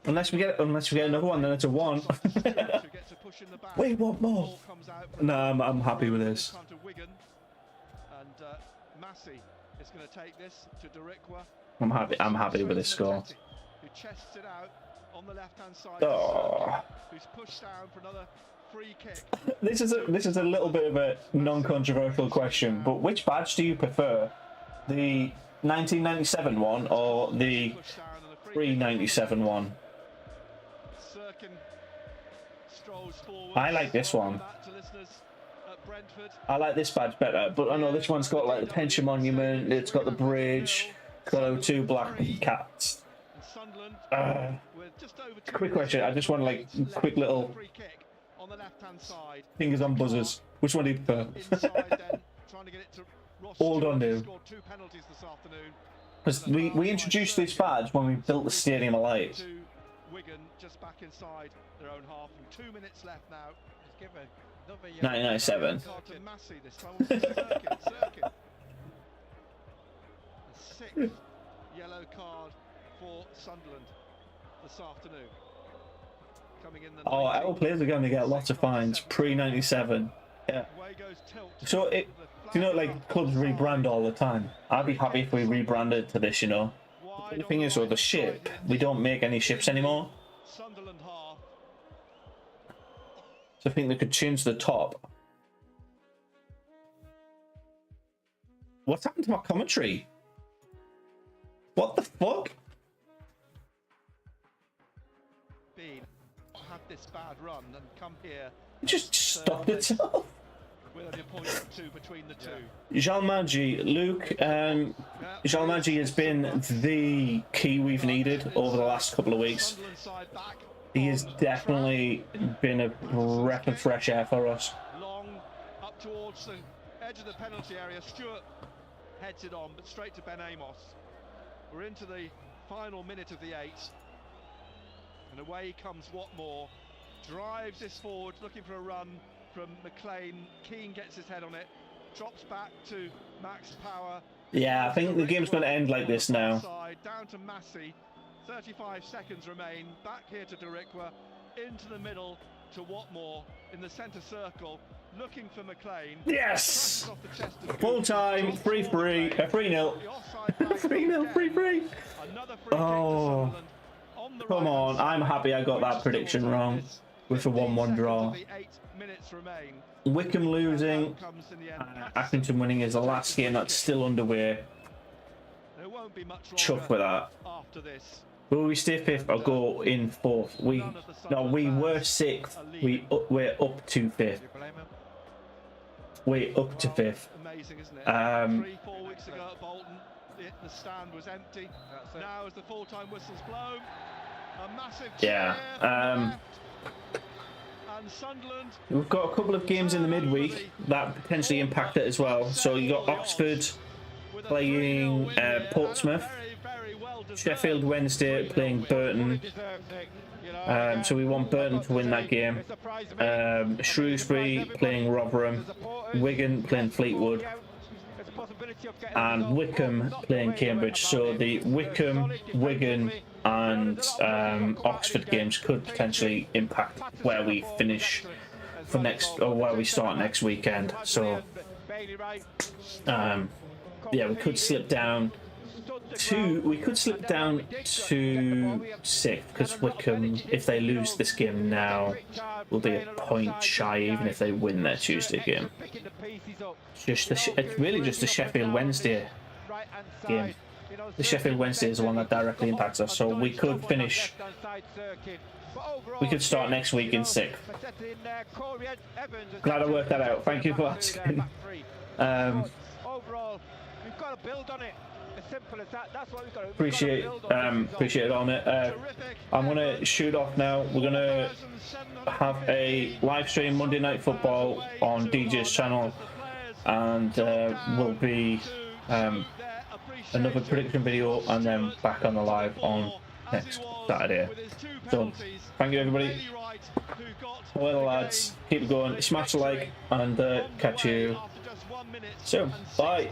Unless we get another one, then it's a 1. Wait, what more? No, I'm happy with this. I'm happy with this score. Oh. This is a little bit of a non-controversial question, but which badge do you prefer? The 1997 one or the pre-97 one? I like this one. I like this badge better, but I know this one's got like the pension monument, it's got the bridge, it's got 2 black cats. Quick question, I just want like quick little fingers on buzzers. Which one do you prefer? Hold on, dude. Because we introduced this badge when we built the Stadium of Light. Wigan just back inside their own half, and 2 minutes left now. 1997. The 6th yellow card for Sunderland this afternoon. Coming in the Our players are going to get lots of fines pre-97. Yeah. So you know, like clubs rebrand all the time. I'd be happy if we rebranded to this, you know. The thing is, with the ship, we don't make any ships anymore. Sunderland half. So I think they could change the top. What's happened to my commentary? What the fuck? Had this bad run and come here. It just stopped itself. With only a point or 2 between the two. Jalmaji, Luke, Jalmaji has been the key we've needed over the last couple of weeks. He has definitely been a breath of fresh air for us. Long up towards the edge of the penalty area. Stewart heads it on, but straight to Ben Amos. We're into the final minute of the 8. And away comes Watmore. Drives this forward, looking for a run from McLean. Keane gets his head on it. Drops back to Max Power. Yeah, I think the game's going to end like this now. Down to Massey. 35 seconds remain. Back here to Deriqua. Into the middle to Watmore in the centre circle. Looking for McLean. Yes! Full time, 3-3, 3-0. 3-0, 3-3. Oh, come on. I'm happy I got that prediction wrong with a 1-1 draw. Wickham losing, Accrington winning is the last game that's still underway. Chuffed with that. Will we stay 5th or go in 4th? We were 6th. We're up to 5th. We're up to 5th. Amazing, isn't it? 3-4 weeks ago at Bolton, the stand was empty. Now as the full-time whistle's blown, a massive cheer and Sunderland. We've got a couple of games in the midweek that potentially impact it as well. So you got Oxford playing Portsmouth, Sheffield Wednesday playing Burton. So we want Burton to win that game. Shrewsbury playing Rotherham, Wigan playing Fleetwood, and Wickham playing Cambridge. So the Wickham, Wigan and Oxford games could potentially impact where we finish for next, or where we start next weekend. So yeah, we could slip down to 6th, because Wickham, if they lose this game now, will be a point shy even if they win their Tuesday game. It's really just the Sheffield Wednesday game. The Sheffield Wednesday is the one that directly impacts us, so we could finish. We could start next week in 6th. Glad I worked that out. Thank you for asking. Overall, we've got to build on it. As simple as that. That's what we've got to appreciate it on it. I'm gonna shoot off now. We're gonna have a live stream Monday Night Football on DJ's channel, and will be another prediction video, and then back on the live on next Saturday. So thank you everybody. Well lads, keep it going, smash the like, and catch you soon. Bye.